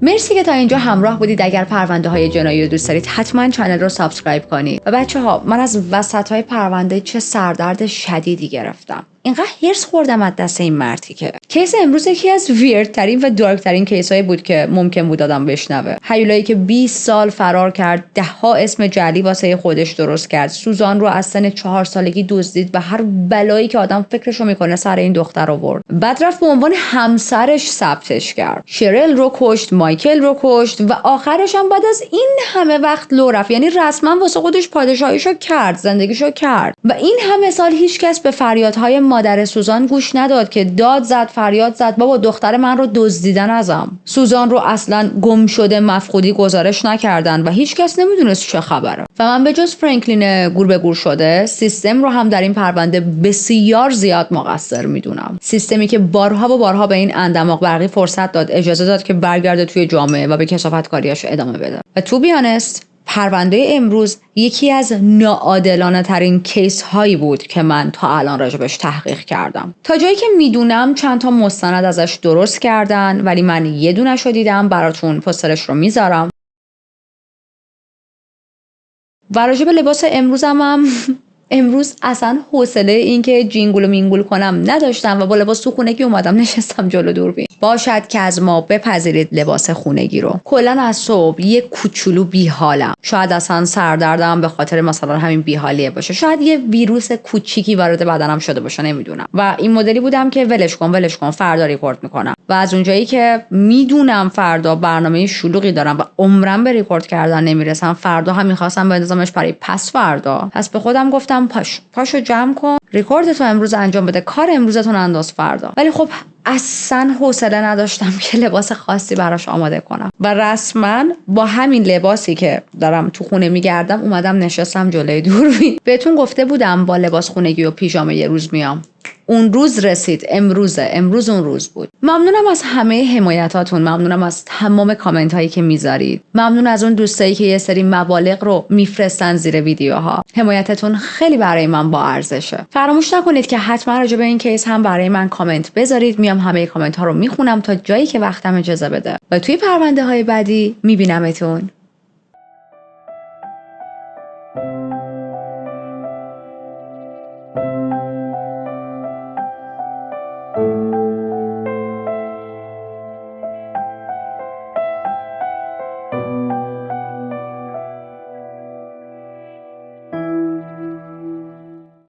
مرسی که تا اینجا همراه بودید. اگر پرونده های جنایی رو دوست دارید حتما کانال رو سابسکرایب کنید. و بچه ها، من از وسط های پرونده چه سردرد شدیدی گرفتم. اینقدر هرس خوردم از دست این مردی که کیس امروز یکی از ویردترین و دارکترین کیسایی بود که ممکن بود آدم بشنوه. هیولایی که 20 سال فرار کرد، 10 اسم جعلی واسه خودش درست کرد، سوزان رو از سن 4 سالگی دزدید و هر بلایی که آدم فکرشو میکنه سر این دختر آورد. بعد رفت به عنوان همسرش ثبتش کرد. شرل رو کشت، مایکل رو کشت و آخرش هم بعد از این همه وقت لو رفت. یعنی رسما واسه خودش پادشاهیشو کرد، زندگیشو کرد. و این همه سال هیچکس به فریادهای مادر سوزان گوش نداد که داد زد، فریاد زد بابا دختر من رو دزدیدن ازم. سوزان رو اصلا گم شده مفقودی گزارش نکردن و هیچ کس نمیدونست چه خبره. و من به جز فرانکلین گور به گور شده سیستم رو هم در این پرونده بسیار زیاد مقصر میدونم. سیستمی که بارها و بارها به این اندماغ برقی فرصت داد، اجازه داد که برگرده توی جامعه و به کثافتکاریاش ادامه بده. و تو بیانست پرونده امروز یکی از ناعادلانه ترین کیس هایی بود که من تا الان راجبش تحقیق کردم. تا جایی که میدونم چند تا مستند ازش درست کردن، ولی من یه دونش رو دیدم، براتون پوسترش رو میذارم. و راجب لباس امروزم امروز اصلا حوصله این که جینگول و مینگول کنم نداشتم و با لباس تو خونگی اومدم نشستم جلو دوربین. باشد که از ما بپذیرید لباس خونگی رو. کلا از صبح یه کوچولو بیحالم. شاید اصلا سردردم به خاطر مثلا همین بیحالیه باشه. شاید یه ویروس کوچیکی وارد بدنم شده باشه، نمیدونم. و این مدلی بودم که ولش کن فردا ریکورد میکنم. و از اونجایی که میدونم فردا برنامه شلوغی دارم و عمرم به ریکورد کردن نمیرسم، فردا هم میخواستم بندازمش برای پس فردا. پس به خودم گفتم پاشو جمع کن، ریکوردتو امروز انجام بده، کار امروزتون انداز فردا. ولی خب اصلا حوصله نداشتم که لباس خاصی براش آماده کنم و رسما با همین لباسی که دارم تو خونه میگردم اومدم نشستم جلوی دوربین. بهتون گفته بودم با لباس خونگی و پیژامه یه روز میام. اون روز رسید، امروز اون روز بود. ممنونم از همه حمایتاتون، ممنونم از تمام کامنت هایی که میذارید، ممنون از اون دوستایی که یه سری مبالغ رو میفرستن زیر ویدیوها. حمایتتون خیلی برای من با ارزشه. فراموش نکنید که حتما راجع به این کیس هم برای من کامنت بذارید. میام همه کامنت ها رو میخونم تا جایی که وقتم اجازه بده و توی پرونده های بعدی میبینمتون.